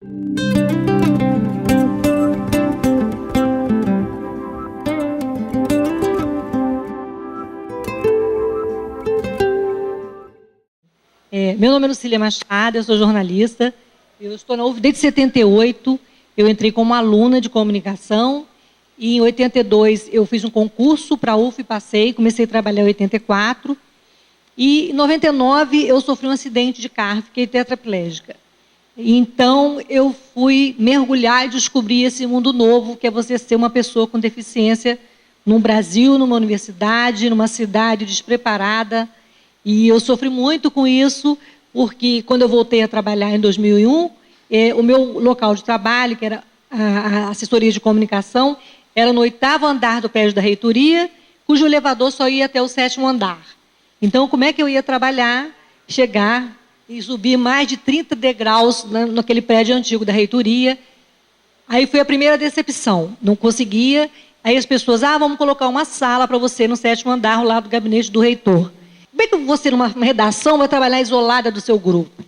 Meu nome é Lucília Machado, eu sou jornalista. Eu estou na UF desde 78. Eu entrei como aluna de comunicação e em 82 eu fiz um concurso para a UF e passei. Comecei a trabalhar em 84. E em 99 eu sofri um acidente de carro, fiquei tetraplégica. Então eu fui mergulhar e descobrir esse mundo novo, que é você ser uma pessoa com deficiência no Brasil, numa universidade, numa cidade despreparada. E eu sofri muito com isso, porque quando eu voltei a trabalhar em 2001, o meu local de trabalho, que era a assessoria de comunicação, era no 8º andar do prédio da reitoria, cujo elevador só ia até o 7º andar. Então, como é que eu ia trabalhar, chegar e subir mais de 30 degraus naquele prédio antigo da reitoria? Aí foi a primeira decepção, não conseguia. Aí as pessoas, vamos colocar uma sala para você no 7º andar, lá do gabinete do reitor. Como é que você, numa redação, vai trabalhar isolada do seu grupo?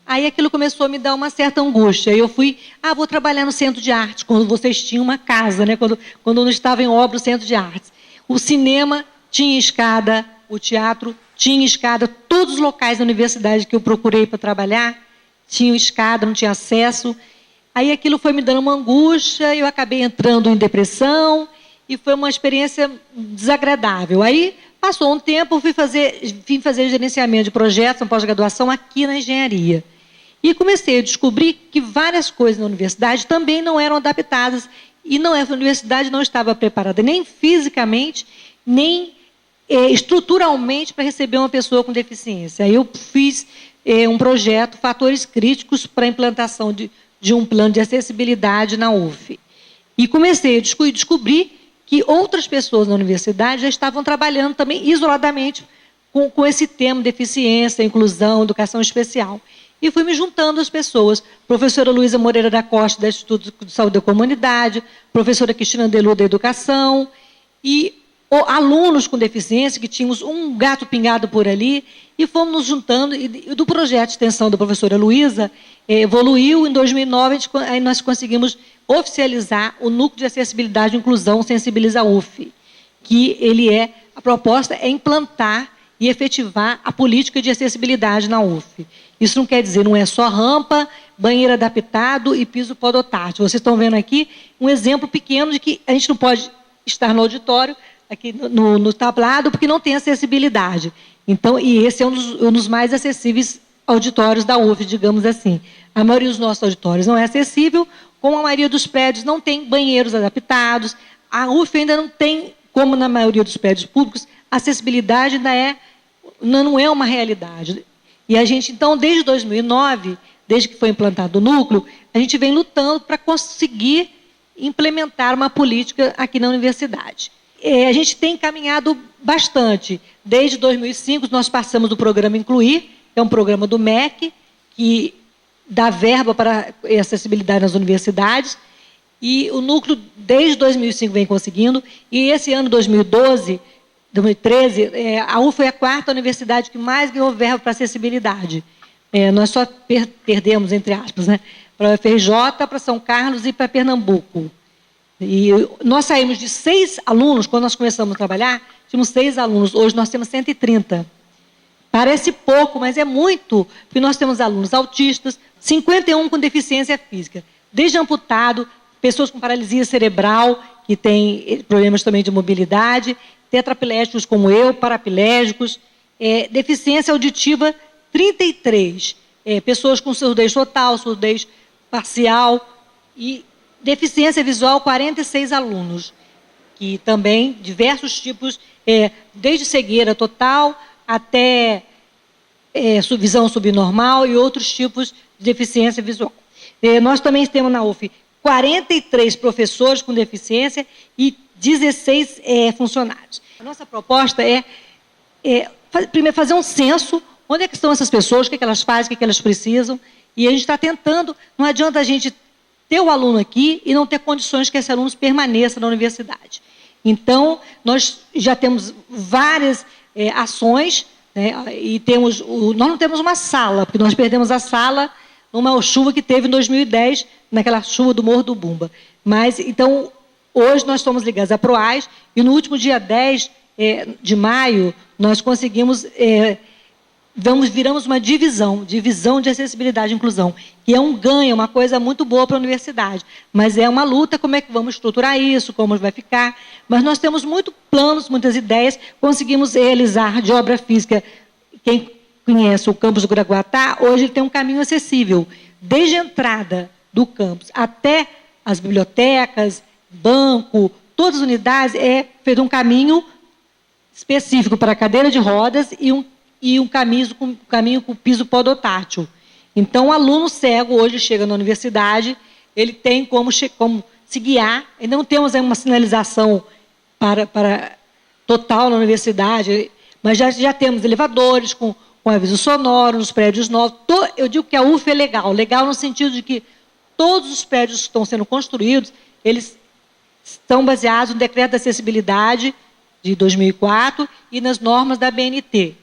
Aí aquilo começou a me dar uma certa angústia. Aí eu fui, vou trabalhar no Centro de Arte, quando vocês tinham uma casa, né? Quando não estava em obra o Centro de Artes. O cinema tinha escada, o teatro tinha escada, todos os locais da universidade que eu procurei para trabalhar tinham escada, não tinha acesso. Aí aquilo foi me dando uma angústia, eu acabei entrando em depressão e foi uma experiência desagradável. Aí passou um tempo, vim fazer gerenciamento de projetos, uma pós-graduação aqui na engenharia. E comecei a descobrir que várias coisas na universidade também não eram adaptadas. E a universidade não estava preparada nem fisicamente, nem estruturalmente para receber uma pessoa com deficiência. Aí eu fiz um projeto, Fatores Críticos para a implantação de um plano de acessibilidade na UF. E comecei a descobrir que outras pessoas na universidade já estavam trabalhando também isoladamente com esse tema, deficiência, inclusão, educação especial. E fui me juntando às pessoas. Professora Luísa Moreira da Costa, do Instituto de Saúde da Comunidade, professora Cristina Delu, da Educação, e alunos com deficiência, que tínhamos um gato pingado por ali, e fomos nos juntando, e do projeto de extensão da professora Luísa, evoluiu. Em 2009, aí nós conseguimos oficializar o Núcleo de Acessibilidade e Inclusão Sensibiliza UF, que a proposta é implantar e efetivar a política de acessibilidade na UF. Isso não quer dizer, não é só rampa, banheiro adaptado e piso podotátil. Vocês estão vendo aqui um exemplo pequeno de que a gente não pode estar no auditório, aqui no tablado, porque não tem acessibilidade. Então, e esse é um dos mais acessíveis auditórios da UF, digamos assim. A maioria dos nossos auditórios não é acessível, como a maioria dos prédios não tem banheiros adaptados. A UF ainda não tem, como na maioria dos prédios públicos, a acessibilidade ainda não é uma realidade. E a gente, então, desde 2009, desde que foi implantado o núcleo, a gente vem lutando para conseguir implementar uma política aqui na universidade. A gente tem caminhado bastante. Desde 2005, nós passamos do programa Incluir, que é um programa do MEC, que dá verba para acessibilidade nas universidades, e o núcleo, desde 2005, vem conseguindo, e esse ano, 2012, 2013, a UF foi a 4ª universidade que mais ganhou verba para acessibilidade. Nós só perdemos, entre aspas, né, para a UFRJ, para São Carlos e para Pernambuco. E nós saímos de 6 alunos, quando nós começamos a trabalhar, tínhamos 6 alunos, hoje nós temos 130. Parece pouco, mas é muito, porque nós temos alunos autistas, 51 com deficiência física, desde amputado, pessoas com paralisia cerebral, que têm problemas também de mobilidade, tetraplégicos como eu, paraplégicos, deficiência auditiva 33, pessoas com surdez total, surdez parcial, e deficiência visual 46 alunos, que também diversos tipos, desde cegueira total até visão subnormal e outros tipos de deficiência visual. Nós também temos na UF 43 professores com deficiência e 16 funcionários. A nossa proposta primeiro, fazer um censo, onde é que estão essas pessoas, o que elas fazem, o que elas precisam, e a gente está tentando, não adianta a gente ter o aluno aqui e não ter condições que esse aluno permaneça na universidade. Então, nós já temos várias ações, né, e nós não temos uma sala, porque nós perdemos a sala numa chuva que teve em 2010, naquela chuva do Morro do Bumba. Mas, então, hoje nós estamos ligados à PROAS, e no último dia 10 de maio, nós conseguimos, viramos uma divisão de acessibilidade e inclusão, que é um ganho, uma coisa muito boa para a universidade. Mas é uma luta, como é que vamos estruturar isso, como vai ficar. Mas nós temos muitos planos, muitas ideias, conseguimos realizar de obra física. Quem conhece o campus do Graguatá, hoje ele tem um caminho acessível, desde a entrada do campus até as bibliotecas, banco, todas as unidades, é feito um caminho específico para cadeira de rodas e um caminho com piso podotátil. Então, o aluno cego hoje chega na universidade, ele tem como se guiar. Ainda não temos uma sinalização para total na universidade, mas já temos elevadores com aviso sonoro nos prédios novos. Eu digo que a UF é legal no sentido de que todos os prédios que estão sendo construídos, eles estão baseados no decreto de acessibilidade de 2004 e nas normas da BNT.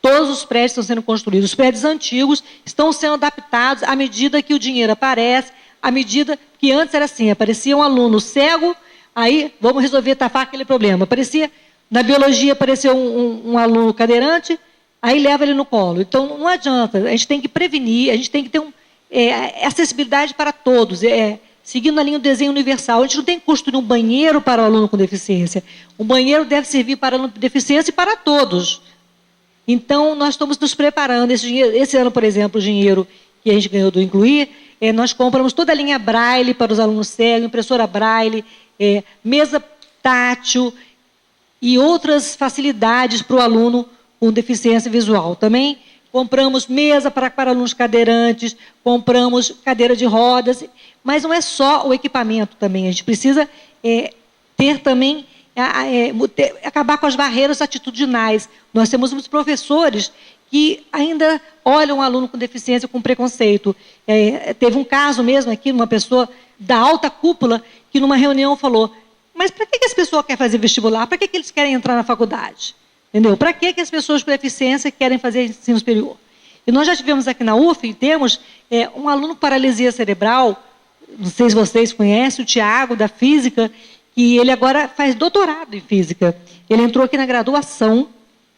Todos os prédios estão sendo construídos. Os prédios antigos estão sendo adaptados à medida que o dinheiro aparece, à medida que antes era assim, aparecia um aluno cego, aí vamos resolver tapar aquele problema. Na biologia apareceu um aluno cadeirante, aí leva ele no colo. Então, não adianta, a gente tem que prevenir, a gente tem que ter acessibilidade para todos, seguindo a linha do desenho universal. A gente não tem que construir um banheiro para o aluno com deficiência. O banheiro deve servir para o aluno com deficiência e para todos. Então, nós estamos nos preparando. Esse ano, por exemplo, o dinheiro que a gente ganhou do Incluir, nós compramos toda a linha Braille para os alunos cegos, impressora Braille, mesa tátil e outras facilidades para o aluno com deficiência visual. Também compramos mesa para alunos cadeirantes, compramos cadeira de rodas, mas não é só o equipamento também. A gente precisa ter também... acabar com as barreiras atitudinais. Nós temos muitos professores que ainda olham um aluno com deficiência com preconceito. Teve um caso mesmo aqui, uma pessoa da alta cúpula, que numa reunião falou, mas para que as pessoas querem fazer vestibular? Para que eles querem entrar na faculdade? Entendeu? Para que as pessoas com deficiência querem fazer ensino superior? E nós já tivemos aqui na UF, temos um aluno com paralisia cerebral, não sei se vocês conhecem, o Tiago, da Física, e ele agora faz doutorado em Física. Ele entrou aqui na graduação,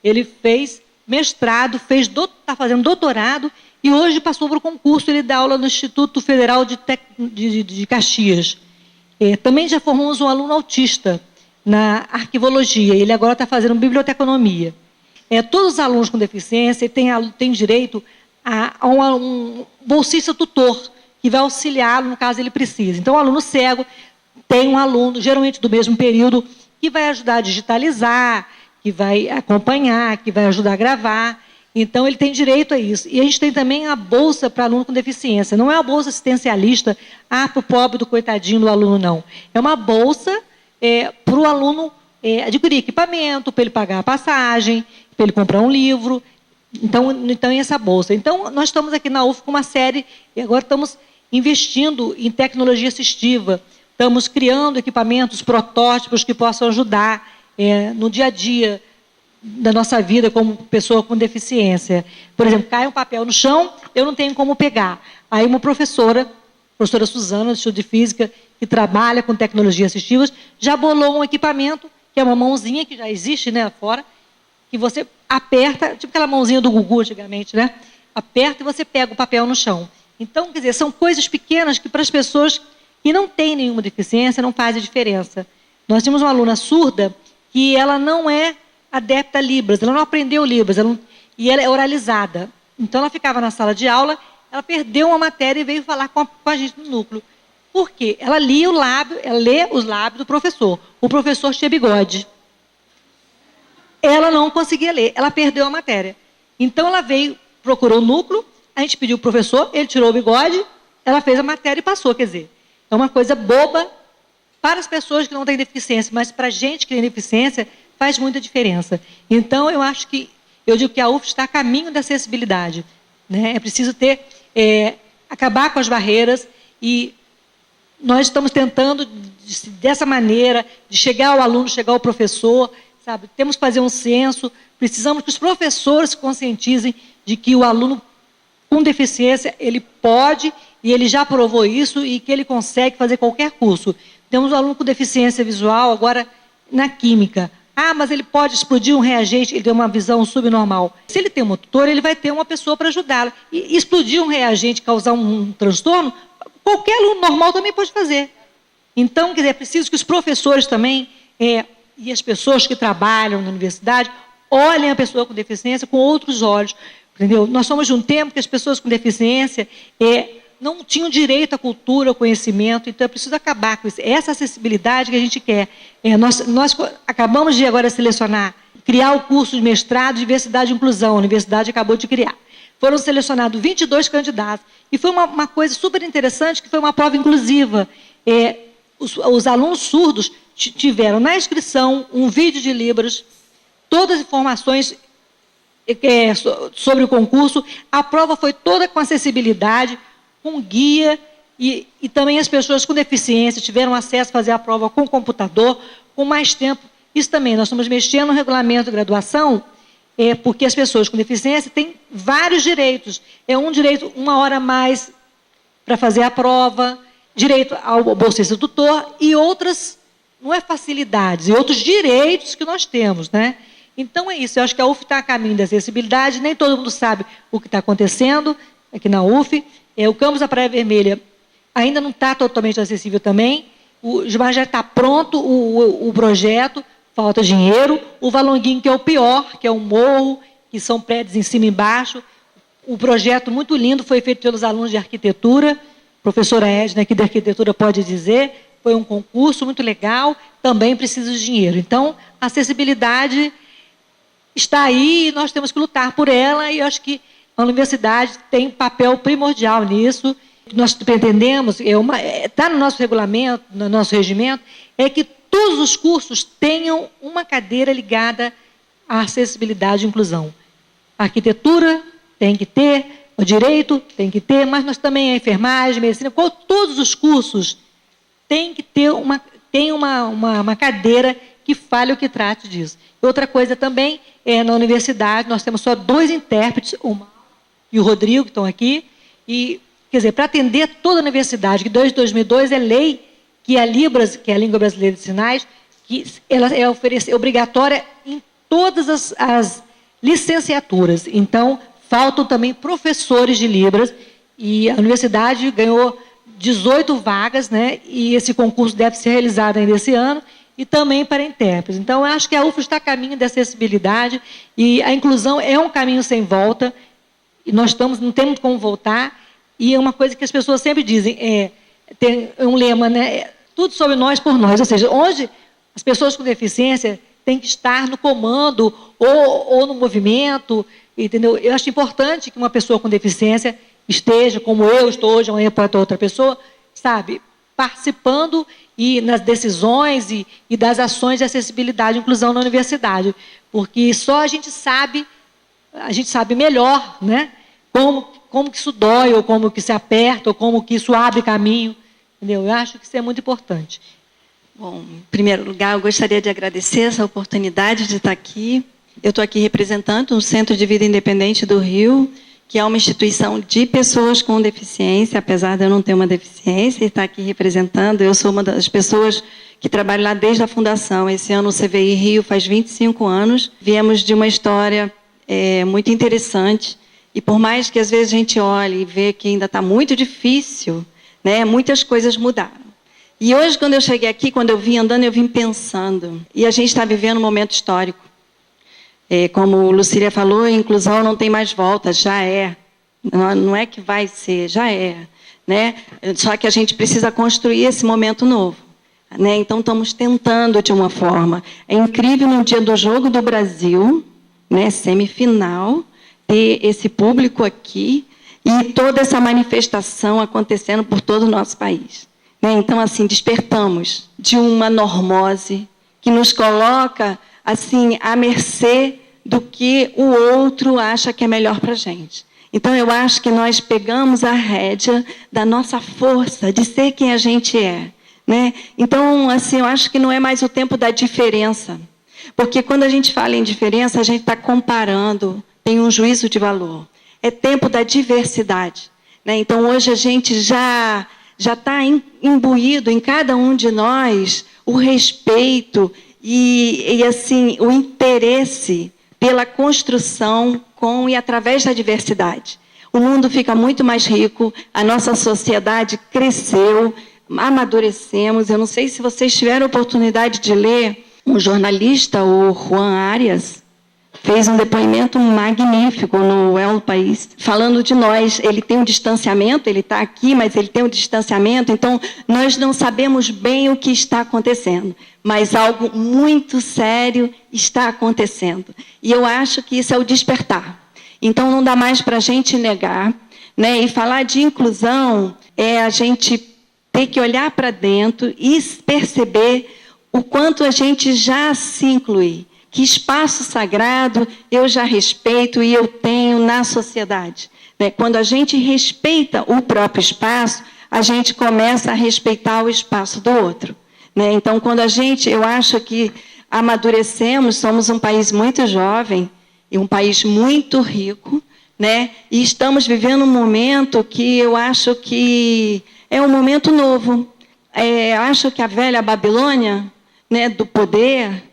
ele fez mestrado, está fazendo doutorado, e hoje passou para o concurso, ele dá aula no Instituto Federal de Caxias. Também já formamos um aluno autista na arquivologia, ele agora está fazendo biblioteconomia. Todos os alunos com deficiência têm direito a um bolsista tutor, que vai auxiliá-lo no caso ele precise. Então, o aluno cego tem um aluno, geralmente do mesmo período, que vai ajudar a digitalizar, que vai acompanhar, que vai ajudar a gravar. Então, ele tem direito a isso. E a gente tem também a bolsa para aluno com deficiência. Não é uma bolsa assistencialista, para o pobre do coitadinho do aluno, não. É uma bolsa para o aluno adquirir equipamento, para ele pagar a passagem, para ele comprar um livro. Então, essa bolsa. Então, nós estamos aqui na UF com uma série, e agora estamos investindo em tecnologia assistiva. Estamos criando equipamentos, protótipos que possam ajudar no dia a dia da nossa vida como pessoa com deficiência. Por exemplo, cai um papel no chão, eu não tenho como pegar. Aí uma professora Suzana, do Instituto de Física, que trabalha com tecnologias assistivas, já bolou um equipamento, que é uma mãozinha que já existe lá fora, que você aperta, tipo aquela mãozinha do Gugu antigamente, né? Aperta e você pega o papel no chão. Então, quer dizer, são coisas pequenas que para as pessoas que não têm nenhuma deficiência não fazem diferença. Nós temos uma aluna surda que ela não é adepta a Libras, ela não aprendeu Libras, e ela é oralizada. Então, ela ficava na sala de aula, ela perdeu uma matéria e veio falar com a gente no núcleo. Por quê? Ela lê os lábios do professor. O professor tinha bigode. Ela não conseguia ler, ela perdeu a matéria. Então, ela veio, procurou o núcleo, a gente pediu para o professor, ele tirou o bigode, ela fez a matéria e passou, quer dizer. É uma coisa boba para as pessoas que não têm deficiência, mas para a gente que tem deficiência faz muita diferença. Então, eu digo que a UF está a caminho da acessibilidade. Né? É preciso acabar com as barreiras e nós estamos tentando, dessa maneira, de chegar ao aluno, chegar ao professor, sabe? Temos que fazer um censo, precisamos que os professores se conscientizem de que o aluno com deficiência, ele pode, e ele já provou isso, e que ele consegue fazer qualquer curso. Temos um aluno com deficiência visual, agora na química. Ah, mas ele pode explodir um reagente, ele tem uma visão subnormal. Se ele tem um tutor, ele vai ter uma pessoa para ajudá-lo. E explodir um reagente, causar um transtorno, qualquer aluno normal também pode fazer. Então, quer dizer, é preciso que os professores também, e as pessoas que trabalham na universidade, olhem a pessoa com deficiência com outros olhos. Entendeu? Nós somos de um tempo que as pessoas com deficiência não tinham direito à cultura, ao conhecimento, então é preciso acabar com isso. Essa acessibilidade que a gente quer. Nós acabamos de agora selecionar, criar o curso de mestrado de diversidade e inclusão, a universidade acabou de criar. Foram selecionados 22 candidatos, e foi uma coisa super interessante, que foi uma prova inclusiva. Os alunos surdos tiveram na inscrição um vídeo de Libras, todas as informações sobre o concurso, a prova foi toda com acessibilidade, com guia, e também as pessoas com deficiência tiveram acesso a fazer a prova com computador, com mais tempo. Isso também, nós estamos mexendo no regulamento de graduação, porque as pessoas com deficiência têm vários direitos. Um direito, 1 hora a mais para fazer a prova, direito ao bolsista tutor e outras, não é facilidades, e outros direitos que nós temos, né? Então é isso, eu acho que a UF está a caminho da acessibilidade, nem todo mundo sabe o que está acontecendo aqui na UF. O campus da Praia Vermelha ainda não está totalmente acessível também, mas já está pronto o projeto, falta dinheiro. O Valonguinho, que é o pior, que é um morro, que são prédios em cima e embaixo. O projeto muito lindo foi feito pelos alunos de arquitetura, a professora Edna, aqui da arquitetura, pode dizer, foi um concurso muito legal, também precisa de dinheiro. Então, a acessibilidade está aí e nós temos que lutar por ela, e eu acho que a universidade tem um papel primordial nisso. Nós pretendemos, está no nosso regulamento, no nosso regimento, é que todos os cursos tenham uma cadeira ligada à acessibilidade e inclusão. A arquitetura tem que ter, o direito tem que ter, mas nós também a enfermagem, medicina, todos os cursos têm que ter uma cadeira que fale o que trate disso. Outra coisa também na universidade, nós temos só 2 intérpretes, o Mal e o Rodrigo, que estão aqui, e, quer dizer, para atender toda a universidade, que desde 2002 é lei que a Libras, que é a Língua Brasileira de Sinais, que ela é obrigatória em todas as licenciaturas. Então, faltam também professores de Libras, e a universidade ganhou 18 vagas, né, e esse concurso deve ser realizado ainda esse ano, e também para intérpretes. Então, eu acho que a UF está a caminho da acessibilidade, e a inclusão é um caminho sem volta, e nós não temos como voltar, e é uma coisa que as pessoas sempre dizem, tem um lema, né, tudo sobre nós por nós, ou seja, onde as pessoas com deficiência têm que estar no comando ou no movimento, entendeu? Eu acho importante que uma pessoa com deficiência esteja, como eu estou hoje, amanhã pode outra pessoa, sabe, participando e nas decisões e das ações de acessibilidade e inclusão na universidade, porque só a gente sabe melhor, né, como que isso dói, ou como que se aperta, ou como que isso abre caminho, entendeu? Eu acho que isso é muito importante. Bom, em primeiro lugar, eu gostaria de agradecer essa oportunidade de estar aqui. Eu estou aqui representando o Centro de Vida Independente do Rio, que é uma instituição de pessoas com deficiência, apesar de eu não ter uma deficiência, e estar aqui representando. Eu sou uma das pessoas que trabalha lá desde a fundação. Esse ano o CVI Rio faz 25 anos. Viemos de uma história muito interessante, e por mais que às vezes a gente olhe e vê que ainda está muito difícil, né, muitas coisas mudaram. E hoje, quando eu cheguei aqui, quando eu vim andando, eu vim pensando, e a gente está vivendo um momento histórico. Como o Lucília falou, a inclusão não tem mais volta, já é. Não é que vai ser, já é. Né? Só que a gente precisa construir esse momento novo. Né? Então, estamos tentando de uma forma. É incrível no dia do Jogo do Brasil, né, semifinal, ter esse público aqui e toda essa manifestação acontecendo por todo o nosso país. Né? Então, assim, despertamos de uma normose que nos coloca assim, à mercê do que o outro acha que é melhor para a gente. Então, eu acho que nós pegamos a rédea da nossa força, de ser quem a gente é. Né? Então, assim, eu acho que não é mais o tempo da diferença. Porque quando a gente fala em diferença, a gente está comparando, tem um juízo de valor. é tempo da diversidade, né? Então, hoje a gente já está imbuído em cada um de nós o respeito e assim, o interesse pela construção com e através da diversidade. O mundo fica muito mais rico, a nossa sociedade cresceu, amadurecemos. Eu não sei se vocês tiveram a oportunidade de ler, um jornalista, o Juan Arias, fez um depoimento magnífico no El País, falando de nós. Ele tem um distanciamento, ele está aqui, mas ele tem um distanciamento, então nós não sabemos bem o que está acontecendo, mas algo muito sério está acontecendo. E eu acho que isso é o despertar. Então não dá mais para a gente negar, né? E falar de inclusão é a gente ter que olhar para dentro e perceber o quanto a gente já se inclui. Que espaço sagrado eu já respeito e eu tenho na sociedade, né? Quando a gente respeita o próprio espaço, a gente começa a respeitar o espaço do outro, né? Então, quando eu acho que amadurecemos, somos um país muito jovem e um país muito rico, né? E estamos vivendo um momento que eu acho que é um momento novo. Acho que a velha Babilônia, né, do poder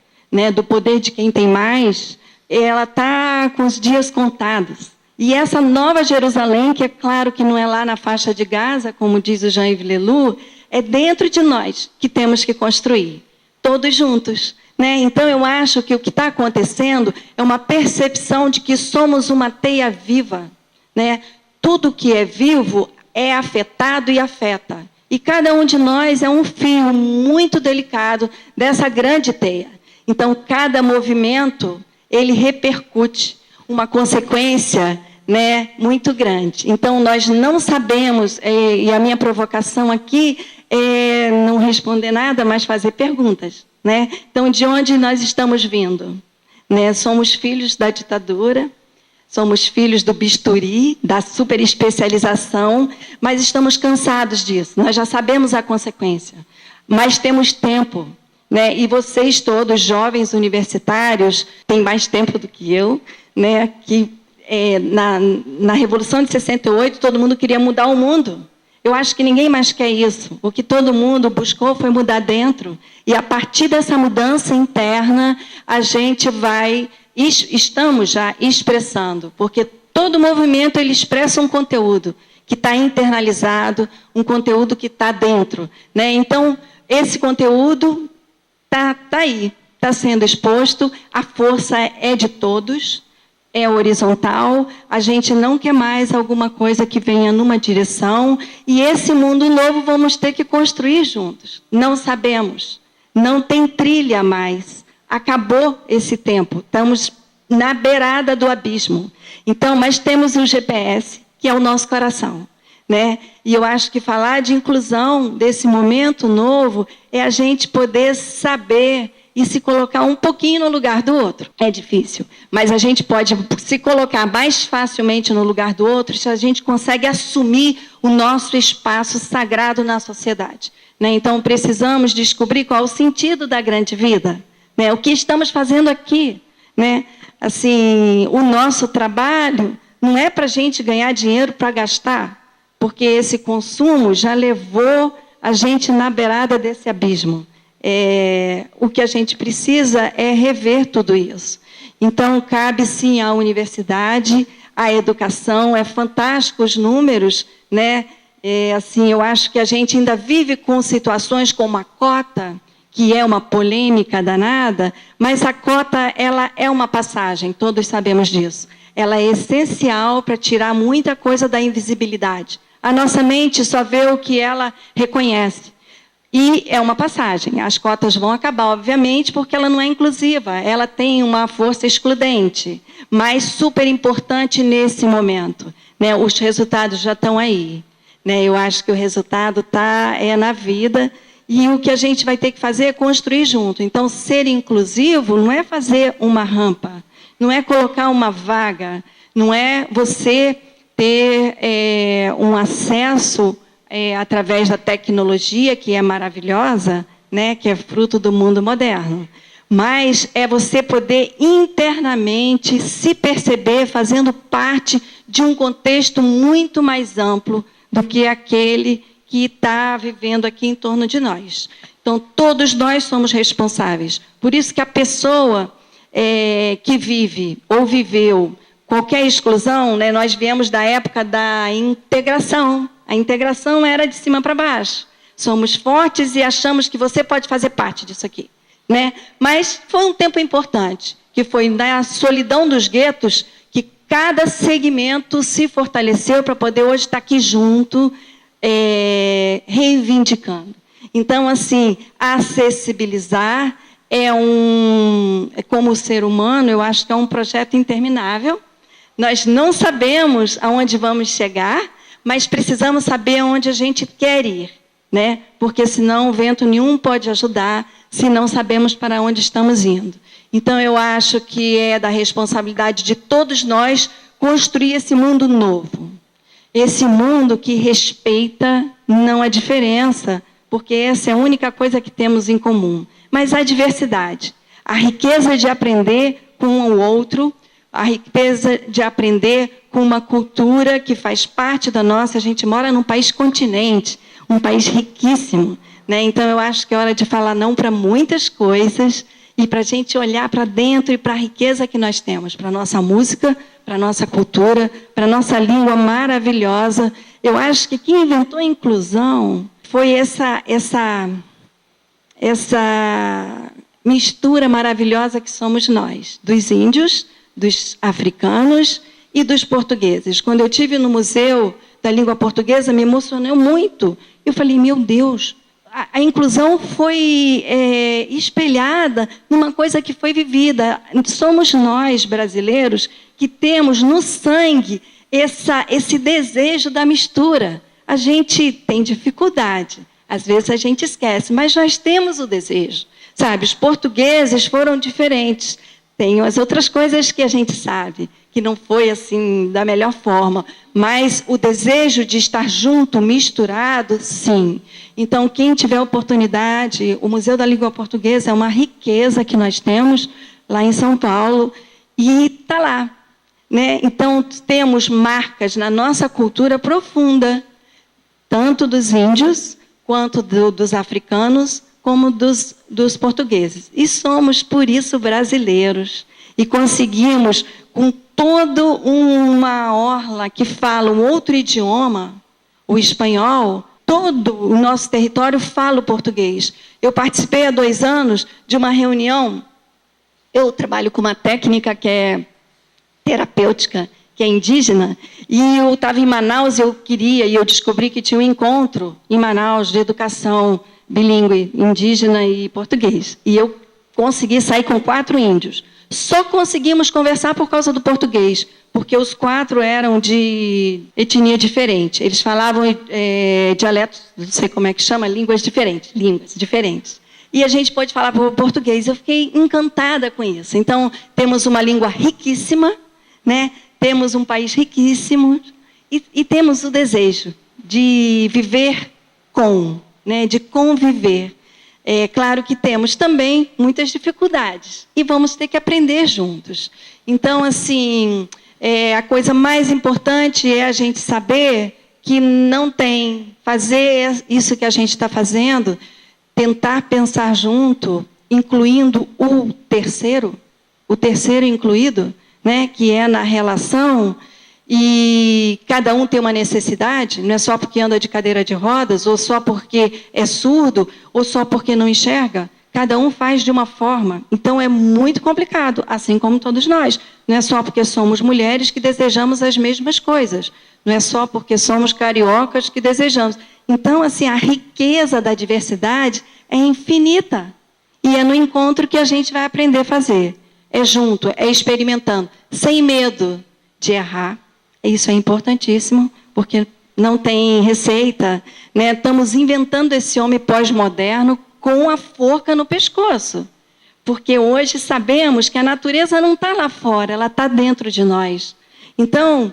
de quem tem mais, ela está com os dias contados. E essa nova Jerusalém, que é claro que não é lá na faixa de Gaza, como diz o Jean-Yves Leloup, é dentro de nós que temos que construir, todos juntos, né? Então, eu acho que o que está acontecendo é uma percepção de que somos uma teia viva, né? Tudo que é vivo é afetado e afeta. E cada um de nós é um fio muito delicado dessa grande teia. Então, cada movimento, ele repercute uma consequência, né, muito grande. Então, nós não sabemos, e a minha provocação aqui é não responder nada, mas fazer perguntas, né? Então, de onde nós estamos vindo? Né? Somos filhos da ditadura, somos filhos do bisturi, da superespecialização, mas estamos cansados disso. Nós já sabemos a consequência, mas temos tempo, né? E vocês todos, jovens universitários, têm mais tempo do que eu, né? Que na Revolução de 68, todo mundo queria mudar o mundo. Eu acho que ninguém mais quer isso. O que todo mundo buscou foi mudar dentro. E a partir dessa mudança interna, a gente estamos já expressando, porque todo movimento ele expressa um conteúdo que está internalizado, um conteúdo que está dentro, né? Então, esse conteúdo está aí, está sendo exposto, a força é de todos, é horizontal, a gente não quer mais alguma coisa que venha numa direção, e esse mundo novo vamos ter que construir juntos. Não sabemos, não tem trilha mais, acabou esse tempo, estamos na beirada do abismo. Então, mas temos um GPS, que é o nosso coração, né? E eu acho que falar de inclusão desse momento novo é a gente poder saber e se colocar um pouquinho no lugar do outro. É difícil, mas a gente pode se colocar mais facilmente no lugar do outro se a gente consegue assumir o nosso espaço sagrado na sociedade, né? Então, precisamos descobrir qual o sentido da grande vida, né? O que estamos fazendo aqui, né? Assim, o nosso trabalho não é para a gente ganhar dinheiro para gastar, porque esse consumo já levou a gente na beirada desse abismo. O que a gente precisa é rever tudo isso. Então, cabe sim à universidade, à educação, é fantástico os números, né? Assim, eu acho que a gente ainda vive com situações como a cota, que é uma polêmica danada, mas a cota ela é uma passagem, todos sabemos disso. Ela é essencial para tirar muita coisa da invisibilidade. A nossa mente só vê o que ela reconhece. E é uma passagem. As cotas vão acabar, obviamente, porque ela não é inclusiva. Ela tem uma força excludente, mas super importante nesse momento, né? Os resultados já estão aí, né? Eu acho que o resultado é na vida, e o que a gente vai ter que fazer é construir junto. Então, ser inclusivo não é fazer uma rampa, não é colocar uma vaga, não é você ter um acesso através da tecnologia, que é maravilhosa, né, que é fruto do mundo moderno. Mas é você poder internamente se perceber fazendo parte de um contexto muito mais amplo do que aquele que está vivendo aqui em torno de nós. Então, todos nós somos responsáveis. Por isso que a pessoa que vive ou viveu qualquer exclusão, né, nós viemos da época da integração. A integração era de cima para baixo. Somos fortes e achamos que você pode fazer parte disso aqui, né? Mas foi um tempo importante, que foi na solidão dos guetos que cada segmento se fortaleceu para poder hoje estar aqui junto, reivindicando. Então, assim, acessibilizar como ser humano, eu acho que é um projeto interminável. Nós não sabemos aonde vamos chegar, mas precisamos saber aonde a gente quer ir, né? Porque senão vento nenhum pode ajudar se não sabemos para onde estamos indo. Então, eu acho que é da responsabilidade de todos nós construir esse mundo novo. Esse mundo que respeita não a diferença, porque essa é a única coisa que temos em comum. Mas a diversidade, a riqueza de aprender com o outro, a riqueza de aprender com uma cultura que faz parte da nossa. A gente mora num país continente, um país riquíssimo, né? Então, eu acho que é hora de falar não para muitas coisas e para a gente olhar para dentro e para a riqueza que nós temos, para a nossa música, para a nossa cultura, para a nossa língua maravilhosa. Eu acho que quem inventou a inclusão foi essa mistura maravilhosa que somos nós, dos índios, dos africanos e dos portugueses. Quando eu estive no Museu da Língua Portuguesa, me emocionou muito. Eu falei, meu Deus, a inclusão foi espelhada numa coisa que foi vivida. Somos nós, brasileiros, que temos no sangue esse desejo da mistura. A gente tem dificuldade, às vezes a gente esquece, mas nós temos o desejo. Sabe, os portugueses foram diferentes. Tem as outras coisas que a gente sabe, que não foi assim da melhor forma, mas o desejo de estar junto, misturado, sim. Então, quem tiver oportunidade, o Museu da Língua Portuguesa é uma riqueza que nós temos lá em São Paulo e está lá, né? Então, temos marcas na nossa cultura profunda, tanto dos índios, quanto dos africanos, como dos portugueses. E somos, por isso, brasileiros. E conseguimos, com toda uma orla que fala um outro idioma, o espanhol, todo o nosso território fala o português. Eu participei há 2 anos de uma reunião, eu trabalho com uma técnica que é terapêutica, que é indígena, e eu estava em Manaus, eu descobri que tinha um encontro em Manaus de educação bilíngue, indígena e português. E eu consegui sair com 4 índios. Só conseguimos conversar por causa do português, porque os 4 eram de etnia diferente. Eles falavam dialetos, não sei como é que chama, línguas diferentes. E a gente pôde falar português. Eu fiquei encantada com isso. Então, temos uma língua riquíssima, né? Temos um país riquíssimo e temos o desejo de viver né, de conviver. É claro que temos também muitas dificuldades e vamos ter que aprender juntos. Então, assim, a coisa mais importante é a gente saber que não tem fazer isso que a gente está fazendo, tentar pensar junto, incluindo o terceiro incluído, né, que é na relação. E cada um tem uma necessidade, não é só porque anda de cadeira de rodas, ou só porque é surdo, ou só porque não enxerga. Cada um faz de uma forma. Então, é muito complicado, assim como todos nós. Não é só porque somos mulheres que desejamos as mesmas coisas. Não é só porque somos cariocas que desejamos. Então, assim, a riqueza da diversidade é infinita. E é no encontro que a gente vai aprender a fazer. É junto, é experimentando, sem medo de errar. Isso é importantíssimo, porque não tem receita, né? Estamos inventando esse homem pós-moderno com a forca no pescoço. Porque hoje sabemos que a natureza não está lá fora, ela está dentro de nós. Então,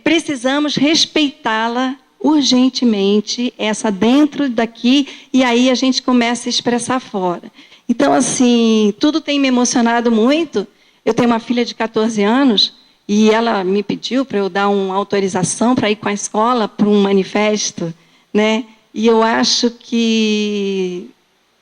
precisamos respeitá-la urgentemente, essa dentro daqui, e aí a gente começa a expressar fora. Então, assim, tudo tem me emocionado muito. Eu tenho uma filha de 14 anos, e ela me pediu para eu dar uma autorização para ir com a escola para um manifesto, né? E eu acho que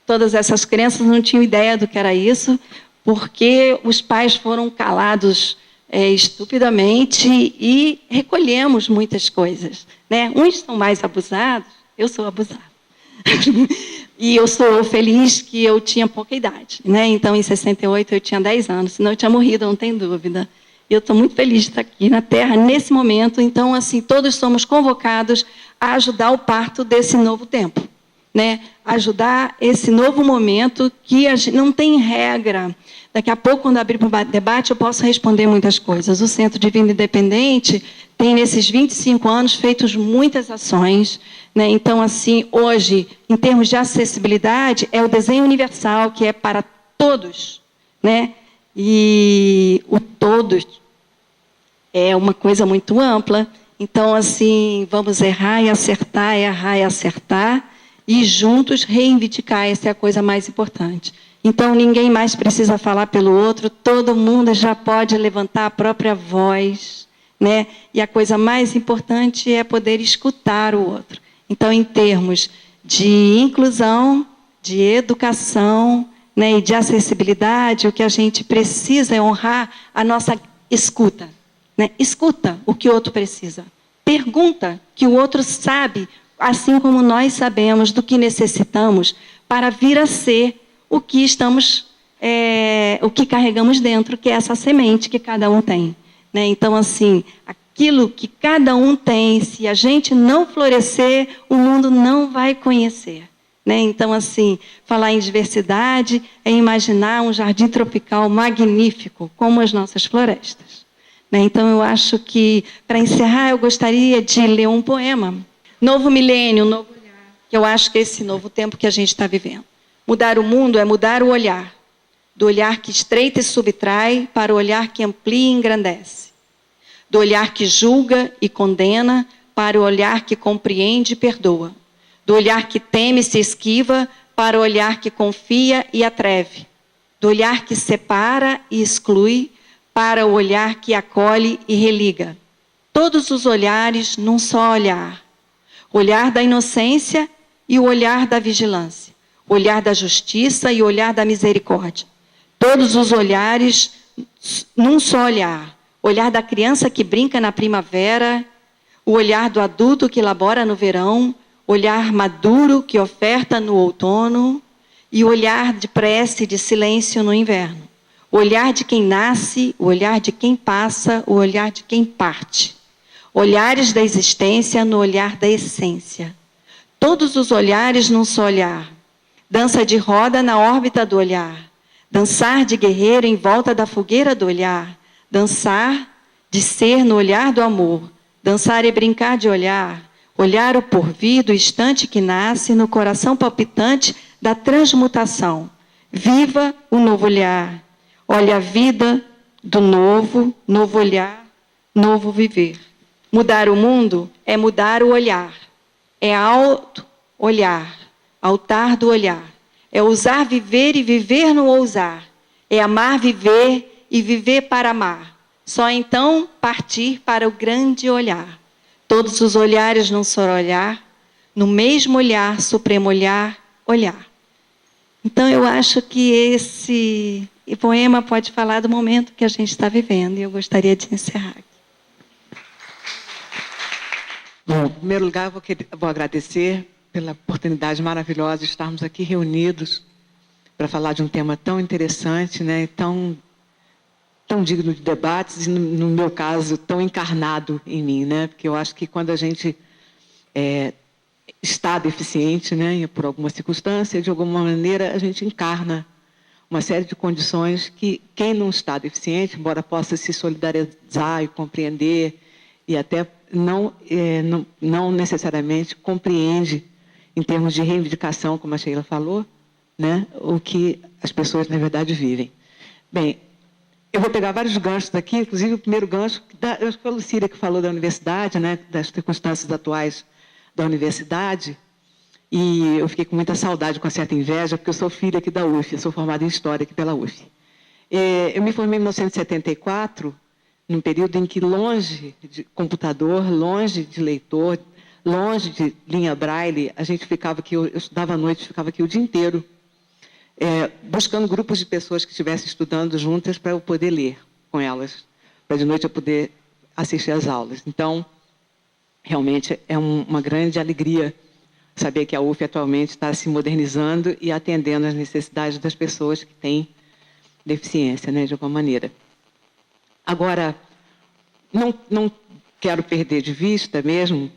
todas essas crianças não tinham ideia do que era isso, porque os pais foram calados estupidamente e recolhemos muitas coisas, né? Uns são mais abusados, eu sou abusada. E eu sou feliz que eu tinha pouca idade, né? Então, em 68, eu tinha 10 anos, senão eu tinha morrido, não tem dúvida. Eu estou muito feliz de estar aqui na Terra, nesse momento. Então, assim, todos somos convocados a ajudar o parto desse novo tempo, né? Ajudar esse novo momento que a gente não tem regra. Daqui a pouco, quando abrir para o debate, eu posso responder muitas coisas. O Centro de Vida Independente tem, nesses 25 anos, feito muitas ações, né? Então, assim, hoje, em termos de acessibilidade, é o desenho universal, que é para todos, né? E o todos é uma coisa muito ampla. Então, assim, vamos errar e acertar, e juntos reivindicar, essa é a coisa mais importante. Então, ninguém mais precisa falar pelo outro, todo mundo já pode levantar a própria voz, né? E a coisa mais importante é poder escutar o outro. Então, em termos de inclusão, de educação, né, e de acessibilidade, o que a gente precisa é honrar a nossa escuta, né? Escuta o que o outro precisa. Pergunta que o outro sabe, assim como nós sabemos do que necessitamos para vir a ser o que estamos, o que carregamos dentro, que é essa semente que cada um tem, né? Então, assim, aquilo que cada um tem, se a gente não florescer, o mundo não vai conhecer, né? Então, assim, falar em diversidade é imaginar um jardim tropical magnífico, como as nossas florestas, né? Então, eu acho que, para encerrar, eu gostaria de ler um poema. Novo milênio, novo olhar, que eu acho que é esse novo tempo que a gente está vivendo. Mudar o mundo é mudar o olhar, do olhar que estreita e subtrai para o olhar que amplia e engrandece, do olhar que julga e condena para o olhar que compreende e perdoa, do olhar que teme e se esquiva para o olhar que confia e atreve, do olhar que separa e exclui para o olhar que acolhe e religa. Todos os olhares num só olhar, o olhar da inocência e o olhar da vigilância, o olhar da justiça e o olhar da misericórdia. Todos os olhares num só olhar. O olhar da criança que brinca na primavera, o olhar do adulto que labora no verão, o olhar maduro que oferta no outono e o olhar de prece e de silêncio no inverno. O olhar de quem nasce, o olhar de quem passa, o olhar de quem parte. Olhares da existência no olhar da essência. Todos os olhares num só olhar. Dança de roda na órbita do olhar. Dançar de guerreiro em volta da fogueira do olhar. Dançar de ser no olhar do amor. Dançar e brincar de olhar. Olhar o porvir do instante que nasce no coração palpitante da transmutação. Viva o novo olhar. Olha a vida do novo, novo olhar, novo viver. Mudar o mundo é mudar o olhar. É auto-olhar, altar do olhar. É ousar viver e viver no ousar. É amar viver e viver para amar. Só então partir para o grande olhar. Todos os olhares num só olhar, no mesmo olhar, supremo olhar, olhar. Então, eu acho que esse poema pode falar do momento que a gente está vivendo, e eu gostaria de encerrar aqui. Bom, em primeiro lugar, vou agradecer pela oportunidade maravilhosa de estarmos aqui reunidos para falar de um tema tão interessante, né, tão digno de debates, e, no meu caso, tão encarnado em mim, né, porque eu acho que quando a gente está deficiente, né, por alguma circunstância, de alguma maneira, a gente encarna uma série de condições que quem não está deficiente, embora possa se solidarizar e compreender, e até não necessariamente compreende, em termos de reivindicação, como a Sheila falou, né, o que as pessoas, na verdade, vivem. Bem, eu vou pegar vários ganchos daqui, inclusive o primeiro gancho, eu acho que foi a Lucília que falou da universidade, né, das circunstâncias atuais da universidade, e eu fiquei com muita saudade, com certa inveja, porque eu sou filha aqui da UF, eu sou formada em História aqui pela UF. Eu me formei em 1974, num período em que, longe de computador, longe de leitor, longe de linha braille, a gente ficava aqui, eu estudava à noite, ficava aqui o dia inteiro, buscando grupos de pessoas que estivessem estudando juntas para eu poder ler com elas, para de noite eu poder assistir às aulas. Então, realmente é uma grande alegria saber que a UF atualmente está se modernizando e atendendo às necessidades das pessoas que têm deficiência, né, de alguma maneira. Agora, não quero perder de vista mesmo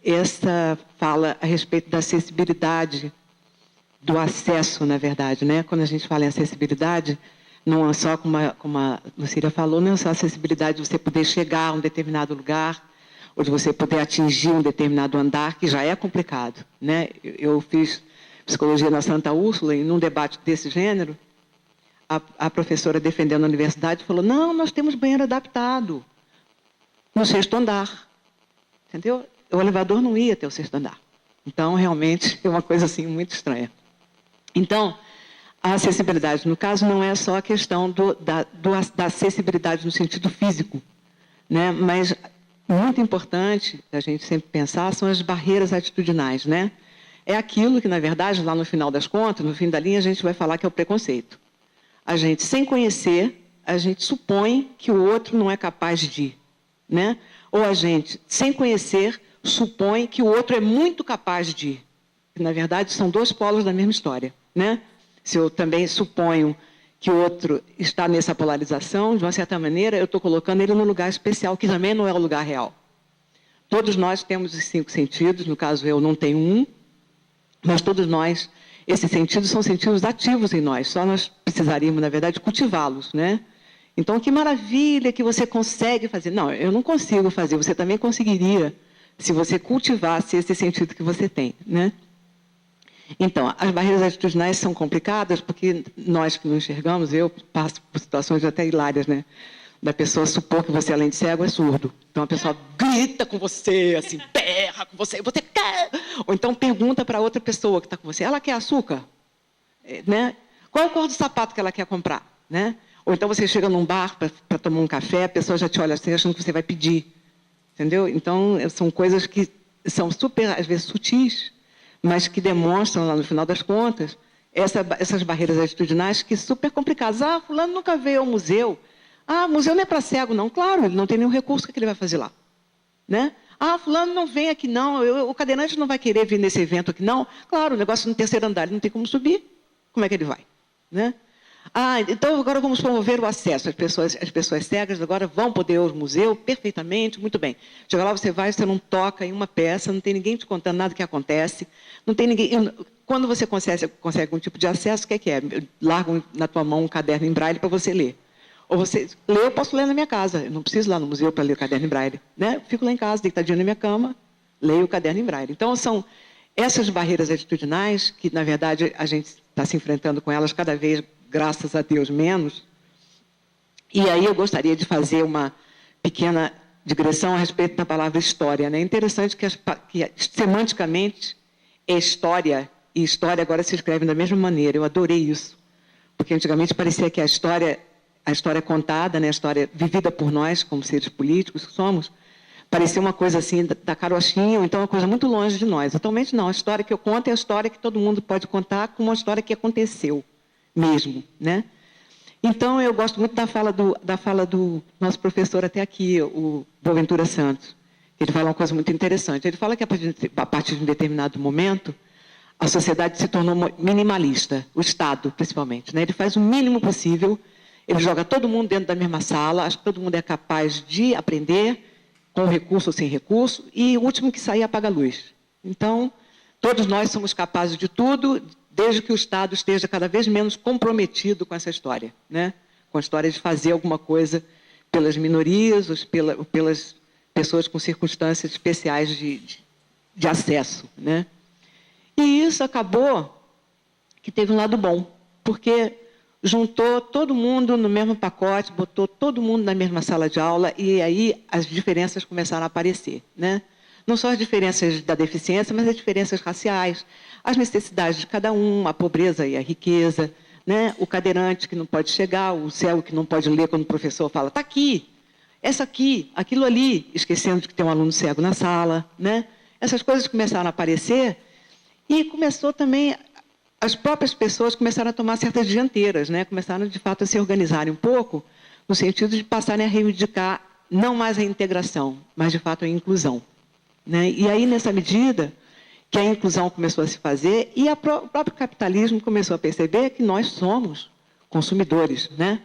essa fala a respeito da acessibilidade, do acesso, na verdade, né? Quando a gente fala em acessibilidade, não é só, como a Lucília falou, não é só a acessibilidade de você poder chegar a um determinado lugar, ou de você poder atingir um determinado andar, que já é complicado, né? Eu fiz psicologia na Santa Úrsula, e num debate desse gênero, a professora defendendo a universidade falou, não, nós temos banheiro adaptado no 6º andar, entendeu? O elevador não ia até o 6º andar. Então, realmente, é uma coisa assim muito estranha. Então, a acessibilidade, no caso, não é só a questão da acessibilidade no sentido físico, né? Mas muito importante a gente sempre pensar são as barreiras atitudinais, né? É aquilo que, na verdade, lá no final das contas, no fim da linha, a gente vai falar que é o preconceito. A gente, sem conhecer, a gente supõe que o outro não é capaz de, né? Ou a gente, sem conhecer, supõe que o outro é muito capaz de. Na verdade, são dois polos da mesma história, né? Se eu também suponho que o outro está nessa polarização, de uma certa maneira, eu estou colocando ele num lugar especial, que também não é o lugar real. Todos nós temos os 5 sentidos, no caso eu não tenho um, mas todos nós, esses sentidos são sentidos ativos em nós, só nós precisaríamos, na verdade, cultivá-los, né? Então, que maravilha que você consegue fazer. Não, eu não consigo fazer, você também conseguiria, se você cultivasse esse sentido que você tem, né? Então, as barreiras atitudinais são complicadas porque nós que não enxergamos, eu passo por situações até hilárias, né? Da pessoa supor que você, além de cego, é surdo. Então, a pessoa grita com você, assim, berra com você, você quer... Ou então pergunta para outra pessoa que está com você, ela quer açúcar? Né? Qual é a cor do sapato que ela quer comprar? Né? Ou então você chega num bar para tomar um café, a pessoa já te olha assim, achando que você vai pedir. Entendeu? Então, são coisas que são super, às vezes, sutis, mas que demonstram, lá no final das contas, essas barreiras atitudinais que são super complicadas. Ah, fulano nunca veio ao museu. Ah, museu não é para cego, não. Claro, ele não tem nenhum recurso, o que ele vai fazer lá? Né? Ah, fulano não vem aqui, não. O cadeirante não vai querer vir nesse evento aqui, não. Claro, o negócio no 3º andar, ele não tem como subir. Como é que ele vai? Né? Ah, então agora vamos promover o acesso. As pessoas cegas agora vão poder ir ao museu perfeitamente, muito bem. Chega lá, você vai, você não toca em uma peça, não tem ninguém te contando nada que acontece, não tem ninguém... Quando você consegue algum tipo de acesso, o que é? Largam na tua mão um caderno em braille para você ler. Ou você lê, eu posso ler na minha casa, eu não preciso ir lá no museu para ler o caderno em braille. Né? Eu fico lá em casa, deitadinho na minha cama, leio o caderno em braille. Então, são essas barreiras atitudinais, que, na verdade, a gente está se enfrentando com elas cada vez, graças a Deus, menos. E aí eu gostaria de fazer uma pequena digressão a respeito da palavra história. É interessante que semanticamente é história, e história agora se escreve da mesma maneira. Eu adorei isso, porque antigamente parecia que a história contada, né, a história vivida por nós, como seres políticos que somos, parecia uma coisa assim da carochinha, ou então uma coisa muito longe de nós. Atualmente não, a história que eu conto é a história que todo mundo pode contar como uma história que aconteceu mesmo, né? Então, eu gosto muito da fala do nosso professor até aqui, o Boaventura Santos. Ele fala uma coisa muito interessante. Ele fala que a partir de um determinado momento, a sociedade se tornou minimalista, o Estado, principalmente, né? Ele faz o mínimo possível, ele joga todo mundo dentro da mesma sala, acha que todo mundo é capaz de aprender, com recurso ou sem recurso, e o último que sair apaga a luz. Então, todos nós somos capazes de tudo, desde que o Estado esteja cada vez menos comprometido com essa história, né? Com a história de fazer alguma coisa pelas minorias, ou pelas pessoas com circunstâncias especiais de acesso, né? E isso acabou que teve um lado bom, porque juntou todo mundo no mesmo pacote, botou todo mundo na mesma sala de aula, e aí as diferenças começaram a aparecer, né? Não só as diferenças da deficiência, mas as diferenças raciais, as necessidades de cada um, a pobreza e a riqueza, né? O cadeirante que não pode chegar, o cego que não pode ler quando o professor fala, está aqui. essa aqui, aquilo ali, esquecendo de que tem um aluno cego na sala, né? Essas coisas começaram a aparecer e começou também, as próprias pessoas começaram a tomar certas dianteiras, né? Começaram, de fato, a se organizarem um pouco, no sentido de passarem a reivindicar não mais a integração, mas, de fato, a inclusão, né? E aí, nessa medida que a inclusão começou a se fazer e o próprio capitalismo começou a perceber que nós somos consumidores, né?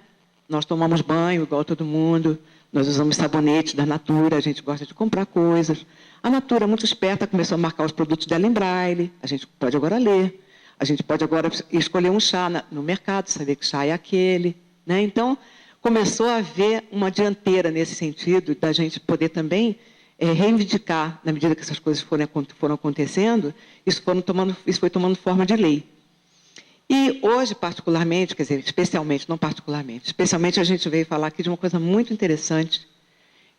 Nós tomamos banho igual todo mundo, nós usamos sabonete da Natura, a gente gosta de comprar coisas. A Natura, muito esperta, começou a marcar os produtos dela em braille, a gente pode agora ler, a gente pode agora escolher um chá no mercado, saber que chá é aquele, né? Então, começou a haver uma dianteira nesse sentido, da gente poder também reivindicar, na medida que essas coisas foram acontecendo, isso foi tomando forma de lei. E hoje, particularmente, quer dizer, especialmente, não particularmente, especialmente a gente veio falar aqui de uma coisa muito interessante,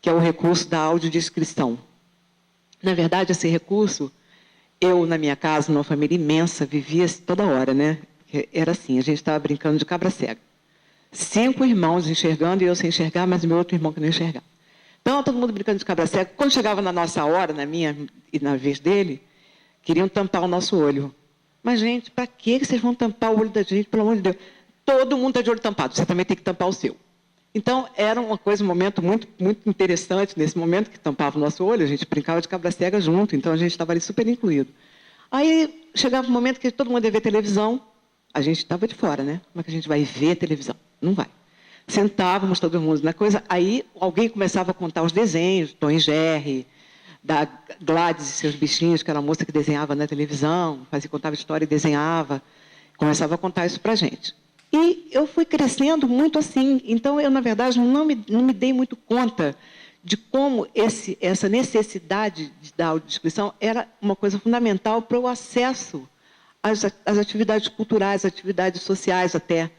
que é o recurso da audiodescrição. Na verdade, esse recurso, eu, na minha casa, numa família imensa, vivia toda hora, né? Era assim, a gente estava brincando de cabra cega. 5 irmãos enxergando e eu sem enxergar, mas o meu outro irmão que não enxergava. Então, todo mundo brincando de cabra cega. Quando chegava na nossa hora, na minha e na vez dele, queriam tampar o nosso olho. Mas, gente, para que vocês vão tampar o olho da gente, pelo amor de Deus? Todo mundo está de olho tampado, você também tem que tampar o seu. Então, era uma coisa, um momento muito, muito interessante, nesse momento que tampava o nosso olho, a gente brincava de cabra cega junto, então a gente estava ali super incluído. Aí, chegava um momento que todo mundo ia ver televisão, a gente estava de fora, né? Como é que a gente vai ver televisão? Não vai. Sentávamos todo mundo na coisa, aí alguém começava a contar os desenhos, Tom e Jerry, da Gladys e seus bichinhos, que era a moça que desenhava na televisão, contava história e desenhava, começava a contar isso para a gente. E eu fui crescendo muito assim, então eu, na verdade, não me dei muito conta de como essa necessidade da audiodescrição era uma coisa fundamental para o acesso às atividades culturais, atividades sociais até.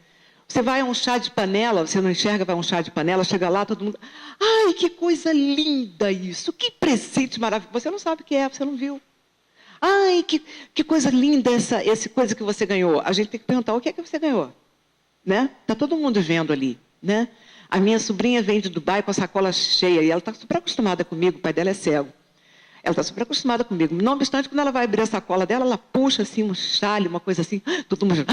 Você vai a um chá de panela, você não enxerga, vai a um chá de panela, chega lá, todo mundo... Ai, que coisa linda isso! Que presente maravilhoso! Você não sabe o que é, você não viu. Ai, que coisa linda essa coisa que você ganhou. A gente tem que perguntar, o que é que você ganhou? Né? Está todo mundo vendo ali. Né? A minha sobrinha vem de Dubai com a sacola cheia, e ela está super acostumada comigo, o pai dela é cego. Ela está super acostumada comigo. Não obstante, quando ela vai abrir a sacola dela, ela puxa assim um chale, uma coisa assim. Todo mundo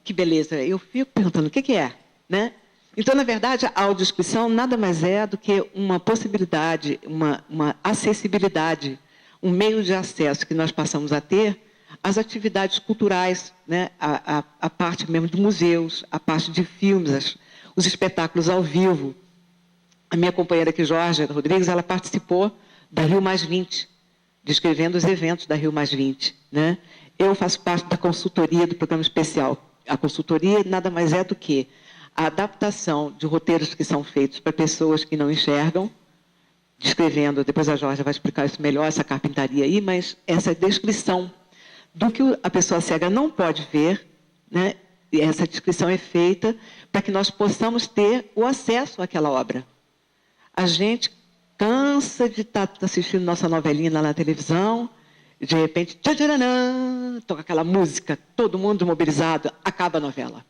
que beleza. Eu fico perguntando, o que é? Né? Então, na verdade, a audiodescrição nada mais é do que uma possibilidade, uma acessibilidade, um meio de acesso que nós passamos a ter às atividades culturais, né? A parte mesmo de museus, a parte de filmes, os espetáculos ao vivo. A minha companheira aqui, Jorge Rodrigues, ela participou da Rio Mais 20, descrevendo os eventos da Rio Mais 20. Né? Eu faço parte da consultoria do programa especial. A consultoria nada mais é do que a adaptação de roteiros que são feitos para pessoas que não enxergam, descrevendo, depois a Jorge vai explicar isso melhor, essa carpintaria aí, mas essa descrição do que a pessoa cega não pode ver, né? E essa descrição é feita para que nós possamos ter o acesso àquela obra. A gente cansa de estar assistindo nossa novelinha lá na televisão, e de repente, toca aquela música, todo mundo mobilizado, acaba a novela.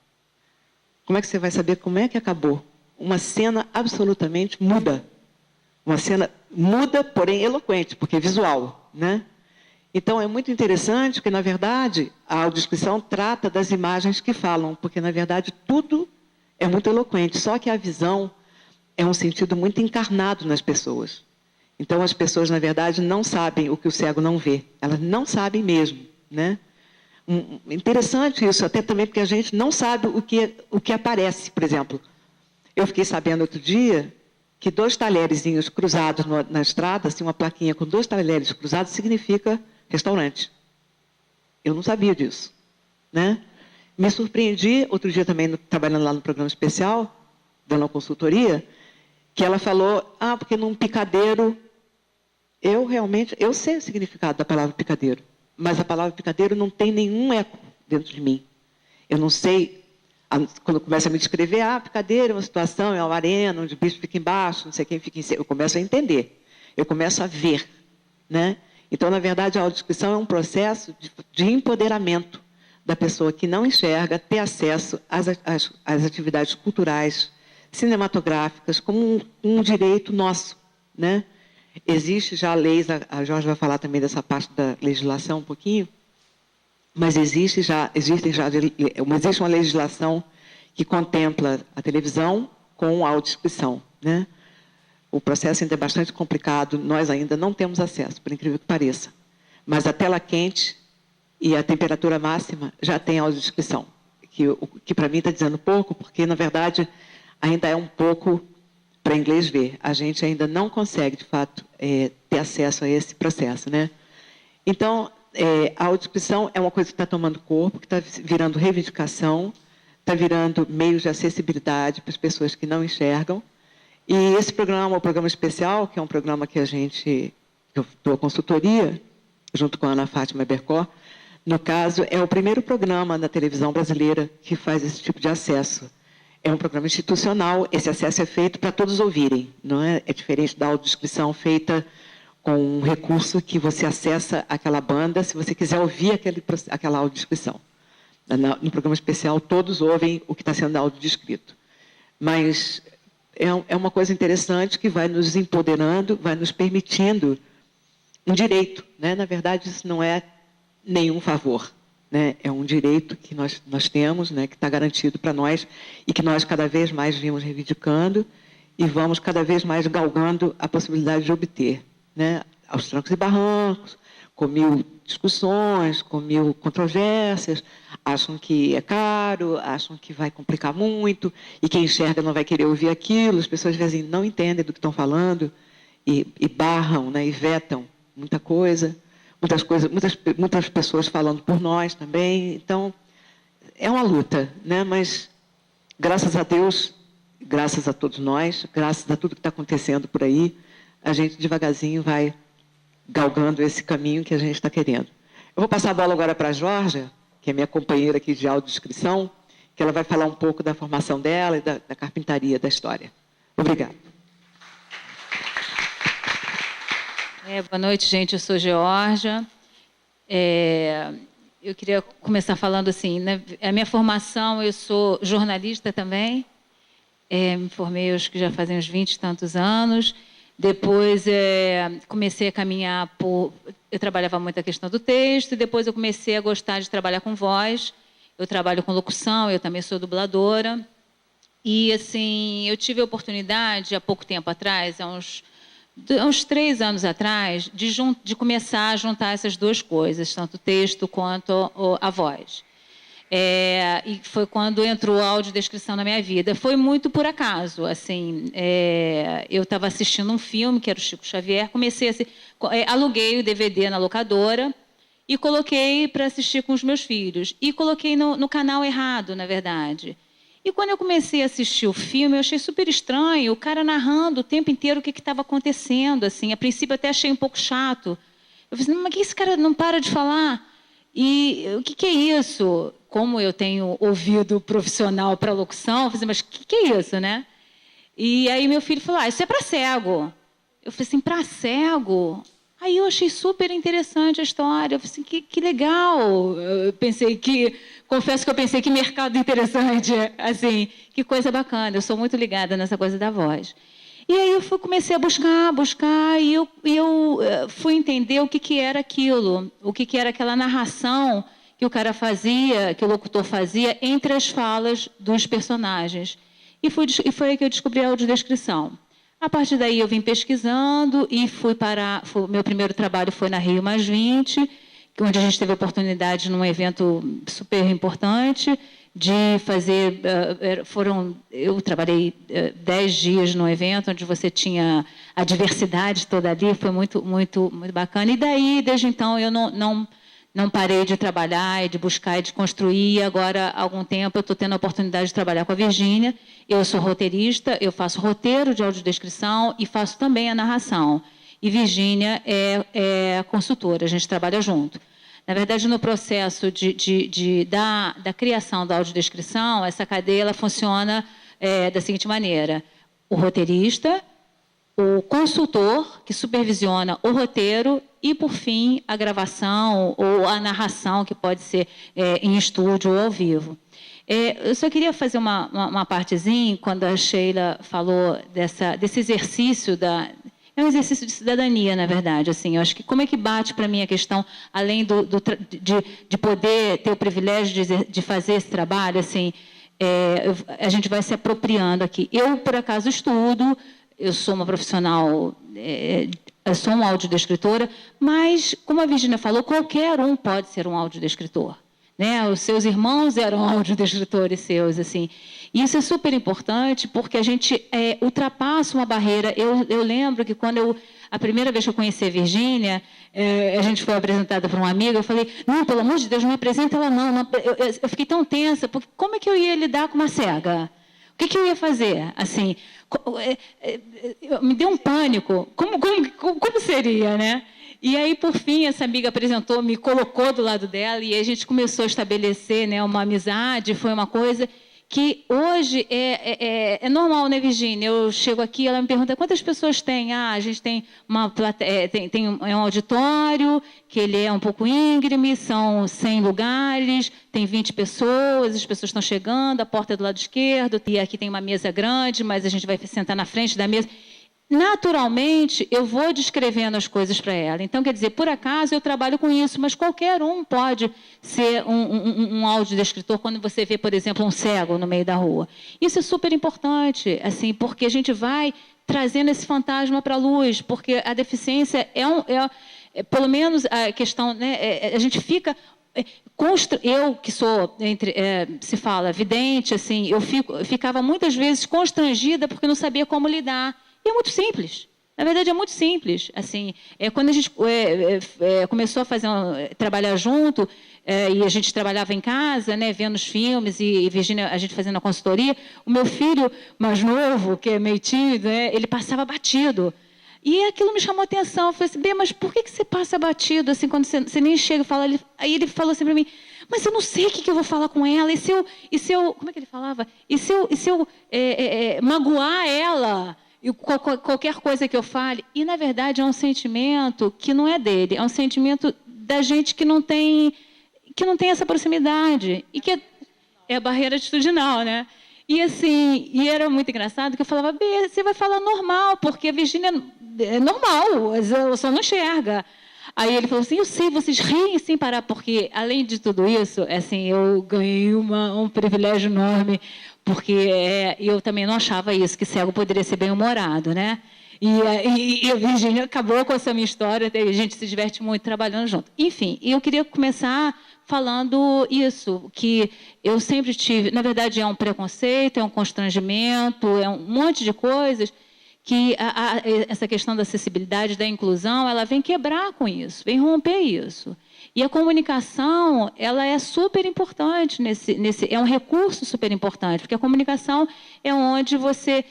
Como é que você vai saber como é que acabou? Uma cena absolutamente muda. Uma cena muda, porém eloquente, porque é visual. Né? Então, é muito interessante, porque, na verdade, a audiodescrição trata das imagens que falam, porque, na verdade, tudo é muito eloquente, só que a visão é um sentido muito encarnado nas pessoas. Então, as pessoas, na verdade, não sabem o que o cego não vê. Elas não sabem mesmo. Né? Interessante isso, até também porque a gente não sabe o que aparece. Por exemplo, eu fiquei sabendo outro dia que 2 talherzinhos cruzados na estrada, assim, uma plaquinha com 2 talheres cruzados, significa restaurante. Eu não sabia disso. Né? Me surpreendi, outro dia também, trabalhando lá no programa especial, dando uma consultoria, que ela falou, porque num picadeiro, eu sei o significado da palavra picadeiro, mas a palavra picadeiro não tem nenhum eco dentro de mim. Eu não sei, quando começa a me descrever, picadeiro é uma situação, é uma arena onde o bicho fica embaixo, não sei quem fica em cima. Eu começo a entender, eu começo a ver. Né? Então, na verdade, a audiodescrição é um processo de empoderamento da pessoa que não enxerga, ter acesso às atividades culturais, cinematográficas como um direito nosso, né? Existe já leis, a Jorge vai falar também dessa parte da legislação um pouquinho, mas existe uma legislação que contempla a televisão com a audiodescrição, né? O processo ainda é bastante complicado, nós ainda não temos acesso, por incrível que pareça. Mas a tela quente e a temperatura máxima já tem audiodescrição, que para mim está dizendo pouco, porque, na verdade, ainda é um pouco para inglês ver. A gente ainda não consegue, de fato, ter acesso a esse processo, né? Então, a audiodescrição é uma coisa que está tomando corpo, que está virando reivindicação, está virando meios de acessibilidade para as pessoas que não enxergam. E esse programa é um programa especial, que é um programa que eu dou consultoria, junto com a Ana Fátima Bercó. No caso, é o primeiro programa na televisão brasileira que faz esse tipo de acesso. É um programa institucional, esse acesso é feito para todos ouvirem, não é? É diferente da audiodescrição feita com um recurso que você acessa aquela banda, se você quiser ouvir aquela audiodescrição. No programa especial, todos ouvem o que está sendo audiodescrito. Mas é uma coisa interessante que vai nos empoderando, vai nos permitindo um direito, né? Na verdade, isso não é nenhum favor, né? É um direito que nós temos, né? Que está garantido para nós e que nós cada vez mais vimos reivindicando e vamos cada vez mais galgando a possibilidade de obter, né? Aos trancos e barrancos, com 1000 discussões, com 1000 controvérsias, acham que é caro, acham que vai complicar muito, e quem enxerga não vai querer ouvir aquilo, as pessoas às vezes não entendem do que estão falando, e barram, né, e vetam muitas coisas, muitas pessoas falando por nós também. Então, é uma luta, né? Mas, graças a Deus, graças a todos nós, graças a tudo que está acontecendo por aí, a gente devagarzinho vai galgando esse caminho que a gente está querendo. Eu vou passar a bola agora para a Jorge, que é minha companheira aqui de audiodescrição, que ela vai falar um pouco da formação dela e da carpintaria da história. Obrigada. Boa noite, gente. Eu sou Georgia. Eu queria começar falando assim, né? A minha formação, eu sou jornalista também. Me formei, acho que já fazem uns 20 e tantos anos. Depois comecei a caminhar eu trabalhava muito a questão do texto, e depois eu comecei a gostar de trabalhar com voz. Eu trabalho com locução, eu também sou dubladora. E, assim, eu tive a oportunidade, há pouco tempo atrás, há uns 3 anos atrás, de começar a juntar essas duas coisas, tanto o texto quanto a voz. E foi quando entrou a audiodescrição na minha vida. Foi muito por acaso. Assim, eu estava assistindo um filme, que era o Chico Xavier, aluguei o DVD na locadora e coloquei para assistir com os meus filhos. E coloquei no canal errado, na verdade. E quando eu comecei a assistir o filme, eu achei super estranho, o cara narrando o tempo inteiro o que estava acontecendo. Assim. A princípio, até achei um pouco chato. Eu falei, mas que esse cara não para de falar? E o que é isso? Como eu tenho ouvido profissional para locução, eu falei, mas o que é isso, né? E aí meu filho falou, isso é para cego. Eu falei assim, para cego? Aí eu achei super interessante a história. Eu falei assim, que legal. Confesso que eu pensei que mercado interessante, assim, que coisa bacana. Eu sou muito ligada nessa coisa da voz. E aí eu comecei a buscar, e eu fui entender o que era aquilo, o que era aquela narração que o cara fazia, que o locutor fazia, entre as falas dos personagens. E foi aí que eu descobri a audiodescrição. A partir daí eu vim pesquisando e meu primeiro trabalho foi na Rio Mais 20, onde a gente teve a oportunidade, num evento super importante, de fazer... Eu trabalhei 10 dias num evento onde você tinha a diversidade toda ali, foi muito, muito, muito bacana. E daí, desde então, eu não parei de trabalhar e de buscar e de construir. E agora, há algum tempo, eu estou tendo a oportunidade de trabalhar com a Virgínia. Eu sou roteirista, eu faço roteiro de audiodescrição e faço também a narração. E Virgínia é consultora, a gente trabalha junto. Na verdade, no processo da criação da audiodescrição, essa cadeia ela funciona da seguinte maneira. O roteirista, o consultor, que supervisiona o roteiro, e, por fim, a gravação ou a narração, que pode ser em estúdio ou ao vivo. Eu só queria fazer uma partezinha, quando a Sheila falou desse exercício é um exercício de cidadania, na verdade. Assim, eu acho que como é que bate para mim a questão, além de poder ter o privilégio de fazer esse trabalho, assim, a gente vai se apropriando aqui. Eu, por acaso, estudo, eu sou uma profissional, eu sou uma audiodescritora, mas, como a Virgínia falou, qualquer um pode ser um audiodescritor. Né? Os seus irmãos eram audiodescritores seus, assim. E isso é super importante porque a gente ultrapassa uma barreira. Eu lembro que quando a primeira vez que eu conheci a Virgínia, a gente foi apresentada para uma amiga, eu falei, não, pelo amor de Deus, não me apresenta ela não. Eu fiquei tão tensa, porque como é que eu ia lidar com uma cega? O que eu ia fazer? Assim, me deu um pânico. Como seria, né? E aí, por fim, essa amiga apresentou, me colocou do lado dela e a gente começou a estabelecer, né, uma amizade. Foi uma coisa que hoje é normal, né, Virgínia? Eu chego aqui, ela me pergunta quantas pessoas tem. A gente tem uma plateia, tem um auditório, que ele é um pouco íngreme, são 100 lugares, tem 20 pessoas, as pessoas estão chegando, a porta é do lado esquerdo, e aqui tem uma mesa grande, mas a gente vai sentar na frente da mesa. Naturalmente, eu vou descrevendo as coisas para ela. Então, quer dizer, por acaso eu trabalho com isso, mas qualquer um pode ser um audiodescritor quando você vê, por exemplo, um cego no meio da rua. Isso é super importante, assim, porque a gente vai trazendo esse fantasma para a luz, porque a deficiência pelo menos a questão, né, a gente fica... Eu, que sou, se fala, vidente, assim, eu ficava muitas vezes constrangida porque não sabia como lidar. E é muito simples. Na verdade, é muito simples. Assim, quando a gente começou a trabalhar junto, e a gente trabalhava em casa, né, vendo os filmes, e Virgínia, a gente fazendo a consultoria, o meu filho mais novo, que é meio tímido, né, ele passava batido. E aquilo me chamou a atenção. Eu falei assim, Bê, mas por que você passa batido, assim, quando você nem chega e fala? Aí ele falou assim para mim, mas eu não sei o que eu vou falar com ela, e se eu como é que ele falava? E se eu magoar ela? E qualquer coisa que eu fale, e na verdade é um sentimento que não é dele, é um sentimento da gente que não tem essa proximidade, e que é a barreira atitudinal, né? E assim, era muito engraçado que eu falava, Bê, você vai falar normal, porque a Virgínia é normal, ela só não enxerga. Aí ele falou assim, eu sei, vocês riem sem parar, porque além de tudo isso, assim, eu ganhei um privilégio enorme, porque eu também não achava isso, que cego poderia ser bem-humorado, né? E a Virgínia acabou com essa minha história, a gente se diverte muito trabalhando junto. Enfim, eu queria começar falando isso, que eu sempre tive, na verdade é um preconceito, é um constrangimento, é um monte de coisas que essa questão da acessibilidade, da inclusão, ela vem quebrar com isso, vem romper isso. E a comunicação, ela é super importante, é um recurso super importante, porque a comunicação é onde você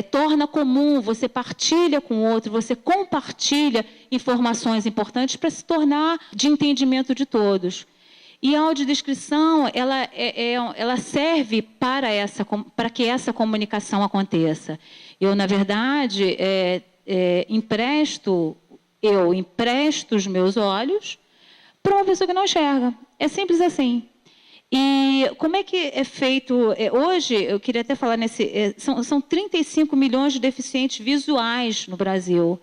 torna comum, você partilha com o outro, você compartilha informações importantes para se tornar de entendimento de todos. E a audiodescrição, ela serve para que essa comunicação aconteça. Eu, na verdade, empresto os meus olhos para uma pessoa que não enxerga. É simples assim. E como é que é feito? Hoje, eu queria até falar são 35 milhões de deficientes visuais no Brasil,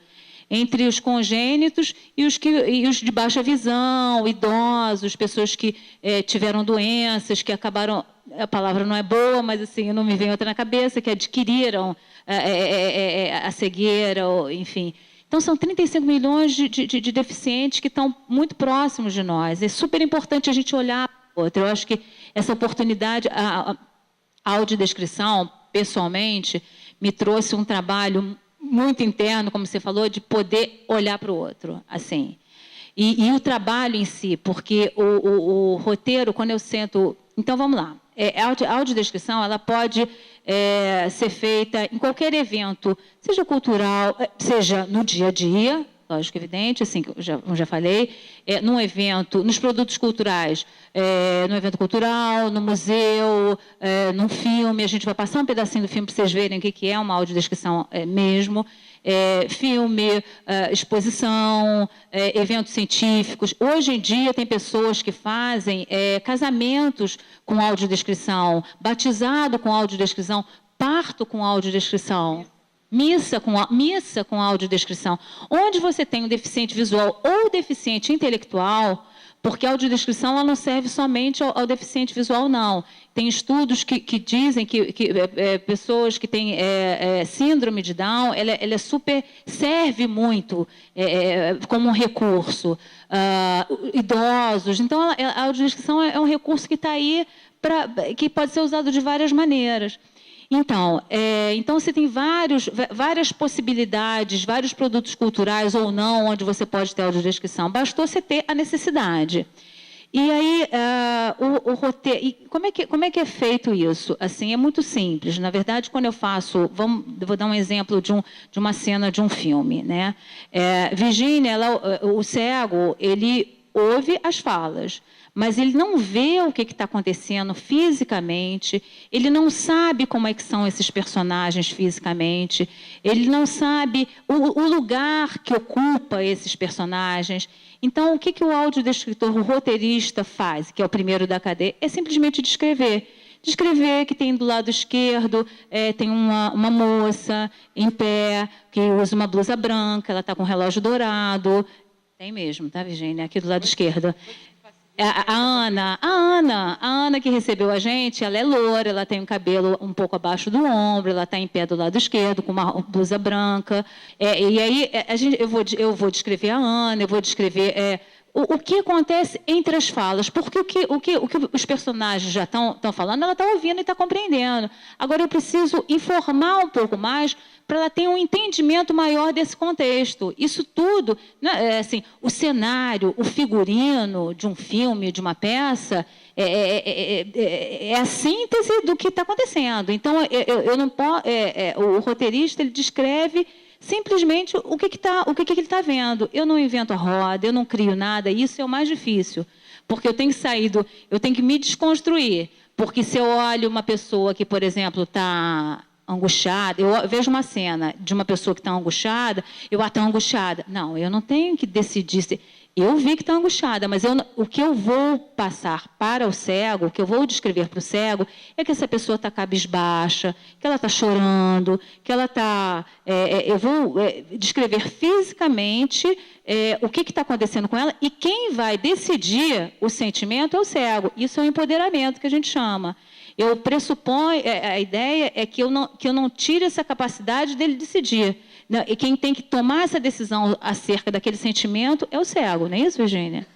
entre os congênitos e os de baixa visão, idosos, pessoas que tiveram doenças, que acabaram, a palavra não é boa, mas assim, não me vem outra na cabeça, que adquiriram a cegueira, enfim. Então, são 35 milhões de deficientes que estão muito próximos de nós. É super importante a gente olhar para o outro. Eu acho que essa oportunidade, a audiodescrição, pessoalmente, me trouxe um trabalho muito interno, como você falou, de poder olhar para o outro, assim. E o trabalho em si, porque o roteiro, quando eu sento... Então, vamos lá. A audiodescrição, ela pode ser feita em qualquer evento, seja cultural, seja no dia a dia, lógico, evidente, assim, como já falei, num evento, nos produtos culturais, no evento cultural, no museu, num filme, a gente vai passar um pedacinho do filme para vocês verem o que é uma audiodescrição mesmo. filme, exposição, eventos científicos. Hoje em dia tem pessoas que fazem casamentos com audiodescrição, batizado com audiodescrição, parto com audiodescrição. Missa com audiodescrição. Onde você tem um deficiente visual ou deficiente intelectual, porque a audiodescrição ela não serve somente ao deficiente visual, não. Tem estudos que dizem que pessoas que têm síndrome de Down, ela serve muito como um recurso. Idosos. Então, a audiodescrição é um recurso que está aí, que pode ser usado de várias maneiras. Então você tem várias possibilidades, vários produtos culturais ou não, onde você pode ter audiodescrição. Bastou você ter a necessidade. E aí, o roteiro... E como é que é feito isso? Assim, é muito simples. Na verdade, quando eu faço... Vou dar um exemplo de uma cena de um filme, né? Virginia, o cego, ele ouve as falas, mas ele não vê o que está acontecendo fisicamente, ele não sabe como é que são esses personagens fisicamente, ele não sabe o lugar que ocupa esses personagens. Então, o que o audiodescritor, o roteirista faz, que é o primeiro da cadeia, é simplesmente descrever. Descrever que tem do lado esquerdo, tem uma moça em pé, que usa uma blusa branca, ela está com um relógio dourado. Tem mesmo, tá, Virginia? Aqui do lado esquerdo. A Ana que recebeu a gente, ela é loura, ela tem um cabelo um pouco abaixo do ombro, ela está em pé do lado esquerdo, com uma blusa branca. E aí eu vou descrever a Ana, eu vou descrever o que acontece entre as falas, porque o que os personagens já estão falando, ela está ouvindo e está compreendendo. Agora eu preciso informar um pouco mais para ela ter um entendimento maior desse contexto. Isso tudo, né, assim, o cenário, o figurino de um filme, de uma peça, é a síntese do que está acontecendo. Então, eu não posso, o roteirista ele descreve simplesmente o que ele está vendo. Eu não invento a roda, eu não crio nada, isso é o mais difícil. Porque eu tenho que me desconstruir. Porque se eu olho uma pessoa que, por exemplo, está angustiada, eu vejo uma cena de uma pessoa que está angustiada, está angustiada. Não, eu não tenho que decidir se... Eu vi que está angustiada, mas o que eu vou passar para o cego, o que eu vou descrever para o cego, é que essa pessoa está cabisbaixa, que ela está chorando, que ela está... eu vou descrever fisicamente o que está acontecendo com ela, e quem vai decidir o sentimento é o cego. Isso é o empoderamento que a gente chama. Eu pressuponho, a ideia é que eu não tire essa capacidade dele decidir. E quem tem que tomar essa decisão acerca daquele sentimento é o cego, não é isso, Virginia?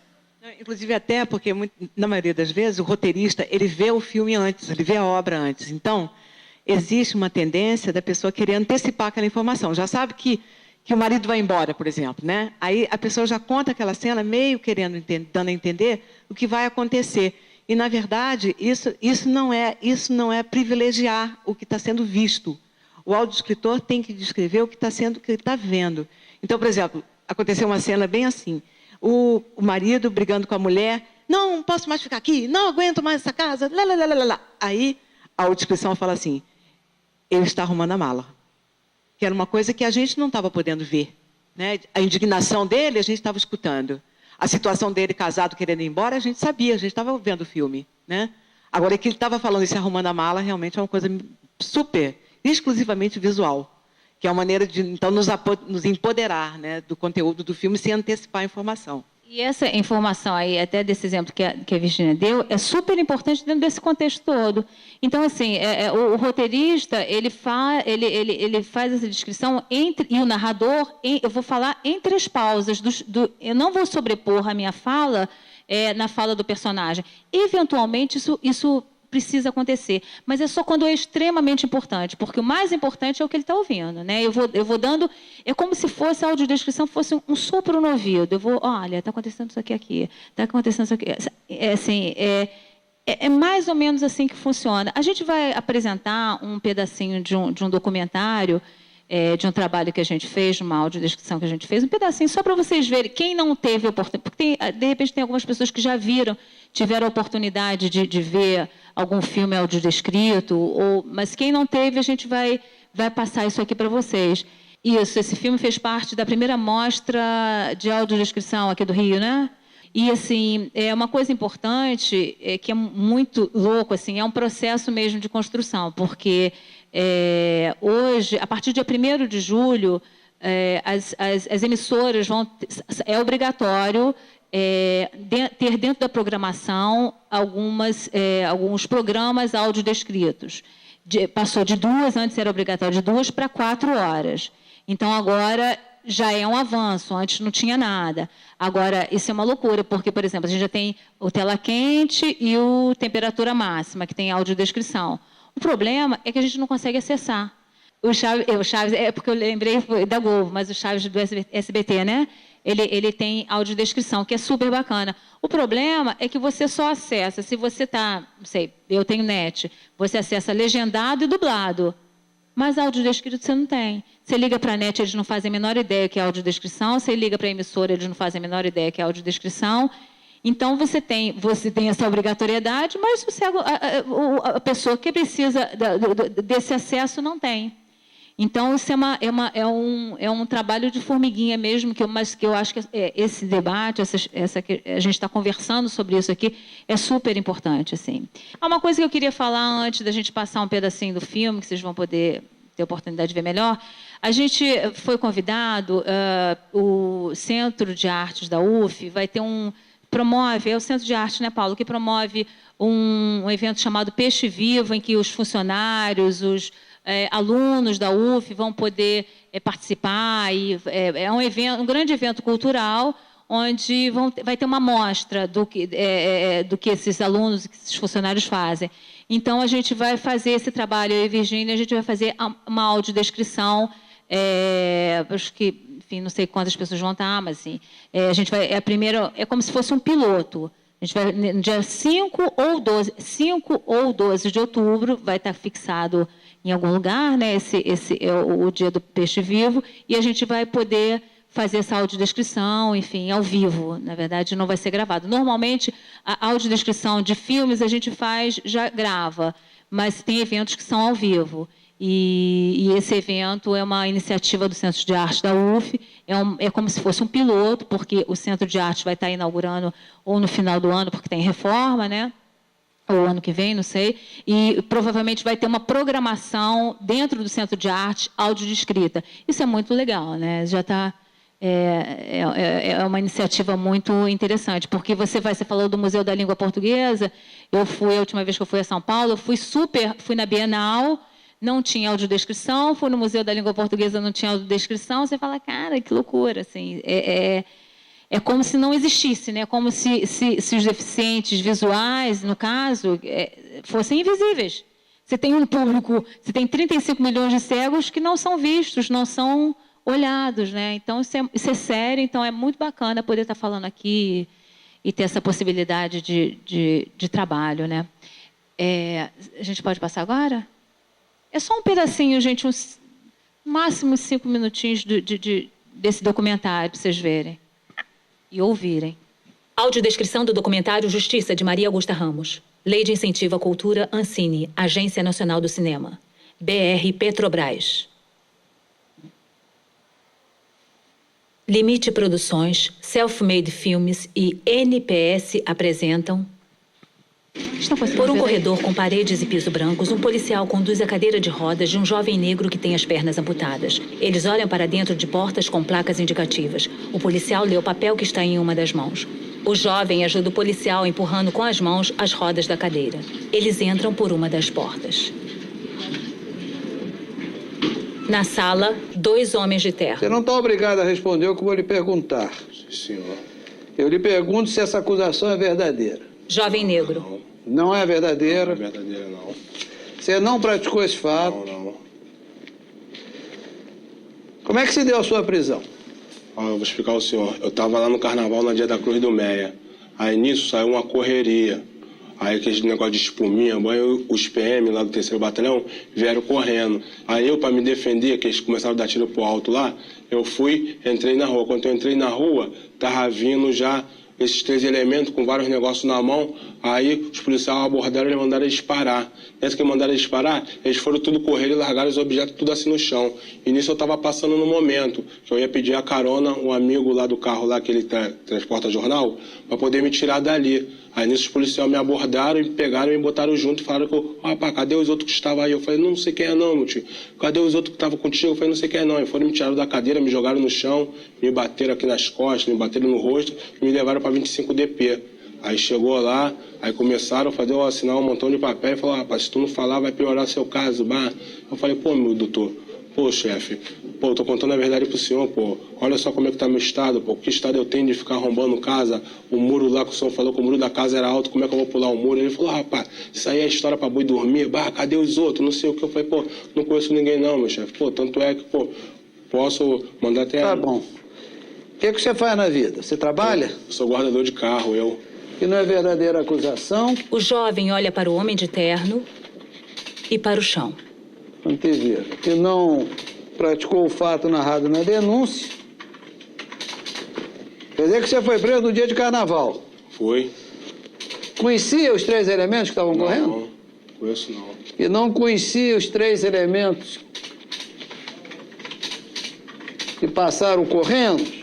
Inclusive até porque, na maioria das vezes, o roteirista ele vê o filme antes, ele vê a obra antes. Então, existe uma tendência da pessoa querer antecipar aquela informação. Já sabe que o marido vai embora, por exemplo, né? Aí a pessoa já conta aquela cena meio dando a entender o que vai acontecer. E, na verdade, isso não é privilegiar o que está sendo visto. O audiodescritor tem que descrever o que ele está vendo. Então, por exemplo, aconteceu uma cena bem assim. O marido brigando com a mulher. Não posso mais ficar aqui. Não aguento mais essa casa. Lá. Aí, a audiodescrição fala assim, ele está arrumando a mala. Que era uma coisa que a gente não estava podendo ver. Né? A indignação dele, a gente estava escutando. A situação dele casado, querendo ir embora, a gente sabia, a gente estava vendo o filme. Né? Agora, que ele estava falando isso, arrumando a mala, realmente é uma coisa exclusivamente visual, que é uma maneira de, então, nos empoderar, né, do conteúdo do filme sem antecipar a informação. E essa informação aí, até desse exemplo que a Virginia deu, é super importante dentro desse contexto todo. Então, assim, o roteirista, ele faz essa descrição e o narrador, eu vou falar entre as pausas, eu não vou sobrepor a minha fala na fala do personagem. Eventualmente, isso precisa acontecer, mas é só quando é extremamente importante, porque o mais importante é o que ele está ouvindo, né? Eu vou dando, é como se fosse a audiodescrição fosse um sopro no ouvido. Eu vou, olha, está acontecendo isso aqui, está acontecendo isso aqui. É mais ou menos assim que funciona. A gente vai apresentar um pedacinho de um documentário, de um trabalho que a gente fez, de uma audiodescrição que a gente fez, um pedacinho, só para vocês verem, quem não teve oportunidade, porque de repente tem algumas pessoas que já tiveram a oportunidade de ver algum filme audiodescrito, mas quem não teve, a gente vai passar isso aqui para vocês. Isso, esse filme fez parte da primeira mostra de audiodescrição aqui do Rio, né? E, assim, é uma coisa importante, que é muito louco, assim, é um processo mesmo de construção, porque hoje, a partir do dia 1º de julho, as emissoras vão... É obrigatório ter dentro da programação alguns programas audiodescritos. Passou de 2, antes era obrigatório de 2 para 4 horas. Então, agora já é um avanço, antes não tinha nada. Agora, isso é uma loucura, porque, por exemplo, a gente já tem o tela quente e o temperatura máxima, que tem audiodescrição. O problema é que a gente não consegue acessar. O Chaves, é porque eu lembrei da Globo, mas o Chaves do SBT, né? Ele tem audiodescrição, que é super bacana. O problema é que você só acessa, se você está, não sei, eu tenho net, você acessa legendado e dublado. Mas audiodescrito você não tem. Você liga para a net, eles não fazem a menor ideia que é audiodescrição. Você liga para a emissora, eles não fazem a menor ideia que é audiodescrição. Então, você tem essa obrigatoriedade, mas a pessoa que precisa desse acesso não tem. Então, isso é um trabalho de formiguinha mesmo, mas que eu acho que esse debate, que a gente está conversando sobre isso aqui, é super importante. Assim. Há uma coisa que eu queria falar antes da gente passar um pedacinho do filme, que vocês vão poder ter a oportunidade de ver melhor. A gente foi convidado, o Centro de Artes da UF vai ter promove, é o Centro de Arte, né, Paulo, que promove um evento chamado Peixe Vivo, em que os funcionários, os alunos da UF vão poder participar. É um grande evento cultural, onde vai ter uma amostra do que esses alunos, que esses funcionários fazem. Então, a gente vai fazer esse trabalho, eu e Virgínia, a gente vai fazer uma audiodescrição, acho que, enfim, não sei quantas pessoas vão estar, mas assim, a gente vai, é como se fosse um piloto. A gente vai, no dia 5 ou 12 de outubro, vai estar fixado em algum lugar, né? Esse é o dia do Peixe Vivo, e a gente vai poder fazer essa audiodescrição, enfim, ao vivo. Na verdade, não vai ser gravado. Normalmente, a audiodescrição de filmes a gente já grava, mas tem eventos que são ao vivo. E esse evento é uma iniciativa do Centro de Arte da UF, é como se fosse um piloto, porque o Centro de Arte vai estar inaugurando ou no final do ano, porque tem reforma, né? Ou ano que vem, não sei, e provavelmente vai ter uma programação dentro do Centro de Arte audiodescrita. Isso é muito legal, né? Já está... É uma iniciativa muito interessante, porque você falou do Museu da Língua Portuguesa, a última vez que eu fui a São Paulo, fui na Bienal, não tinha audiodescrição, fui no Museu da Língua Portuguesa, não tinha audiodescrição, você fala, cara, que loucura, assim, é como se não existisse, né? Como se os deficientes visuais, no caso, fossem invisíveis. Você tem um público, você tem 35 milhões de cegos que não são vistos, não são olhados, né? Então, isso é sério, então é muito bacana poder estar falando aqui e ter essa possibilidade de trabalho, né? A gente pode passar agora? É só um pedacinho, gente, máximo 5 minutinhos desse documentário, para vocês verem e ouvirem. Audiodescrição do documentário Justiça, de Maria Augusta Ramos. Lei de Incentivo à Cultura, Ancine, Agência Nacional do Cinema. BR Petrobras. Limite Produções, Self-Made Filmes e NPS apresentam... Por um corredor com paredes e piso brancos, um policial conduz a cadeira de rodas de um jovem negro que tem as pernas amputadas. Eles olham para dentro de portas com placas indicativas. O policial lê o papel que está em uma das mãos. O jovem ajuda o policial empurrando com as mãos as rodas da cadeira. Eles entram por uma das portas. Na sala, 2 homens de terno. Você não está obrigado a responder o que eu vou lhe perguntar. Sim, senhor. Eu lhe pergunto se essa acusação é verdadeira. Jovem negro. Não é verdadeira? Não é verdadeira, não. Você não praticou esse fato? Não. Como é que se deu a sua prisão? Eu vou explicar ao senhor. Eu estava lá no carnaval na Dia da Cruz do Meia. Aí nisso saiu uma correria. Aí aquele negócio de espuminha, os PM lá do 3º Batalhão vieram correndo. Aí eu, para me defender, que eles começaram a dar tiro pro alto lá, eu entrei na rua. Quando eu entrei na rua, tava vindo já esses 3 elementos com vários negócios na mão. Aí os policiais abordaram e mandaram eles parar. Nessa que mandaram eles parar, eles foram tudo correr e largaram os objetos tudo assim no chão. E nisso eu estava passando no momento que eu ia pedir a carona, um amigo lá do carro lá que ele transporta jornal, para poder me tirar dali. Aí nisso os policiais me abordaram e pegaram e me botaram junto e falaram que rapaz, cadê os outros que estavam aí? Eu falei, não sei quem é não, meu tio. Cadê os outros que estavam contigo? Eu falei, não sei quem é não. Aí foram me tiraram da cadeira, me jogaram no chão, me bateram aqui nas costas, me bateram no rosto e me levaram para 25 DP. Aí chegou lá, aí começaram a fazer, assinar um montão de papel e falaram, rapaz, se tu não falar vai piorar seu caso, bah. Eu falei, pô, meu doutor, pô, chefe, pô, eu tô contando a verdade pro senhor, pô, olha só como é que tá meu estado, pô, que estado eu tenho de ficar arrombando casa, o muro lá que o senhor falou que o muro da casa era alto, como é que eu vou pular o muro? Ele falou, rapaz, isso aí é história pra boi dormir, bah, cadê os outros, não sei o que. Eu falei, pô, não conheço ninguém não, meu chefe, pô, tanto é que, pô, posso mandar até... Tá bom. O que você faz na vida? Você trabalha? Eu sou guardador de carro, eu... Que não é verdadeira acusação. O jovem olha para o homem de terno e para o chão. Antever. Que não praticou o fato narrado na denúncia. Quer dizer que você foi preso no dia de carnaval. Foi. Conhecia os 3 elementos que estavam correndo? Não, conheço não. E não conhecia os 3 elementos que passaram correndo?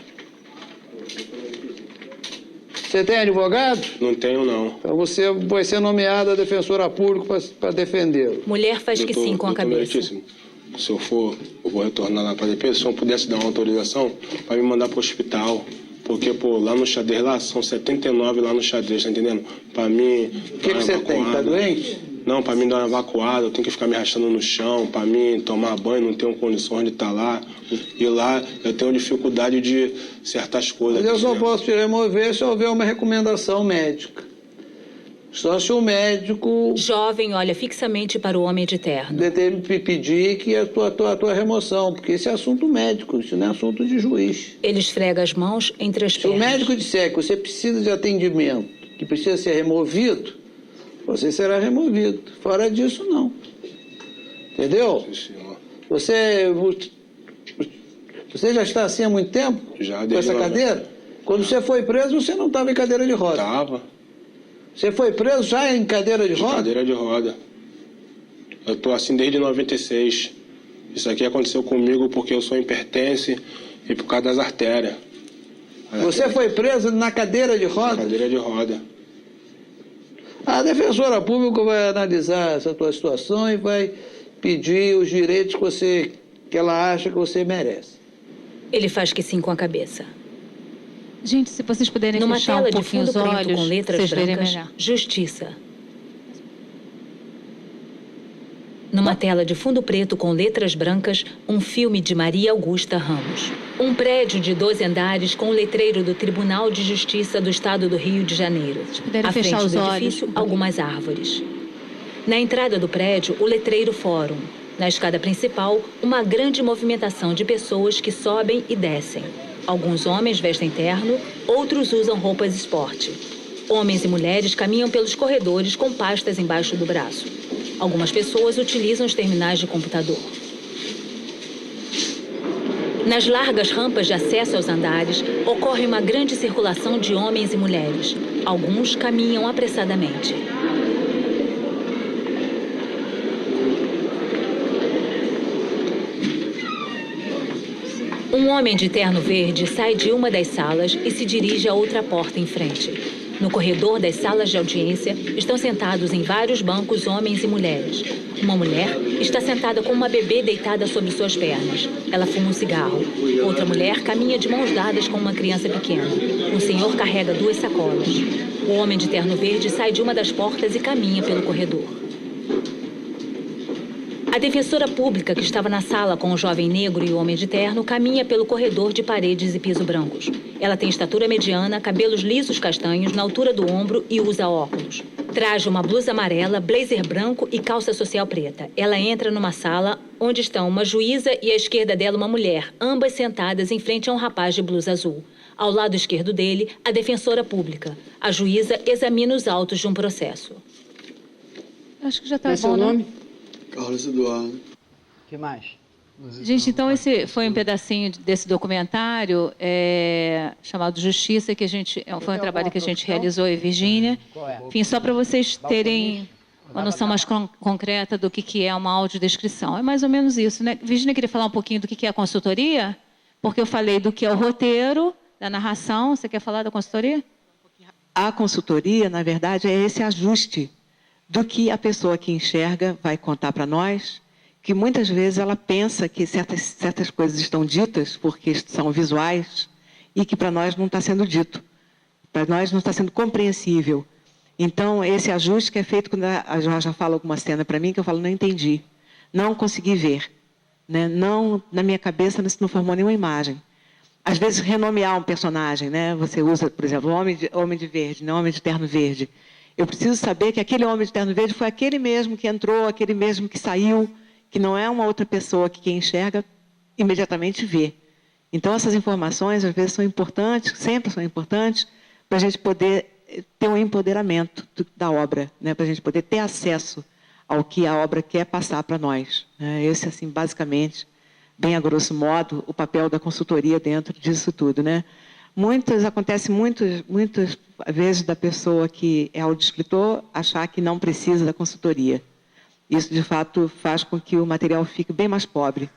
Você tem advogado? Não tenho, não. Então você vai ser nomeada defensora pública para defendê-lo. Mulher faz que sim com a cabeça. Meritíssimo, se eu for, eu vou retornar lá para a defesa. Se eu pudesse dar uma autorização para me mandar para o hospital. Porque, pô, lá no xadrez, lá são 79 lá no xadrez, tá entendendo? Para mim... O que você tem? Tá doente? Não, para mim dar uma evacuada, eu tenho que ficar me arrastando no chão, para mim tomar banho, não tenho condições de estar lá. E lá eu tenho dificuldade de certas coisas. Mas eu só posso te remover se houver uma recomendação médica. Só se o médico... Jovem olha fixamente para o homem de terno. pedir que a tua remoção, porque isso é assunto médico, isso não é assunto de juiz. Ele esfrega as mãos entre as pernas. Se o médico disser que você precisa de atendimento, que precisa ser removido, você será removido. Fora disso, não. Entendeu? Sim, senhor. Você já está assim há muito tempo? Já, com essa cadeira? Quando você foi preso, você não estava em cadeira de roda? Estava. Você foi preso já em cadeira de roda? Cadeira de roda. Eu tô assim desde 96. Isso aqui aconteceu comigo porque eu sou hipertense e por causa das artérias. Você foi preso na cadeira de roda? Cadeira de roda. A defensora pública vai analisar essa tua situação e vai pedir os direitos que ela acha que você merece. Ele faz que sim com a cabeça. Gente, se vocês puderem Numa fechar tela um de pouquinho fundo os preto olhos, com letras vocês verem brancas, melhor. Justiça. Numa tela de fundo preto com letras brancas, um filme de Maria Augusta Ramos. Um prédio de 12 andares com o letreiro do Tribunal de Justiça do Estado do Rio de Janeiro. Se puderem À fechar frente os do olhos. edifício, algumas árvores. Na entrada do prédio, o letreiro Fórum. Na escada principal, uma grande movimentação de pessoas que sobem e descem. Alguns homens vestem terno, outros usam roupas esporte. Homens e mulheres caminham pelos corredores com pastas embaixo do braço. Algumas pessoas utilizam os terminais de computador. Nas largas rampas de acesso aos andares, ocorre uma grande circulação de homens e mulheres. Alguns caminham apressadamente. Um homem de terno verde sai de uma das salas e se dirige a outra porta em frente. No corredor das salas de audiência, estão sentados em vários bancos homens e mulheres. Uma mulher está sentada com uma bebê deitada sobre suas pernas. Ela fuma um cigarro. Outra mulher caminha de mãos dadas com uma criança pequena. Um senhor carrega 2 sacolas. O homem de terno verde sai de uma das portas e caminha pelo corredor. A defensora pública, que estava na sala com o jovem negro e o homem de terno, caminha pelo corredor de paredes e piso brancos. Ela tem estatura mediana, cabelos lisos castanhos na altura do ombro e usa óculos. Traja uma blusa amarela, blazer branco e calça social preta. Ela entra numa sala onde estão uma juíza e à esquerda dela uma mulher, ambas sentadas em frente a um rapaz de blusa azul. Ao lado esquerdo dele, a defensora pública. A juíza examina os autos de um processo. Acho que já está Qual é seu bom, né? nome? Carlos Eduardo. O que mais? Gente, então esse foi um pedacinho desse documentário chamado Justiça, que foi um trabalho que a gente realizou em Virgínia. Enfim, só para vocês terem uma noção mais concreta do que é uma audiodescrição. É mais ou menos isso, né? Virgínia queria falar um pouquinho do que é a consultoria, porque eu falei do que é o roteiro, da narração. Você quer falar da consultoria? A consultoria, na verdade, é esse ajuste do que a pessoa que enxerga vai contar para nós, que muitas vezes ela pensa que certas coisas estão ditas porque são visuais e que para nós não está sendo dito, para nós não está sendo compreensível. Então, esse ajuste que é feito quando a Jorge fala alguma cena para mim, que eu falo, não entendi, não consegui ver, né? Não, na minha cabeça não formou nenhuma imagem. Às vezes, renomear um personagem, né? Você usa, por exemplo, homem de verde, não homem de terno verde. Eu preciso saber que aquele homem de terno verde foi aquele mesmo que entrou, aquele mesmo que saiu, que não é uma outra pessoa que quem enxerga imediatamente vê. Então, essas informações, às vezes, são importantes, sempre são importantes, para a gente poder ter um empoderamento da obra, né? Para a gente poder ter acesso ao que a obra quer passar para nós. Esse, assim, basicamente, bem a grosso modo, o papel da consultoria dentro disso tudo, né? Acontece muitas vezes da pessoa que é audiodescritor achar que não precisa da consultoria. Isso, de fato, faz com que o material fique bem mais pobre,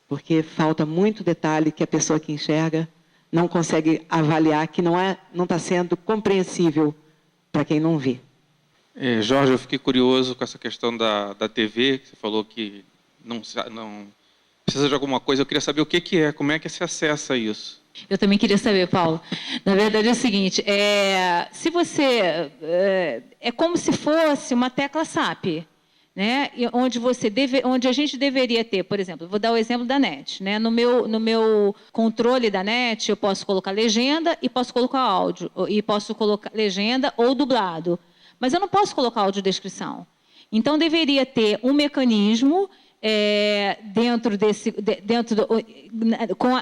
porque falta muito detalhe que a pessoa que enxerga não consegue avaliar, que não está sendo compreensível para quem não vê. Jorge, eu fiquei curioso com essa questão da TV, que você falou que não precisa de alguma coisa. Eu queria saber o que é, como é que se acessa isso. Eu também queria saber, Paulo. Na verdade é o seguinte, se você... é como se fosse uma tecla SAP, né? Onde a gente deveria ter, por exemplo, vou dar o exemplo da NET, né? No meu controle da NET, eu posso colocar legenda e posso colocar áudio, e posso colocar legenda ou dublado, mas eu não posso colocar audiodescrição. Então, deveria ter um mecanismo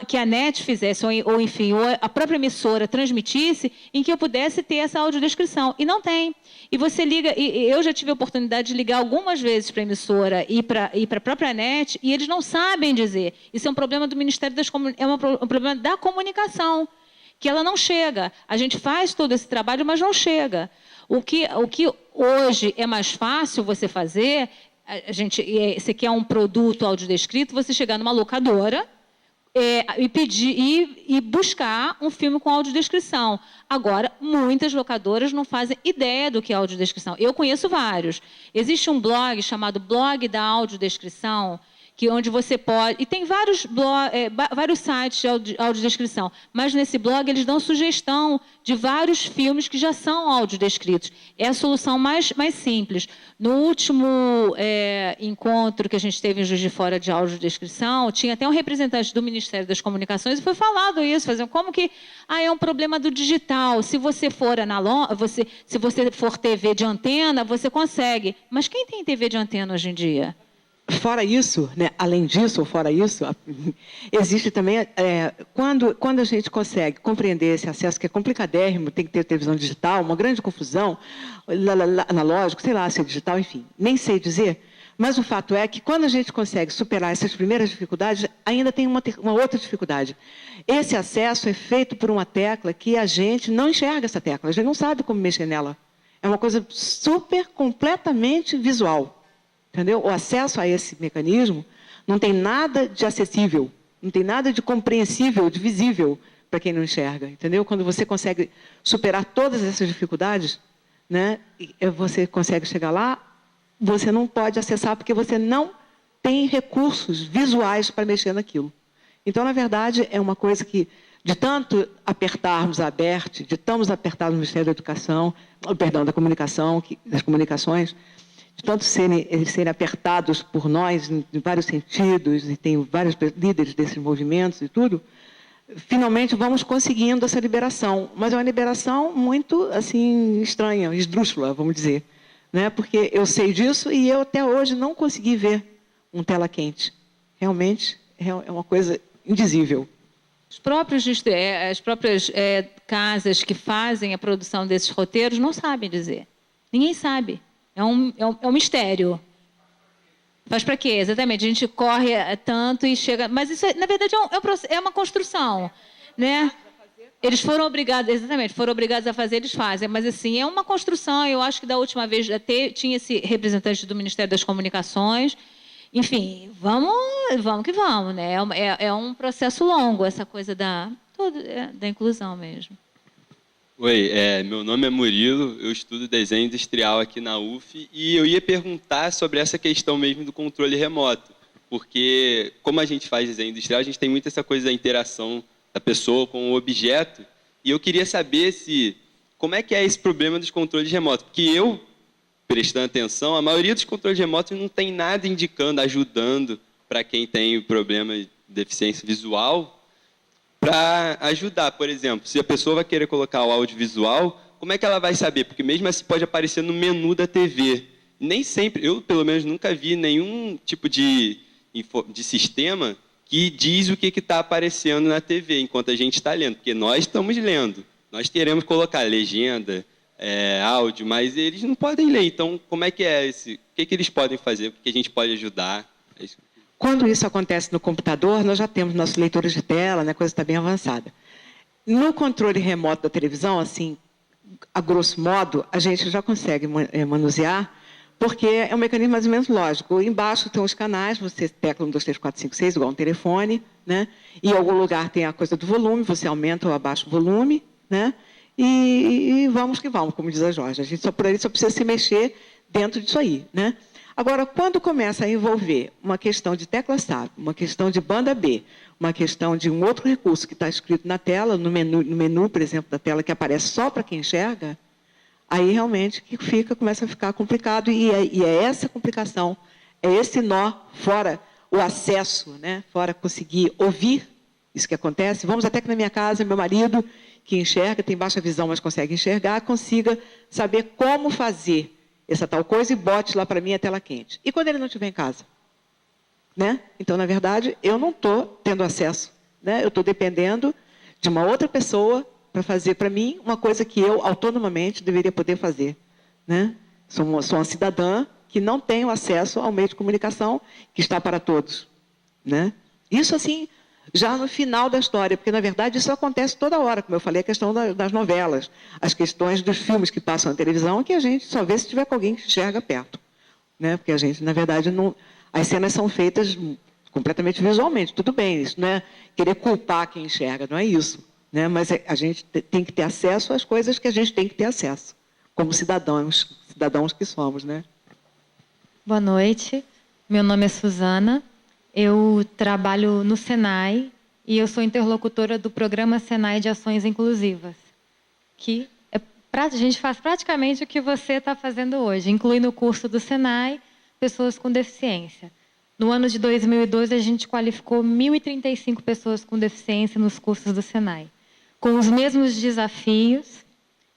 que a NET fizesse, ou enfim, ou a própria emissora transmitisse, em que eu pudesse ter essa audiodescrição. E não tem. E você liga, e eu já tive a oportunidade de ligar algumas vezes para a emissora e para a própria NET, e eles não sabem dizer. Isso é um problema do Ministério das Comunicações, um problema da comunicação, que ela não chega. A gente faz todo esse trabalho, mas não chega. O que hoje é mais fácil você fazer, você quer um produto audiodescrito, você chegar numa locadora e pedir e buscar um filme com audiodescrição. Agora, muitas locadoras não fazem ideia do que é audiodescrição. Eu conheço vários. Existe um blog chamado Blog da Audiodescrição, onde você pode... E tem vários sites de audiodescrição, mas nesse blog eles dão sugestão de vários filmes que já são audiodescritos. É a solução mais simples. No último encontro que a gente teve em Juiz de Fora de audiodescrição, tinha até um representante do Ministério das Comunicações e foi falado isso, como que é um problema do digital. Se você for se você for TV de antena, você consegue. Mas quem tem TV de antena hoje em dia? Fora isso, né, além disso, ou fora isso, existe também, quando a gente consegue compreender esse acesso, que é complicadérrimo, tem que ter televisão digital, uma grande confusão, analógico, sei lá se é digital, enfim, nem sei dizer, mas o fato é que quando a gente consegue superar essas primeiras dificuldades, ainda tem uma outra dificuldade. Esse acesso é feito por uma tecla que a gente não enxerga essa tecla, a gente não sabe como mexer nela. É uma coisa completamente visual. Entendeu? O acesso a esse mecanismo não tem nada de acessível, não tem nada de compreensível, de visível para quem não enxerga. Entendeu? Quando você consegue superar todas essas dificuldades, né, você consegue chegar lá, você não pode acessar porque você não tem recursos visuais para mexer naquilo. Então, na verdade, é uma coisa que, de tanto apertarmos a ABERT, de tanto apertarmos o Ministério da Educação, da Comunicação, das Comunicações, de tanto serem apertados por nós em vários sentidos, e tem vários líderes desses movimentos e tudo, finalmente vamos conseguindo essa liberação. Mas é uma liberação muito assim, estranha, esdrúxula, vamos dizer. Né? Porque eu sei disso e eu até hoje não consegui ver um tela quente. Realmente é uma coisa indizível. As próprias casas que fazem a produção desses roteiros não sabem dizer. Ninguém sabe. É um mistério. Faz para quê? Exatamente. A gente corre tanto e chega... Mas isso, na verdade, é uma construção, né? Eles foram obrigados, exatamente, foram obrigados a fazer, eles fazem. Mas, assim, é uma construção. Eu acho que da última vez tinha esse representante do Ministério das Comunicações. Enfim, vamos que vamos, né? É um processo longo, essa coisa da inclusão mesmo. Oi, meu nome é Murilo, eu estudo desenho industrial aqui na UF e eu ia perguntar sobre essa questão mesmo do controle remoto, porque como a gente faz desenho industrial, a gente tem muito essa coisa da interação da pessoa com o objeto, e eu queria saber como é que é esse problema dos controles remotos, porque eu, prestando atenção, a maioria dos controles remotos não tem nada indicando, ajudando para quem tem problema de deficiência visual, para ajudar. Por exemplo, se a pessoa vai querer colocar o audiovisual, como é que ela vai saber? Porque mesmo assim pode aparecer no menu da TV. Nem sempre, eu pelo menos nunca vi nenhum tipo de sistema que diz o que está aparecendo na TV enquanto a gente está lendo, porque nós estamos lendo. Nós queremos colocar legenda, áudio, mas eles não podem ler. Então, como é que é esse? O que eles podem fazer? O que a gente pode ajudar? É isso. Quando isso acontece no computador, nós já temos nossos leitores de tela, né, a coisa está bem avançada. No controle remoto da televisão, assim, a grosso modo, a gente já consegue manusear, porque é um mecanismo mais ou menos lógico. Embaixo tem os canais, você tecla 1, 2, 3, 4, 5, 6, igual um telefone, né? Em algum lugar tem a coisa do volume, você aumenta ou abaixa o volume, né? E vamos que vamos, como diz a Jorge. A gente por aí só precisa se mexer dentro disso aí, né? Agora, quando começa a envolver uma questão de tecla-SAP, uma questão de banda B, uma questão de um outro recurso que está escrito na tela, no menu, por exemplo, da tela, que aparece só para quem enxerga, aí realmente começa a ficar complicado, e é essa complicação, é esse nó, fora o acesso, né, fora conseguir ouvir isso que acontece. Vamos até que na minha casa, meu marido, que enxerga, tem baixa visão, mas consegue enxergar, consiga saber como fazer essa tal coisa e bote lá para mim a tela quente. E quando ele não estiver em casa? Né? Então, na verdade, eu não estou tendo acesso. Né? Eu estou dependendo de uma outra pessoa para fazer para mim uma coisa que eu, autonomamente, deveria poder fazer. Né? Sou uma cidadã que não tenho acesso ao meio de comunicação que está para todos. Né? Isso, assim, já no final da história, porque, na verdade, isso acontece toda hora, como eu falei, a questão das novelas, as questões dos filmes que passam na televisão, que a gente só vê se tiver com alguém que enxerga perto. Né? Porque a gente, na verdade, não... As cenas são feitas completamente visualmente, tudo bem, isso não é querer culpar quem enxerga, não é isso. Né? Mas a gente tem que ter acesso às coisas que a gente tem que ter acesso, como cidadãos que somos. Né? Boa noite, meu nome é Suzana. Eu trabalho no Senai e eu sou interlocutora do programa Senai de Ações Inclusivas, que a gente faz praticamente o que você está fazendo hoje, inclui no curso do Senai pessoas com deficiência. No ano de 2012, a gente qualificou 1.035 pessoas com deficiência nos cursos do Senai, com os mesmos desafios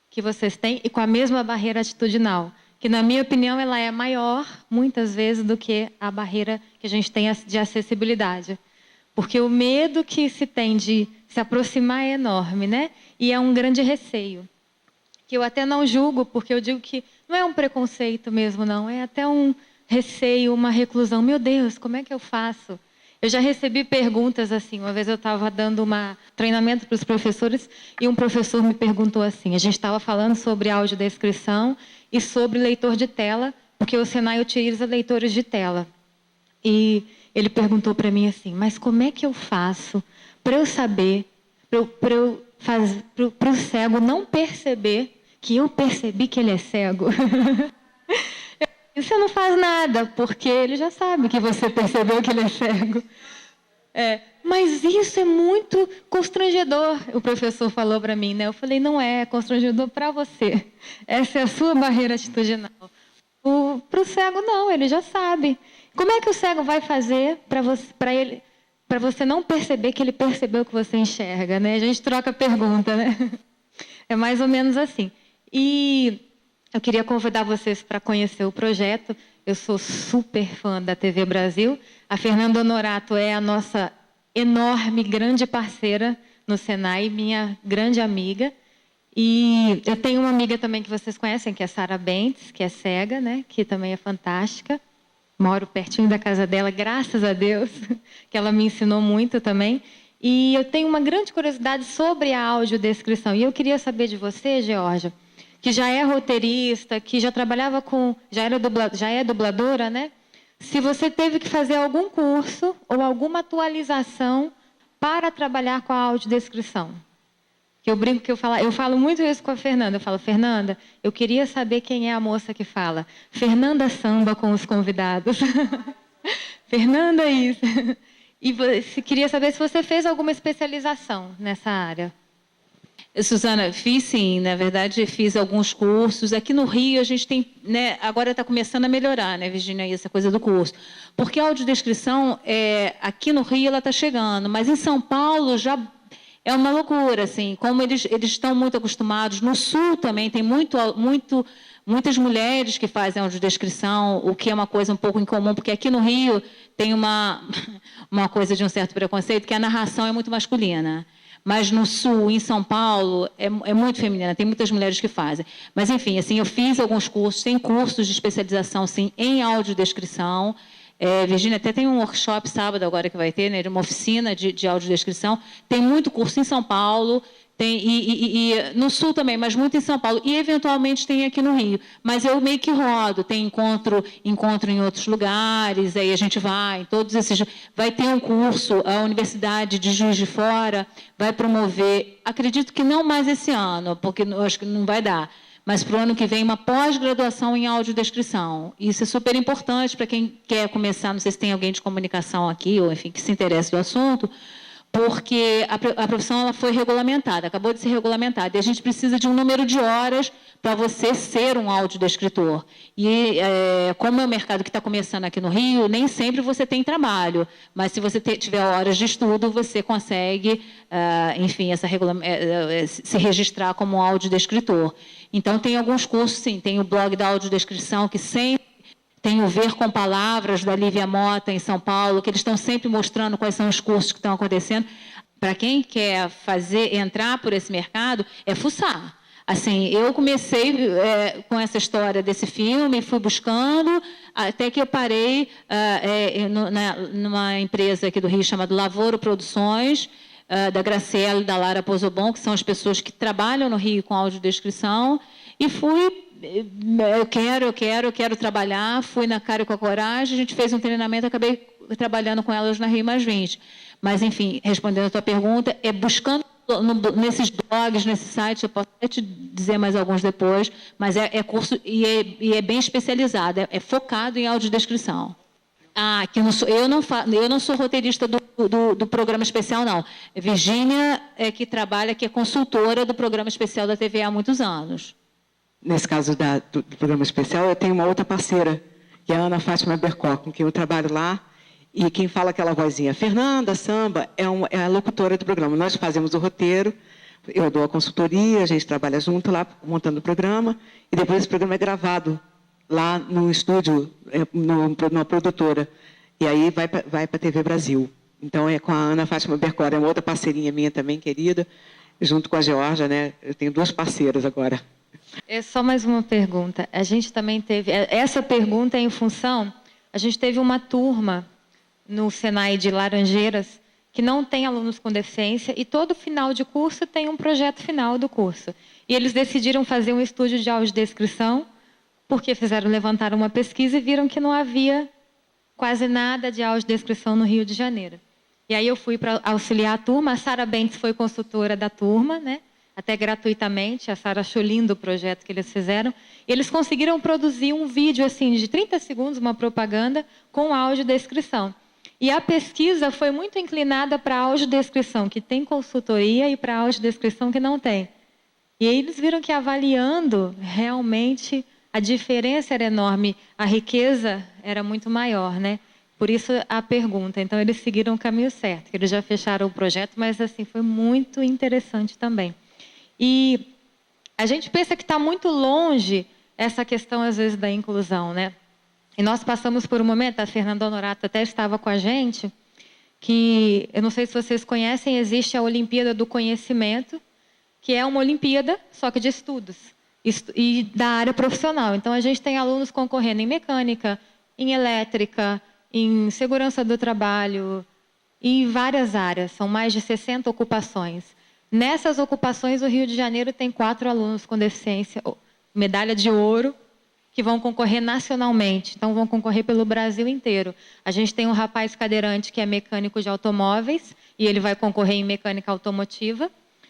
que vocês têm e com a mesma barreira atitudinal, que, na minha opinião, ela é maior, muitas vezes, do que a barreira que a gente tem de acessibilidade. Porque o medo que se tem de se aproximar é enorme, né? E é um grande receio. Que eu até não julgo, porque eu digo que não é um preconceito mesmo, não. É até um receio, uma reclusão. Meu Deus, como é que eu faço? Eu já recebi perguntas assim. Uma vez eu estava dando um treinamento para os professores e um professor me perguntou assim, a gente estava falando sobre audiodescrição e sobre leitor de tela, porque o Senai utiliza leitores de tela. E ele perguntou para mim assim, mas como é que eu faço para eu saber, para o cego não perceber que eu percebi que ele é cego? Você não faz nada, porque ele já sabe que você percebeu que ele é cego. Mas isso é muito constrangedor, o professor falou para mim, né? Eu falei, não é constrangedor para você. Essa é a sua barreira atitudinal. Para o cego, não, ele já sabe. Como é que o cego vai fazer para você não perceber que ele percebeu que você enxerga, né? A gente troca a pergunta, né? É mais ou menos assim. E eu queria convidar vocês para conhecer o projeto. Eu sou super fã da TV Brasil. A Fernanda Honorato é a nossa enorme, grande parceira no Senai, minha grande amiga. E eu tenho uma amiga também que vocês conhecem, que é a Sara Bentes, que é cega, né? Que também é fantástica. Moro pertinho da casa dela, graças a Deus, que ela me ensinou muito também. E eu tenho uma grande curiosidade sobre a audiodescrição. E eu queria saber de você, Georgia, que já é roteirista, que já trabalhava com... já é dubladora, né? Se você teve que fazer algum curso ou alguma atualização para trabalhar com a audiodescrição. Que eu brinco que eu falo muito isso com a Fernanda. Eu falo, Fernanda, eu queria saber quem é a moça que fala. Fernanda samba com os convidados. Fernanda isso. E queria saber se você fez alguma especialização nessa área. Susana, fiz sim, na verdade fiz alguns cursos. Aqui no Rio a gente tem, né, agora está começando a melhorar, né, Virginia, essa coisa do curso. Porque a audiodescrição, aqui no Rio ela está chegando, mas em São Paulo já é uma loucura, assim, como eles estão muito acostumados. No Sul também tem muitas mulheres que fazem audiodescrição, o que é uma coisa um pouco incomum, porque aqui no Rio tem uma coisa de um certo preconceito, que a narração é muito masculina. Mas no Sul, em São Paulo, é muito feminina, tem muitas mulheres que fazem. Mas, enfim, assim, eu fiz alguns cursos, tem cursos de especialização, sim, em audiodescrição. Virginia, até tem um workshop sábado agora que vai ter, né, uma oficina de audiodescrição. Tem muito curso em São Paulo, e no Sul também, mas muito em São Paulo. E, eventualmente, tem aqui no Rio. Mas eu meio que rodo, tem encontro em outros lugares, aí a gente vai, em todos esses... Vai ter um curso, a Universidade de Juiz de Fora vai promover, acredito que não mais esse ano, porque eu acho que não vai dar, mas para o ano que vem, uma pós-graduação em audiodescrição. Isso é super importante para quem quer começar, não sei se tem alguém de comunicação aqui, ou enfim, que se interesse do assunto, porque a profissão ela foi regulamentada, acabou de ser regulamentada, e a gente precisa de um número de horas para você ser um audiodescritor. E como é um mercado que está começando aqui no Rio, nem sempre você tem trabalho, mas se você tiver horas de estudo, você consegue, enfim, se registrar como audiodescritor. Então, tem alguns cursos, sim, tem o blog da audiodescrição, que sempre tem o Ver com Palavras, da Lívia Mota, em São Paulo, que eles estão sempre mostrando quais são os cursos que estão acontecendo. Para quem quer entrar por esse mercado, é fuçar. Assim, eu comecei com essa história desse filme, fui buscando, até que eu parei numa empresa aqui do Rio chamada Lavoro Produções, da Graciela e da Lara Pozobon, que são as pessoas que trabalham no Rio com audiodescrição, e fui... Eu quero trabalhar, fui na cara e com a coragem, a gente fez um treinamento, acabei trabalhando com elas na Rio +20. Mas, enfim, respondendo a tua pergunta, buscando nesses blogs, nesses sites, eu posso até te dizer mais alguns depois, mas é curso e é bem especializado, é focado em audiodescrição. Que eu não sou roteirista do programa especial, não. Virginia que trabalha, que é consultora do programa especial da TVA há muitos anos. Nesse caso do programa especial, eu tenho uma outra parceira, que é a Ana Fátima Bercó, com quem eu trabalho lá, e quem fala aquela vozinha, Fernanda Samba, é a locutora do programa. Nós fazemos o roteiro, eu dou a consultoria, a gente trabalha junto lá, montando o programa, e depois esse programa é gravado lá no estúdio, numa produtora, e aí vai para a TV Brasil. Então, é com a Ana Fátima Bercó, é uma outra parceirinha minha também, querida, junto com a Georgia, né? Eu tenho duas parceiras agora. É só mais uma pergunta. A gente também teve... Essa pergunta é em função... A gente teve uma turma no Senai de Laranjeiras que não tem alunos com deficiência e todo final de curso tem um projeto final do curso. E eles decidiram fazer um estúdio de audiodescrição porque levantaram uma pesquisa e viram que não havia quase nada de audiodescrição no Rio de Janeiro. E aí eu fui para auxiliar a turma. A Sara Bentes foi consultora da turma, né? Até gratuitamente, a Sara achou lindo o projeto que eles fizeram. E eles conseguiram produzir um vídeo assim, de 30 segundos, uma propaganda, com audiodescrição. E a pesquisa foi muito inclinada para a audiodescrição, que tem consultoria, e para a audiodescrição que não tem. E aí eles viram que, avaliando, realmente, a diferença era enorme, a riqueza era muito maior, né? Por isso a pergunta. Então, eles seguiram o caminho certo, eles já fecharam o projeto, mas assim, foi muito interessante também. E a gente pensa que está muito longe essa questão, às vezes, da inclusão, né? E nós passamos por um momento, a Fernanda Honorato até estava com a gente, que, eu não sei se vocês conhecem, existe a Olimpíada do Conhecimento, que é uma Olimpíada, só que de estudos, e da área profissional. Então, a gente tem alunos concorrendo em mecânica, em elétrica, em segurança do trabalho, em várias áreas. São mais de 60 ocupações. Nessas ocupações, o Rio de Janeiro tem 4 alunos com deficiência, medalha de ouro, que vão concorrer nacionalmente. Então, vão concorrer pelo Brasil inteiro. A gente tem um rapaz cadeirante que é mecânico de automóveis, e ele vai concorrer em mecânica automotiva.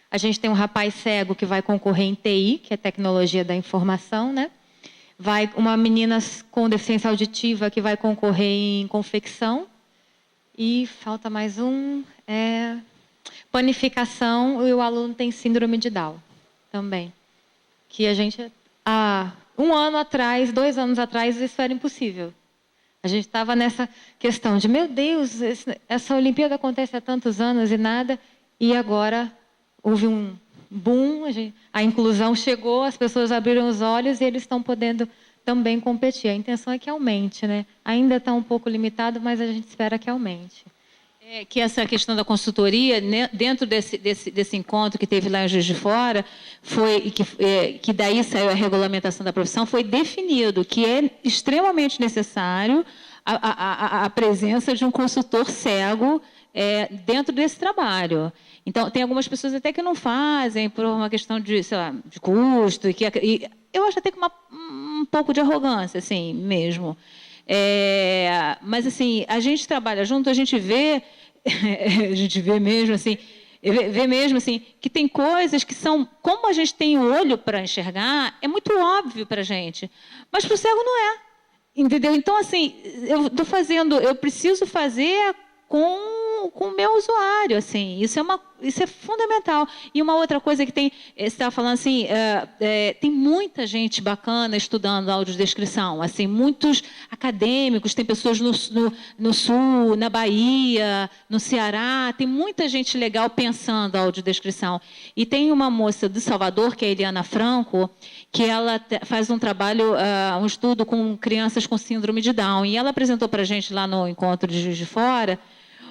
A gente tem um rapaz cego que vai concorrer em TI, que é tecnologia da informação, né? Vai uma menina com deficiência auditiva que vai concorrer em confecção. E falta mais um, panificação, e o aluno tem síndrome de Down também. Que a gente, há 1 ano atrás, 2 anos atrás, isso era impossível. A gente estava nessa questão de, meu Deus, essa Olimpíada acontece há tantos anos e nada, e agora houve um boom, a inclusão chegou, as pessoas abriram os olhos e eles estão podendo também competir. A intenção é que aumente, né? Ainda está um pouco limitado, mas a gente espera que aumente. Que essa questão da consultoria, né, dentro desse encontro que teve lá em Juiz de Fora, que daí saiu a regulamentação da profissão, foi definido que é extremamente necessário a presença de um consultor cego dentro desse trabalho. Então, tem algumas pessoas até que não fazem por uma questão de, sei lá, de custo, e eu acho até que um pouco de arrogância, assim, mesmo. Mas, assim, a gente trabalha junto, a gente vê mesmo, assim, que tem coisas que são, como a gente tem o olho para enxergar, é muito óbvio para a gente, mas para o cego não é, entendeu? Então, assim, eu preciso fazer com o meu usuário, assim, isso é fundamental. E uma outra coisa que tem, você estava falando assim, tem muita gente bacana estudando audiodescrição, assim, muitos acadêmicos, tem pessoas no Sul, na Bahia, no Ceará, tem muita gente legal pensando audiodescrição. E tem uma moça de Salvador, que é a Eliana Franco, que ela faz um trabalho, um estudo com crianças com síndrome de Down, e ela apresentou para a gente lá no encontro de Juiz de Fora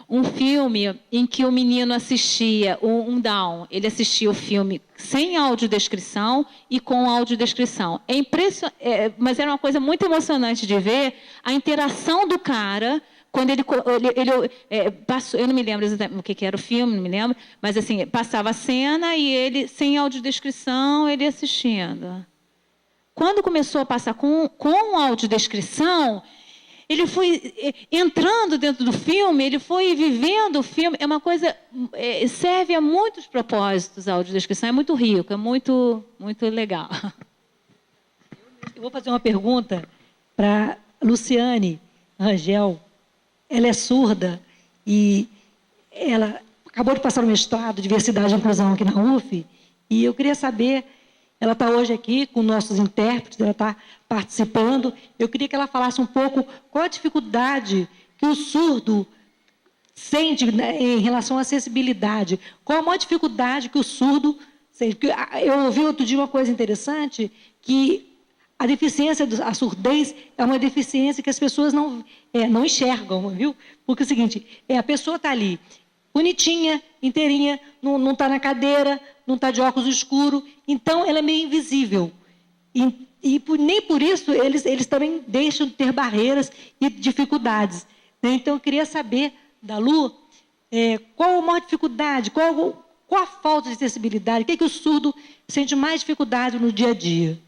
um filme em que o menino assistia um Down. Ele assistia o filme sem audiodescrição e com audiodescrição. É impressionante, mas era uma coisa muito emocionante de ver a interação do cara quando ele passou. Eu não me lembro exatamente o que era o filme, não me lembro, mas assim, passava a cena e ele, sem audiodescrição, ele assistindo. Quando começou a passar com audiodescrição, ele foi entrando dentro do filme, ele foi vivendo o filme. É uma coisa, serve a muitos propósitos a audiodescrição, é muito rico, é muito, muito legal. Eu vou fazer uma pergunta para Luciane Rangel. Ela é surda e ela acabou de passar no mestrado de Diversidade e Inclusão aqui na UF, e eu queria saber, ela está hoje aqui com nossos intérpretes, ela está participando. Eu queria que ela falasse um pouco qual a dificuldade que o surdo sente, né, em relação à acessibilidade. Qual a maior dificuldade que o surdo sente? Eu ouvi outro dia uma coisa interessante, que a deficiência, a surdez, é uma deficiência que as pessoas não enxergam, viu? Porque é o seguinte, a pessoa está ali, bonitinha, inteirinha, não está na cadeira, não está de óculos escuros, então ela é meio invisível. E nem por isso eles também deixam de ter barreiras e dificuldades. Né? Então, eu queria saber da Lu, qual a maior dificuldade, qual a falta de acessibilidade, o que o surdo sente mais dificuldade no dia a dia?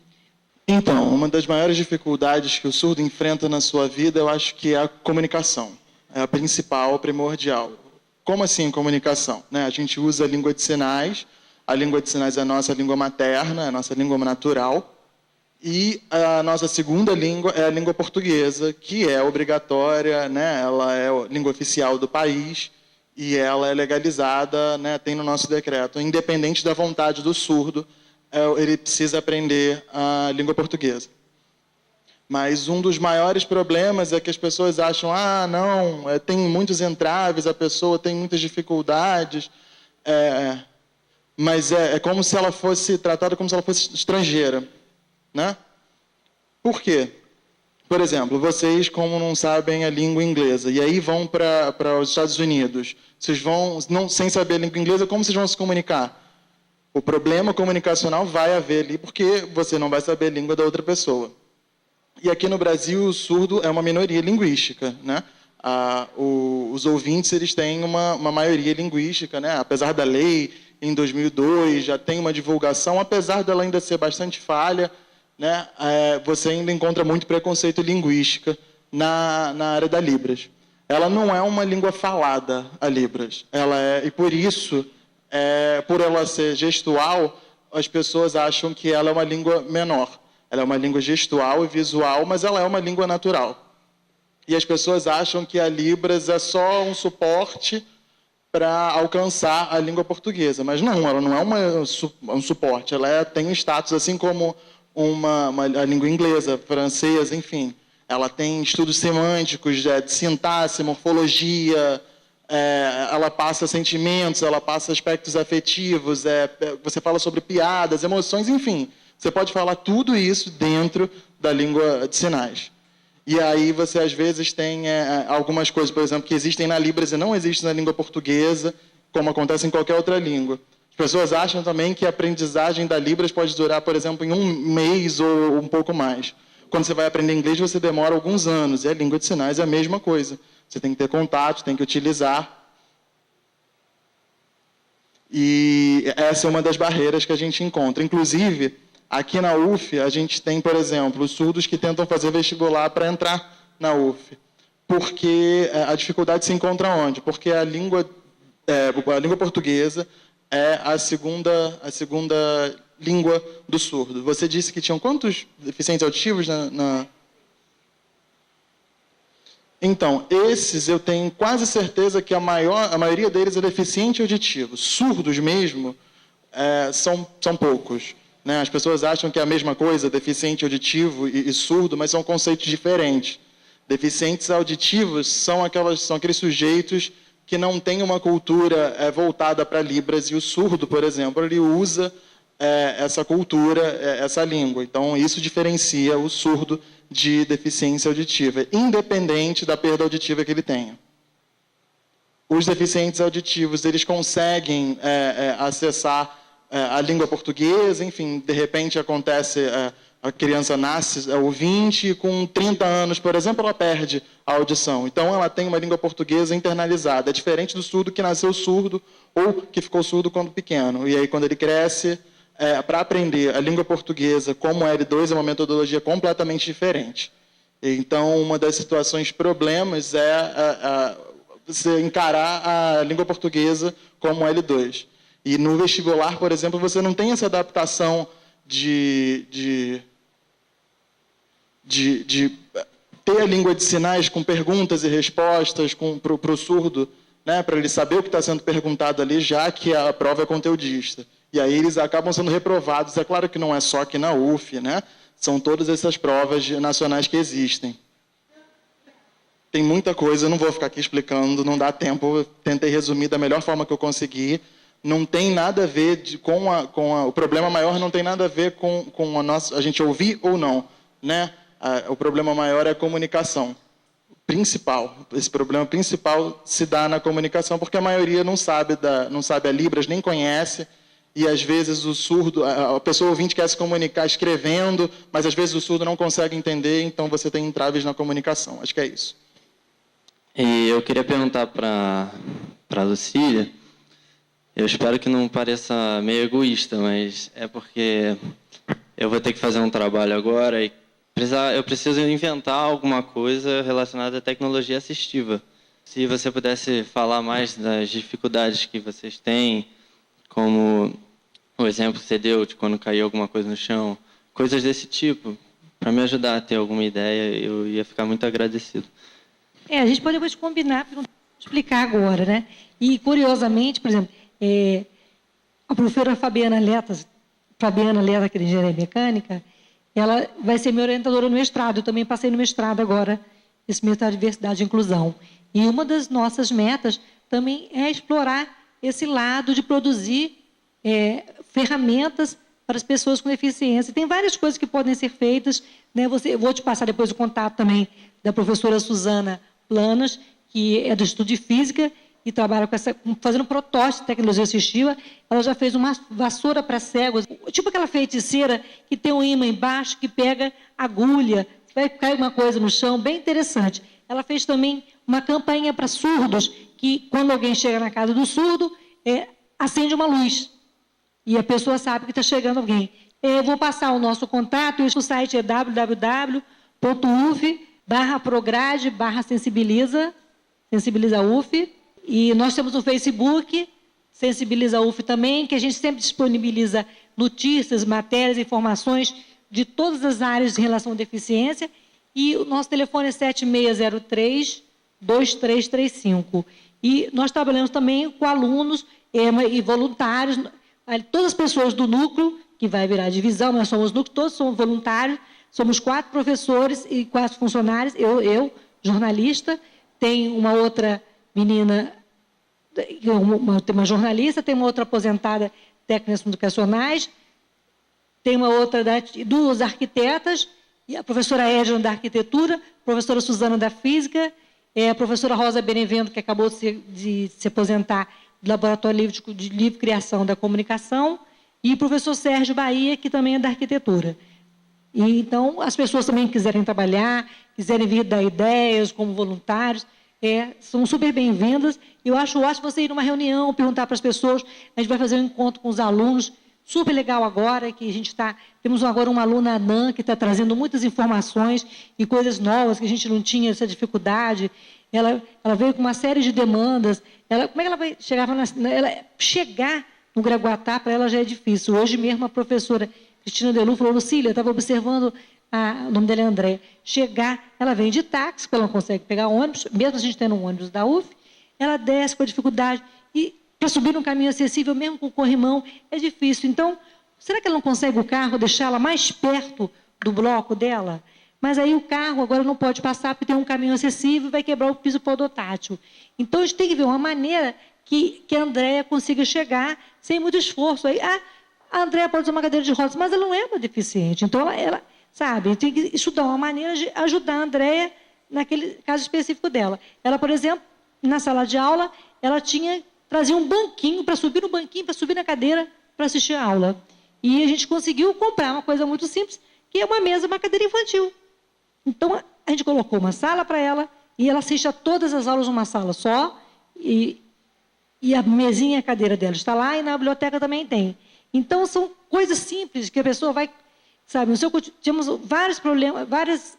Então, uma das maiores dificuldades que o surdo enfrenta na sua vida, eu acho que é a comunicação. É a principal, a primordial. Como assim comunicação? Né? A gente usa a língua de sinais é a nossa língua materna, a nossa língua natural, e a nossa segunda língua é a língua portuguesa, que é obrigatória, né? Ela é a língua oficial do país e ela é legalizada, né? Tem no nosso decreto. Independente da vontade do surdo, ele precisa aprender a língua portuguesa. Mas um dos maiores problemas é que as pessoas acham, tem muitos entraves, a pessoa tem muitas dificuldades, mas é como se ela fosse tratada como se ela fosse estrangeira, né? Por quê? Por exemplo, vocês, como não sabem a língua inglesa, e aí vão para os Estados Unidos, vocês vão, sem saber a língua inglesa, como vocês vão se comunicar? O problema comunicacional vai haver ali, porque você não vai saber a língua da outra pessoa. E aqui no Brasil, o surdo é uma minoria linguística, né? Os ouvintes, eles têm uma maioria linguística, né? Apesar da lei, em 2002, já tem uma divulgação, apesar dela ainda ser bastante falha, né? Você ainda encontra muito preconceito linguístico na área da Libras. Ela não é uma língua falada, a Libras. E por isso, por ela ser gestual, as pessoas acham que ela é uma língua menor. Ela é uma língua gestual e visual, mas ela é uma língua natural. E as pessoas acham que a Libras é só um suporte para alcançar a língua portuguesa. Mas não, ela não é um suporte. Ela tem um status assim como a língua inglesa, francesa, enfim. Ela tem estudos semânticos, de sintaxe, morfologia, ela passa sentimentos, ela passa aspectos afetivos, você fala sobre piadas, emoções, enfim. Você pode falar tudo isso dentro da língua de sinais. E aí você, às vezes, tem algumas coisas, por exemplo, que existem na Libras e não existem na língua portuguesa, como acontece em qualquer outra língua. As pessoas acham também que a aprendizagem da Libras pode durar, por exemplo, em 1 mês ou um pouco mais. Quando você vai aprender inglês, você demora alguns anos. E a língua de sinais é a mesma coisa. Você tem que ter contato, tem que utilizar. E essa é uma das barreiras que a gente encontra. Inclusive, aqui na UF, a gente tem, por exemplo, os surdos que tentam fazer vestibular para entrar na UF. Porque a dificuldade se encontra onde? Porque a língua portuguesa é a segunda língua do surdo. Você disse que tinham quantos deficientes auditivos Então, esses eu tenho quase certeza que a maioria deles é deficiente auditivo. Surdos mesmo são poucos. Né? As pessoas acham que é a mesma coisa, deficiente auditivo e surdo, mas são conceitos diferentes. Deficientes auditivos são aqueles sujeitos que não têm uma cultura voltada para Libras, e o surdo, por exemplo, ele usa essa cultura, essa língua. Então, isso diferencia o surdo de deficiência auditiva, independente da perda auditiva que ele tenha. Os deficientes auditivos, eles conseguem acessar a língua portuguesa, enfim, de repente acontece, a criança nasce ouvinte e com 30 anos, por exemplo, ela perde a audição. Então, ela tem uma língua portuguesa internalizada. É diferente do surdo que nasceu surdo ou que ficou surdo quando pequeno. E aí, quando ele cresce, para aprender a língua portuguesa como L2 é uma metodologia completamente diferente. Então, uma das situações problemas é você encarar a língua portuguesa como L2. E no vestibular, por exemplo, você não tem essa adaptação de ter a língua de sinais com perguntas e respostas para o surdo, né, para ele saber o que está sendo perguntado ali, já que a prova é conteudista. E aí eles acabam sendo reprovados. É claro que não é só aqui na UF, né? São todas essas provas nacionais que existem. Tem muita coisa, eu não vou ficar aqui explicando, não dá tempo. Eu tentei resumir da melhor forma que eu consegui. Não tem nada a ver o problema maior não tem nada a ver com a gente ouvir ou não, né? O problema maior é a comunicação. Esse problema principal se dá na comunicação, porque a maioria não sabe a Libras, nem conhece. E, às vezes, o surdo, a pessoa ouvinte quer se comunicar escrevendo, mas, às vezes, o surdo não consegue entender, então você tem entraves na comunicação. Acho que é isso. E eu queria perguntar para a Lucília, eu espero que não pareça meio egoísta, mas é porque eu vou ter que fazer um trabalho agora e eu preciso inventar alguma coisa relacionada à tecnologia assistiva. Se você pudesse falar mais das dificuldades que vocês têm, como o exemplo que você deu de quando caiu alguma coisa no chão, coisas desse tipo, para me ajudar a ter alguma ideia, eu ia ficar muito agradecido. A gente pode depois combinar, para não explicar agora, né? E, curiosamente, por exemplo, a professora Fabiana Leta, que é de Engenharia Mecânica, ela vai ser minha orientadora no mestrado. Eu também passei no mestrado agora, esse mestrado de Diversidade e Inclusão. E uma das nossas metas também é explorar esse lado de produzir ferramentas para as pessoas com deficiência. Tem várias coisas que podem ser feitas, né? Eu vou te passar depois o contato também da professora Suzana Planas, que é do Instituto de Física e trabalha fazendo protótipo de tecnologia assistiva. Ela já fez uma vassoura para cegos, tipo aquela feiticeira que tem um ímã embaixo que pega agulha, vai cair uma coisa no chão bem interessante. Ela fez também uma campainha para surdos, que quando alguém chega na casa do surdo, acende uma luz. E a pessoa sabe que está chegando alguém. Eu vou passar o nosso contato, o site é www.uf/prograde/sensibiliza UF. E nós temos o Facebook, Sensibiliza UF também, que a gente sempre disponibiliza notícias, matérias, informações de todas as áreas de relação à deficiência. E o nosso telefone é 7603-2335. E nós trabalhamos também com alunos e voluntários, todas as pessoas do núcleo, que vai virar divisão, nós somos núcleo, todos somos voluntários, somos 4 professores e 4 funcionários, eu jornalista, tem uma outra menina, tem uma jornalista, tem uma outra aposentada técnicas educacionais, tem uma outra, 2 arquitetas, e a professora Edna da arquitetura, a professora Suzana da física, a professora Rosa Benevento, que acabou de se aposentar do Laboratório de Livre Criação da Comunicação, e o professor Sérgio Bahia, que também é da arquitetura. E, então, as pessoas também que quiserem trabalhar, quiserem vir dar ideias como voluntários, são super bem-vindas. Eu acho ótimo você ir numa reunião, perguntar para as pessoas. A gente vai fazer um encontro com os alunos, super legal agora, que a gente temos agora uma aluna, Anã, que está trazendo muitas informações e coisas novas que a gente não tinha essa dificuldade. Ela veio com uma série de demandas. Como é que ela vai chegar no Graguatá, para ela já é difícil. Hoje mesmo a professora Cristina Delu falou, Lucília, eu estava observando, o nome dela é André, ela vem de táxi, porque ela não consegue pegar ônibus, mesmo a gente tendo um ônibus da UF, ela desce com a dificuldade, e para subir num caminho acessível, mesmo com o corrimão, é difícil. Então, será que ela não consegue o carro, deixá-la mais perto do bloco dela? Mas aí o carro agora não pode passar, porque tem um caminho acessível e vai quebrar o piso podotátil. Então, a gente tem que ver uma maneira que a Andréia consiga chegar sem muito esforço. Aí, a Andréia pode usar uma cadeira de rodas, mas ela não é uma deficiente. Então, ela sabe, tem que estudar uma maneira de ajudar a Andréia naquele caso específico dela. Ela, por exemplo, na sala de aula, ela trazia um banquinho para subir no banquinho, para subir na cadeira, para assistir a aula. E a gente conseguiu comprar uma coisa muito simples, que é uma mesa, uma cadeira infantil. Então, a gente colocou uma sala para ela, e ela assiste a todas as aulas numa sala só, e a mesinha e a cadeira dela está lá, e na biblioteca também tem. Então, são coisas simples que a pessoa vai, sabe, temos vários problemas, vários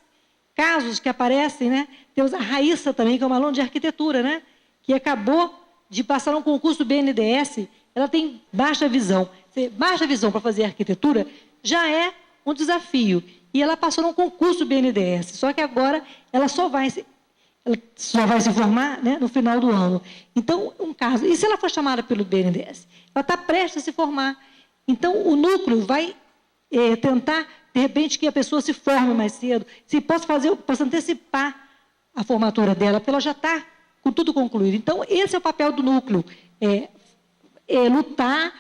casos que aparecem, né? Temos a Raíssa também, que é uma aluna de arquitetura, né? Que acabou de passar um concurso do BNDES, ela tem baixa visão. Baixa visão para fazer arquitetura já é um desafio. E ela passou num concurso do BNDES, só que agora ela só vai se formar, né, no final do ano. Então, um caso. E se ela for chamada pelo BNDES? Ela está prestes a se formar. Então, o núcleo vai tentar, de repente, que a pessoa se forme mais cedo, possa antecipar a formatura dela, porque ela já está com tudo concluído. Então, esse é o papel do núcleo, lutar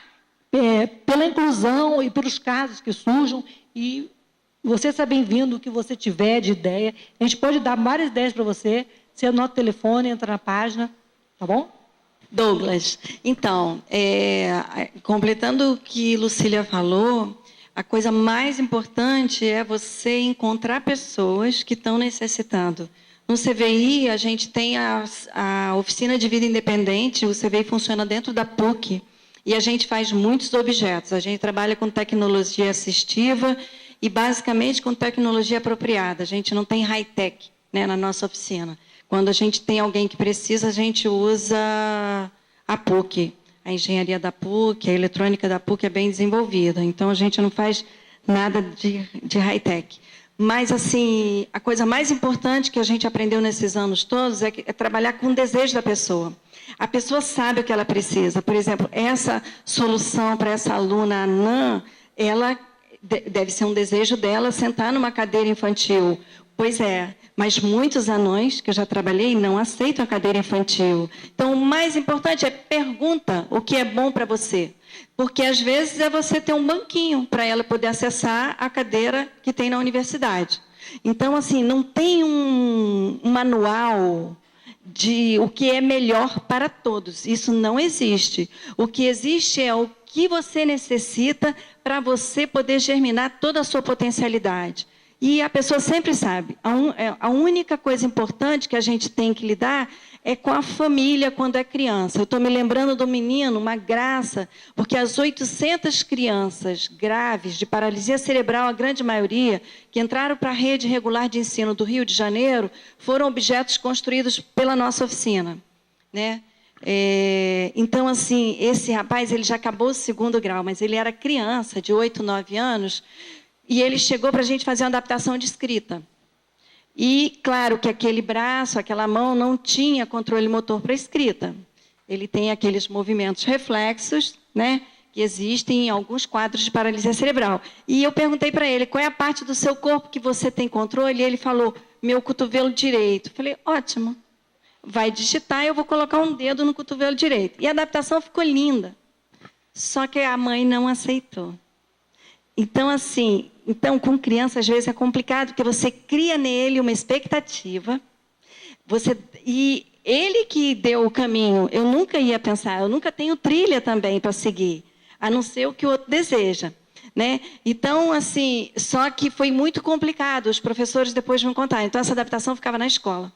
pela inclusão e pelos casos que surjam, e você está bem-vindo, o que você tiver de ideia. A gente pode dar várias ideias para você. Você anota o telefone, entra na página, tá bom? Douglas, então, completando o que Lucília falou, a coisa mais importante é você encontrar pessoas que estão necessitando. No CVI, a gente tem a Oficina de Vida Independente, o CVI funciona dentro da PUC, e a gente faz muitos objetos. A gente trabalha com tecnologia assistiva e, basicamente, com tecnologia apropriada. A gente não tem high-tech, né, na nossa oficina. Quando a gente tem alguém que precisa, a gente usa a PUC. A engenharia da PUC, a eletrônica da PUC é bem desenvolvida. Então, a gente não faz nada de high-tech. Mas, assim, a coisa mais importante que a gente aprendeu nesses anos todos é trabalhar com o desejo da pessoa. A pessoa sabe o que ela precisa. Por exemplo, essa solução para essa aluna anã, ela deve ser um desejo dela sentar numa cadeira infantil. Pois é, mas muitos anões que eu já trabalhei não aceitam a cadeira infantil. Então, o mais importante é pergunta o que é bom para você. Porque, às vezes, é você ter um banquinho para ela poder acessar a cadeira que tem na universidade. Então, assim, não tem um manual de o que é melhor para todos. Isso não existe. O que existe é o que você necessita para você poder germinar toda a sua potencialidade. E a pessoa sempre sabe. A única coisa importante que a gente tem que lidar é com a família quando é criança. Eu estou me lembrando do menino, uma graça, porque as 800 crianças graves de paralisia cerebral, a grande maioria, que entraram para a rede regular de ensino do Rio de Janeiro, foram objetos construídos pela nossa oficina, né? Então, assim, esse rapaz, ele já acabou o 2º grau, mas ele era criança, de 8, 9 anos, e ele chegou para a gente fazer uma adaptação de escrita. E, claro, que aquele braço, aquela mão, não tinha controle motor para escrita. Ele tem aqueles movimentos reflexos, né, que existem em alguns quadros de paralisia cerebral. E eu perguntei para ele, qual é a parte do seu corpo que você tem controle? E ele falou, meu cotovelo direito. Falei, ótimo. Vai digitar e eu vou colocar um dedo no cotovelo direito. E a adaptação ficou linda. Só que a mãe não aceitou. Então, assim, com criança, às vezes, é complicado, porque você cria nele uma expectativa, e ele que deu o caminho, eu nunca ia pensar, eu nunca tenho trilha também para seguir, a não ser o que o outro deseja, né? Então, assim, só que foi muito complicado, os professores depois vão contar, então essa adaptação ficava na escola.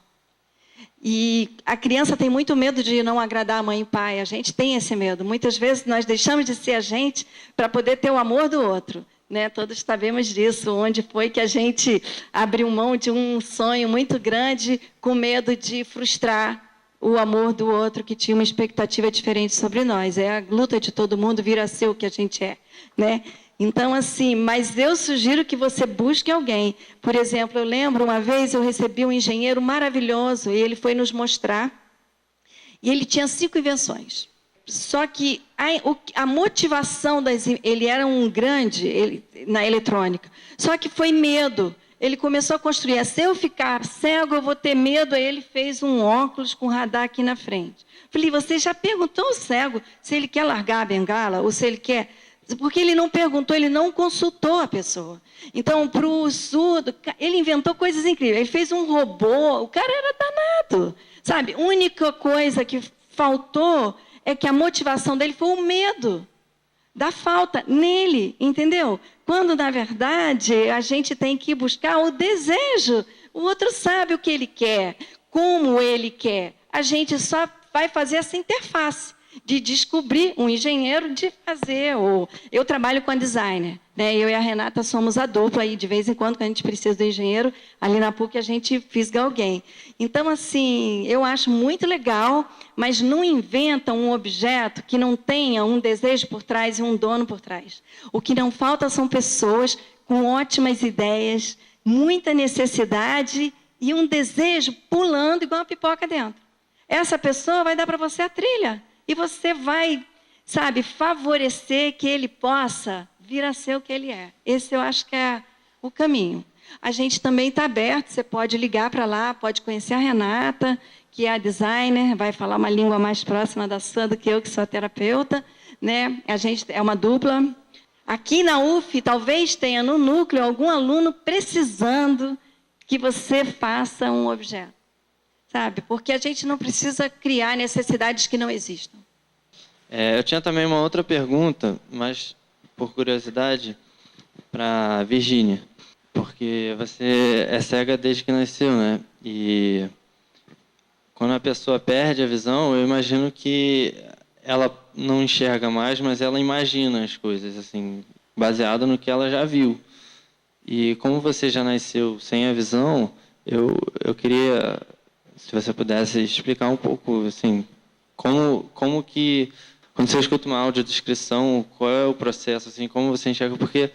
E a criança tem muito medo de não agradar a mãe e pai, a gente tem esse medo. Muitas vezes nós deixamos de ser a gente para poder ter o amor do outro. Né? Todos sabemos disso, onde foi que a gente abriu mão de um sonho muito grande com medo de frustrar o amor do outro que tinha uma expectativa diferente sobre nós. É a luta de todo mundo vir a ser o que a gente é. Né? Então, assim, mas eu sugiro que você busque alguém. Por exemplo, eu lembro, uma vez eu recebi um engenheiro maravilhoso e ele foi nos mostrar, e ele tinha 5 invenções. Só que a motivação ele era um grande na eletrônica, só que foi medo. Ele começou a construir, se eu ficar cego, eu vou ter medo. Aí ele fez um óculos com radar aqui na frente. Falei, você já perguntou ao cego se ele quer largar a bengala ou se ele quer... Porque ele não perguntou, ele não consultou a pessoa. Então, para o surdo, ele inventou coisas incríveis. Ele fez um robô, o cara era danado. Sabe, a única coisa que faltou é que a motivação dele foi o medo da falta nele, entendeu? Quando, na verdade, a gente tem que buscar o desejo. O outro sabe o que ele quer, como ele quer. A gente só vai fazer essa interface de descobrir um engenheiro de fazer. Eu trabalho com a designer, né? Eu e a Renata somos a dupla, e de vez em quando a gente precisa do engenheiro, ali na PUC a gente fisga alguém. Então, assim, eu acho muito legal, mas não inventa um objeto que não tenha um desejo por trás e um dono por trás. O que não falta são pessoas com ótimas ideias, muita necessidade e um desejo pulando igual uma pipoca dentro. Essa pessoa vai dar para você a trilha. E você vai, sabe, favorecer que ele possa vir a ser o que ele é. Esse eu acho que é o caminho. A gente também está aberto, você pode ligar para lá, pode conhecer a Renata, que é a designer, vai falar uma língua mais próxima da sua do que eu, que sou a terapeuta. Né? A gente é uma dupla. Aqui na UF, talvez tenha no núcleo algum aluno precisando que você faça um objeto. Sabe? Porque a gente não precisa criar necessidades que não existam. Eu tinha também uma outra pergunta, mas por curiosidade, para a Virgínia. Porque você é cega desde que nasceu, né? E quando a pessoa perde a visão, eu imagino que ela não enxerga mais, mas ela imagina as coisas, assim, baseado no que ela já viu. E como você já nasceu sem a visão, eu queria... Se você pudesse explicar um pouco, assim, como que, quando você escuta uma audiodescrição, qual é o processo, assim, como você enxerga? Porque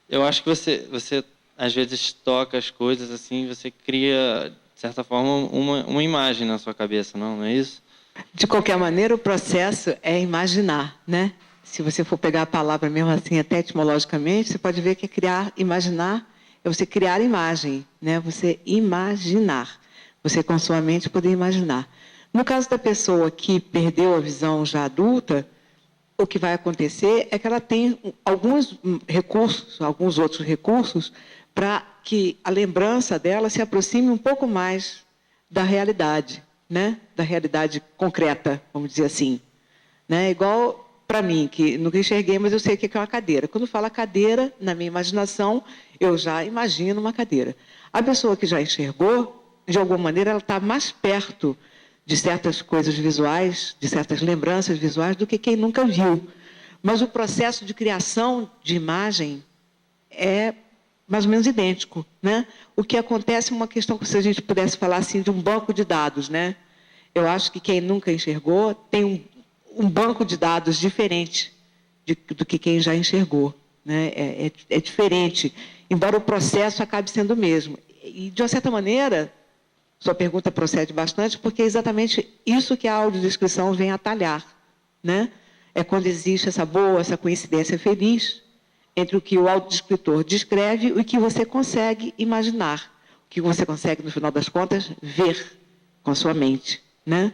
eu acho que você às vezes toca as coisas, assim, você cria, de certa forma, uma imagem na sua cabeça, não é isso? De qualquer maneira, o processo é imaginar, né? Se você for pegar a palavra mesmo assim, até etimologicamente, você pode ver que é criar, imaginar, é você criar imagem, né? Você imaginar. Você, com sua mente, poder imaginar. No caso da pessoa que perdeu a visão já adulta, o que vai acontecer é que ela tem alguns recursos, alguns outros recursos, para que a lembrança dela se aproxime um pouco mais da realidade, né? Da realidade concreta, vamos dizer assim. Né? Igual para mim, que nunca enxerguei, mas eu sei o que é uma cadeira. Quando fala cadeira, na minha imaginação, eu já imagino uma cadeira. A pessoa que já enxergou, de alguma maneira, ela está mais perto de certas coisas visuais, de certas lembranças visuais, do que quem nunca viu. Mas o processo de criação de imagem é mais ou menos idêntico, né? O que acontece é uma questão que, se a gente pudesse falar assim, de um banco de dados, né? Eu acho que quem nunca enxergou tem um banco de dados diferente do que quem já enxergou, né? É diferente, embora o processo acabe sendo o mesmo. E, de uma certa maneira, sua pergunta procede bastante, porque é exatamente isso que a audiodescrição vem atalhar, né? É quando existe essa coincidência feliz entre o que o audiodescritor descreve e o que você consegue imaginar, o que você consegue, no final das contas, ver com a sua mente, né?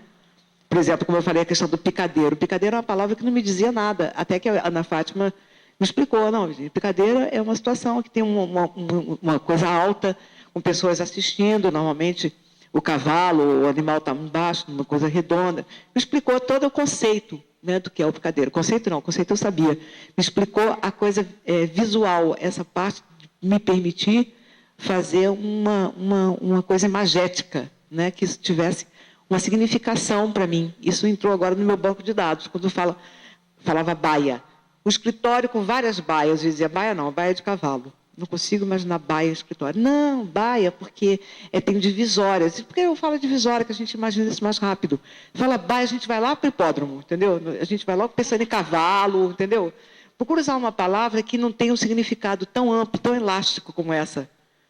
Por exemplo, como eu falei, a questão do picadeiro. Picadeiro é uma palavra que não me dizia nada, até que a Ana Fátima me explicou. Não, picadeira é uma situação que tem uma coisa alta, com pessoas assistindo, normalmente o cavalo, o animal está embaixo, numa coisa redonda. Me explicou todo o conceito, né, do que é o picadeiro. Conceito não, conceito eu sabia. Me explicou a coisa visual, essa parte de me permitir fazer uma coisa imagética, né, que isso tivesse uma significação para mim. Isso entrou agora no meu banco de dados, quando falava baia. O escritório com várias baias, eu dizia, baia não, baia de cavalo. Não consigo imaginar baia escritório. Não, baia, porque tem divisórias. Por que eu falo divisória, que a gente imagina isso mais rápido? Fala baia, a gente vai lá para o hipódromo, entendeu? A gente vai logo pensando em cavalo, entendeu? Procura usar uma palavra que não tem um significado tão amplo, tão elástico como essa.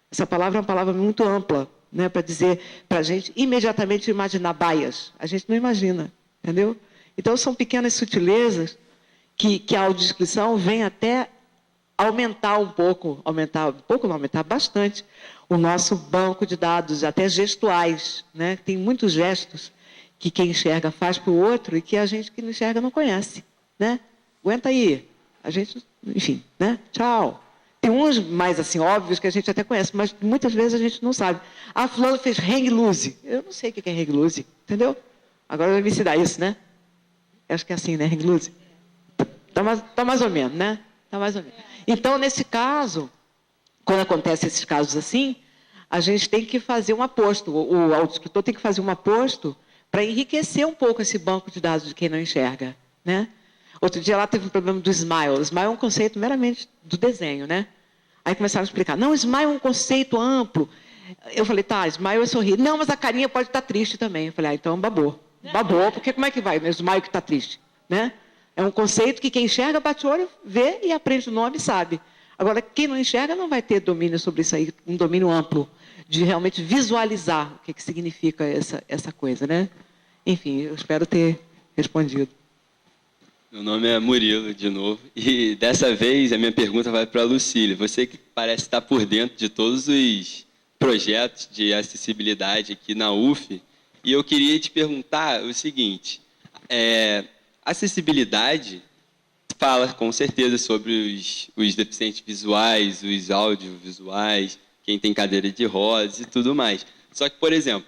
Essa palavra é uma palavra muito ampla, né, para dizer para a gente imediatamente imaginar baias. A gente não imagina, entendeu? Então, são pequenas sutilezas que a audiodescrição vem até aumentar bastante o nosso banco de dados, até gestuais, né? Tem muitos gestos que quem enxerga faz para o outro e que a gente que não enxerga não conhece, né? Aguenta aí, a gente, enfim, né? Tchau. Tem uns mais assim óbvios que a gente até conhece, mas muitas vezes a gente não sabe. Ah, fulano fez hang loose. Eu não sei o que é hang loose, entendeu? Agora vai me ensinar isso, né? Eu acho que é assim, né? Hang loose. Tá mais ou menos, né? Tá mais ou menos. Então, nesse caso, quando acontecem esses casos assim, a gente tem que fazer um aposto. O audiodescritor tem que fazer um aposto para enriquecer um pouco esse banco de dados de quem não enxerga, né? Outro dia lá teve um problema do smile. O smile é um conceito meramente do desenho, né? Aí começaram a explicar. Não, smile é um conceito amplo. Eu falei, tá, smile é sorrir. Não, mas a carinha pode estar triste também. Eu falei, então babou. Babou, porque como é que vai? Smile que está triste, né? É um conceito que quem enxerga, bate o olho, vê e aprende o nome e sabe. Agora, quem não enxerga não vai ter domínio sobre isso aí, um domínio amplo, de realmente visualizar o que significa essa coisa, né? Enfim, eu espero ter respondido. Meu nome é Murilo, de novo, e dessa vez a minha pergunta vai para a Lucília. Você que parece estar por dentro de todos os projetos de acessibilidade aqui na UF, e eu queria te perguntar o seguinte, acessibilidade fala com certeza sobre os deficientes visuais, os audiovisuais, quem tem cadeira de rodas e tudo mais. Só que, por exemplo,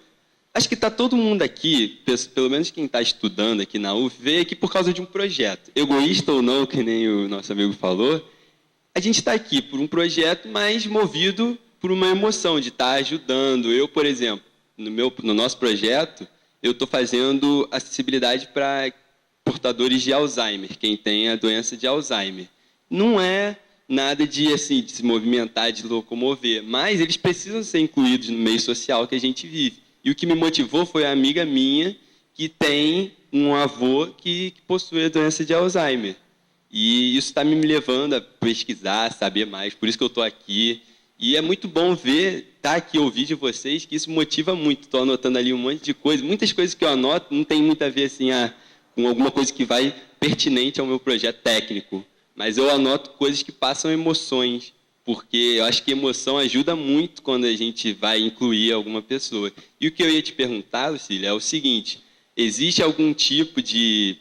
acho que está todo mundo aqui, pelo menos quem está estudando aqui na UF, veio aqui por causa de um projeto. Egoísta ou não, que nem o nosso amigo falou, a gente está aqui por um projeto, mas movido por uma emoção de estar ajudando. Eu, por exemplo, no nosso projeto, eu estou fazendo acessibilidade para portadores de Alzheimer, quem tem a doença de Alzheimer. Não é nada de, assim, de se movimentar, de locomover, mas eles precisam ser incluídos no meio social que a gente vive. E o que me motivou foi a amiga minha que tem um avô que possui a doença de Alzheimer. E isso está me levando a pesquisar, saber mais, por isso que eu estou aqui. E é muito bom ver, estar aqui, ouvir de vocês, que isso motiva muito. Estou anotando ali um monte de coisa. Muitas coisas que eu anoto não tem muito a ver assim, com alguma coisa que vai pertinente ao meu projeto técnico. Mas eu anoto coisas que passam emoções, porque eu acho que emoção ajuda muito quando a gente vai incluir alguma pessoa. E o que eu ia te perguntar, Lucília, é o seguinte, existe algum tipo de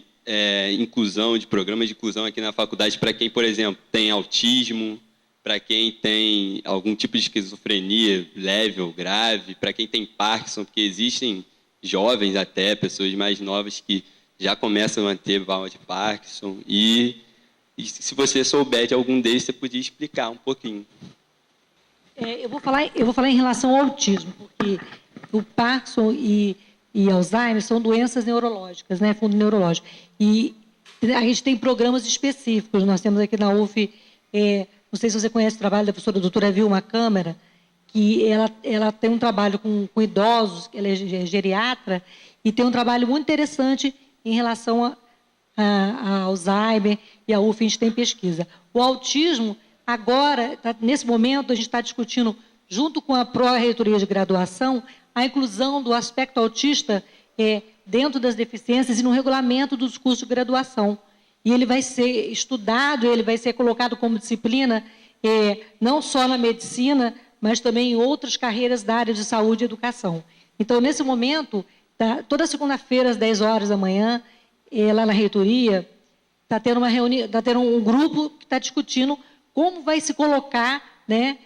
inclusão, de programa de inclusão aqui na faculdade para quem, por exemplo, tem autismo, para quem tem algum tipo de esquizofrenia leve ou grave, para quem tem Parkinson, porque existem jovens até, pessoas mais novas que já começam a ter mal de Parkinson? E se você souber de algum deles, você podia explicar um pouquinho. Eu vou falar em relação ao autismo, porque o Parkinson e Alzheimer são doenças neurológicas, né, fundo neurológico. E a gente tem programas específicos. Nós temos aqui na UF, não sei se você conhece o trabalho da professora doutora Vilma Câmara, que ela tem um trabalho com idosos, ela é geriatra, e tem um trabalho muito interessante em relação a Alzheimer, e a UF a gente tem pesquisa. O autismo, agora, nesse momento, a gente está discutindo, junto com a pró-reitoria de graduação, a inclusão do aspecto autista dentro das deficiências e no regulamento dos cursos de graduação. E ele vai ser estudado, ele vai ser colocado como disciplina, não só na medicina, mas também em outras carreiras da área de saúde e educação. Então, nesse momento, toda segunda-feira, às 10 horas da manhã, lá na reitoria, está tendo uma reunião, está tendo um grupo que está discutindo como vai se colocar, né,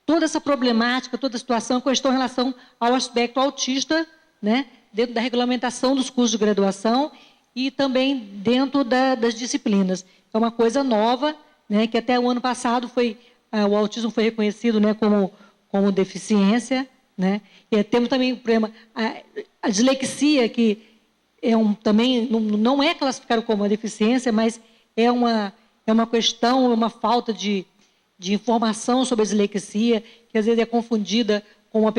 toda essa problemática, toda a situação, questão em relação ao aspecto autista, né, dentro da regulamentação dos cursos de graduação e também dentro das disciplinas. É uma coisa nova, né, que até o ano passado o autismo foi reconhecido, né, como deficiência, né. E temos também o problema, a dislexia, que também não é classificado como uma deficiência, mas é uma questão, uma falta de informação sobre a dislexia, que às vezes é confundida com uma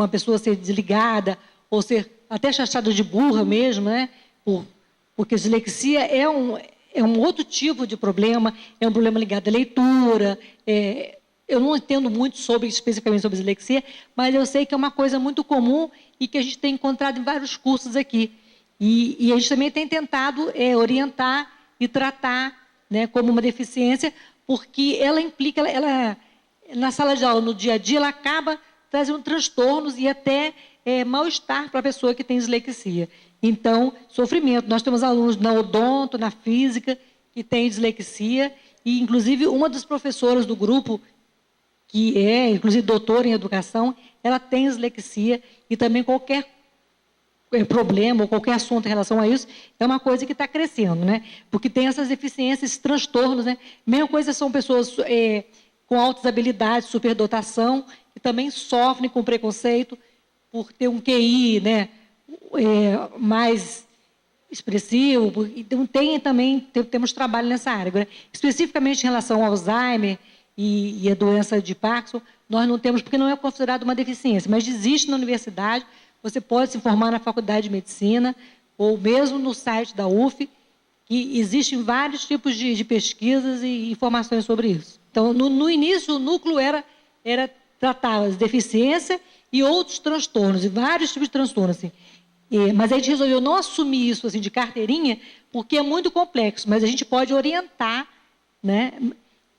pessoa ser desligada, ou ser até taxada de burra mesmo, né? Porque a dislexia é um outro tipo de problema, é um problema ligado à leitura. Eu não entendo muito especificamente sobre dislexia, mas eu sei que é uma coisa muito comum e que a gente tem encontrado em vários cursos aqui. E a gente também tem tentado orientar e tratar, né, como uma deficiência, porque ela implica, na sala de aula, no dia a dia, ela acaba trazendo transtornos e até mal-estar para a pessoa que tem dislexia. Então, sofrimento. Nós temos alunos na odonto, na física, que têm dislexia, e, inclusive, uma das professoras do grupo, que é, inclusive, doutora em educação, ela tem dislexia, e também qualquer problema ou qualquer assunto em relação a isso é uma coisa que está crescendo, né? Porque tem essas deficiências, esses transtornos, né? Mesma coisa são pessoas com altas habilidades, superdotação, que também sofrem com preconceito por ter um QI, né, mais expressivo. Então, temos trabalho nessa área. Agora, especificamente em relação ao Alzheimer e a doença de Parkinson, nós não temos, porque não é considerado uma deficiência, mas existe na universidade. Você pode se informar na Faculdade de Medicina ou mesmo no site da UF, que existem vários tipos de pesquisas e informações sobre isso. Então, no início, o núcleo era tratar as deficiências e outros transtornos, e vários tipos de transtornos. Assim. Mas a gente resolveu não assumir isso assim, de carteirinha, porque é muito complexo, mas a gente pode orientar, né?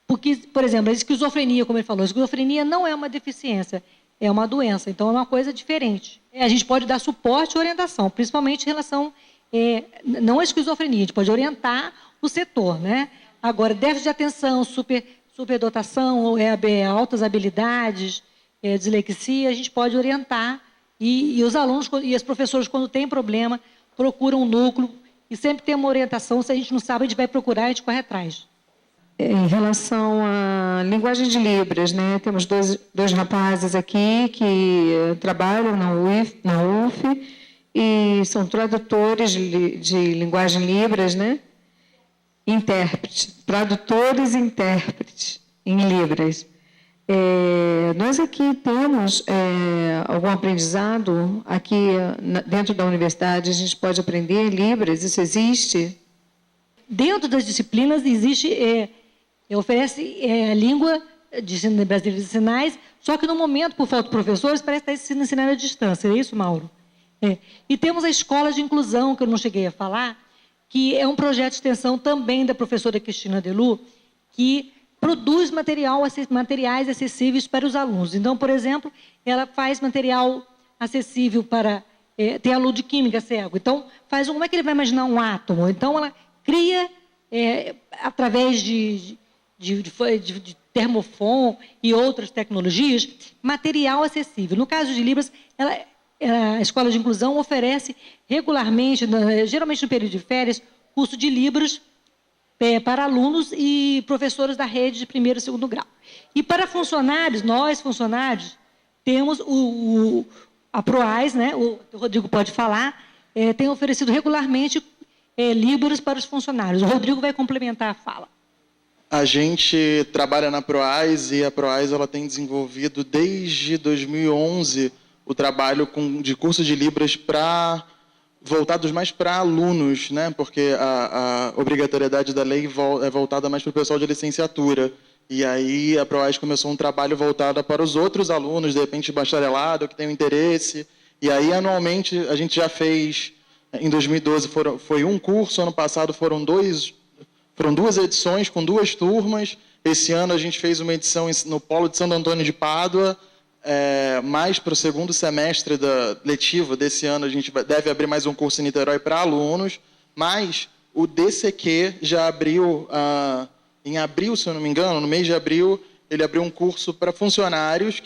Porque, por exemplo, a esquizofrenia, como ele falou, a esquizofrenia não é uma deficiência, é uma doença, então é uma coisa diferente. A gente pode dar suporte e orientação, principalmente em relação, não à esquizofrenia, a gente pode orientar o setor, né? Agora, déficit de atenção, superdotação, altas habilidades, dislexia, a gente pode orientar, e os alunos e os professores, quando têm problema, procuram um núcleo, e sempre tem uma orientação, se a gente não sabe, a gente vai procurar, a gente corre atrás. Em relação à linguagem de Libras, né? Temos dois rapazes aqui que trabalham na UF e são tradutores de linguagem Libras, né? Tradutores e intérpretes em Libras. Nós aqui temos algum aprendizado, aqui dentro da universidade, a gente pode aprender Libras, isso existe? Dentro das disciplinas existe... oferece a língua brasileira de sinais, só que no momento, por falta de professores, parece que está ensinando à distância. É isso, Mauro? E temos a escola de inclusão, que eu não cheguei a falar, que é um projeto de extensão também da professora Cristina Delu, que produz materiais acessíveis para os alunos. Então, por exemplo, ela faz material acessível para... tem aluno de química cego. Então, como é que ele vai imaginar um átomo? Então, ela cria, através de termofon e outras tecnologias, material acessível. No caso de Libras, ela a Escola de Inclusão oferece regularmente, geralmente no período de férias, curso de livros para alunos e professores da rede de primeiro e segundo grau. E para funcionários, nós funcionários, temos a PROAS, né? O Rodrigo pode falar, tem oferecido regularmente livros para os funcionários. O Rodrigo vai complementar a fala. A gente trabalha na PROAS e a PROAS ela tem desenvolvido desde 2011 o trabalho de curso de Libras voltados mais para alunos, né? Porque a obrigatoriedade da lei é voltada mais para o pessoal de licenciatura. E aí a PROAS começou um trabalho voltado para os outros alunos, de repente bacharelado, que tem interesse. E aí, anualmente, a gente já fez, em 2012 foi um curso, ano passado foram duas edições com 2 turmas. Esse ano a gente fez uma edição no Polo de Santo Antônio de Pádua, mais para o segundo semestre letivo desse ano a gente deve abrir mais um curso em Niterói para alunos, mas o DCQ já abriu, em abril, se eu não me engano, no mês de abril, ele abriu um curso para funcionários,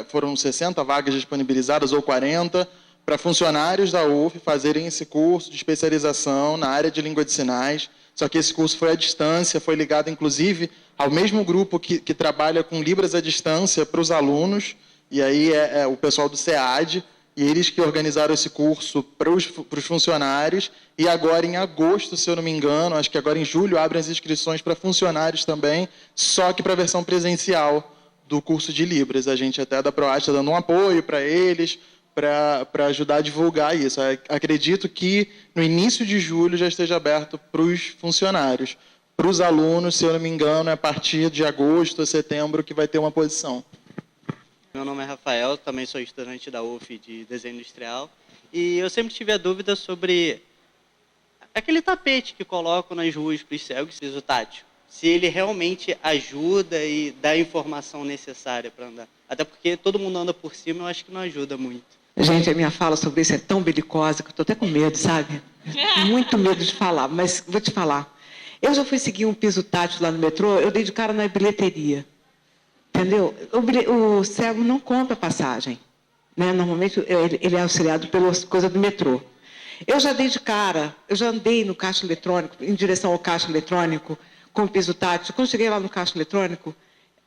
foram 60 vagas disponibilizadas, ou 40, para funcionários da UF fazerem esse curso de especialização na área de língua de sinais. Só que esse curso foi à distância, foi ligado, inclusive, ao mesmo grupo que trabalha com Libras à distância para os alunos, e aí é o pessoal do SEAD, e eles que organizaram esse curso para os funcionários, e agora em agosto, se eu não me engano, acho que agora em julho, abrem as inscrições para funcionários também, só que para a versão presencial do curso de Libras. A gente até da PROAS está dando um apoio para eles, para ajudar a divulgar isso. Acredito que no início de julho já esteja aberto para os funcionários. Para os alunos, se eu não me engano, é a partir de agosto ou setembro que vai ter uma posição. Meu nome é Rafael, também sou estudante da UF de Desenho Industrial. E eu sempre tive a dúvida sobre aquele tapete que colocam nas ruas para os cegos, piso tátil. Se ele realmente ajuda e dá a informação necessária para andar. Até porque todo mundo anda por cima, eu acho que não ajuda muito. Gente, a minha fala sobre isso é tão belicosa que eu estou até com medo, sabe? Muito medo de falar, mas vou te falar. Eu já fui seguir um piso tátil lá no metrô, eu dei de cara na bilheteria. Entendeu? O cego não compra passagem. Né? Normalmente ele é auxiliado pelas coisas do metrô. Eu já dei de cara, eu já andei no caixa eletrônico, em direção ao caixa eletrônico, com o piso tátil. Quando cheguei lá no caixa eletrônico,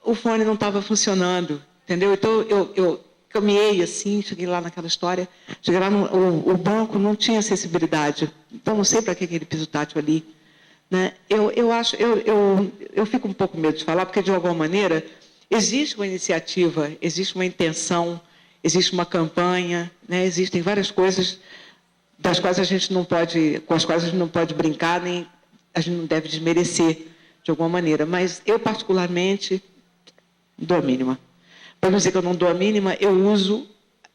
o fone não estava funcionando. Entendeu? Então eu caminhei assim, cheguei lá naquela história, cheguei lá, o banco não tinha acessibilidade. Então não sei para que aquele piso tátil ali. Né? Eu fico um pouco com medo de falar, porque de alguma maneira existe uma iniciativa, existe uma intenção, existe uma campanha, né? Existem várias coisas das quais com as quais a gente não pode brincar, nem a gente não deve desmerecer de alguma maneira. Mas eu, particularmente, dou a mínima. Para não dizer que eu não dou a mínima, eu uso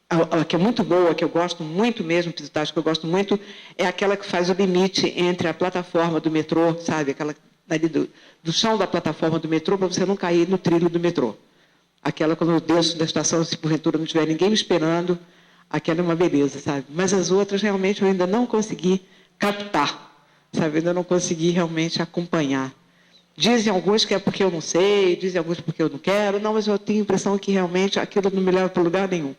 a que é muito boa, que eu gosto muito mesmo, piso tátil que eu gosto muito, é aquela que faz o limite entre a plataforma do metrô, sabe? Aquela ali do chão da plataforma do metrô, para você não cair no trilho do metrô. Aquela, quando eu desço da estação, se porventura não tiver ninguém me esperando, aquela é uma beleza, sabe? Mas as outras, realmente, eu ainda não consegui captar, sabe? Eu ainda não consegui realmente acompanhar. Dizem alguns que é porque eu não sei, dizem alguns porque eu não quero, não, mas eu tenho a impressão que realmente aquilo não me leva para lugar nenhum.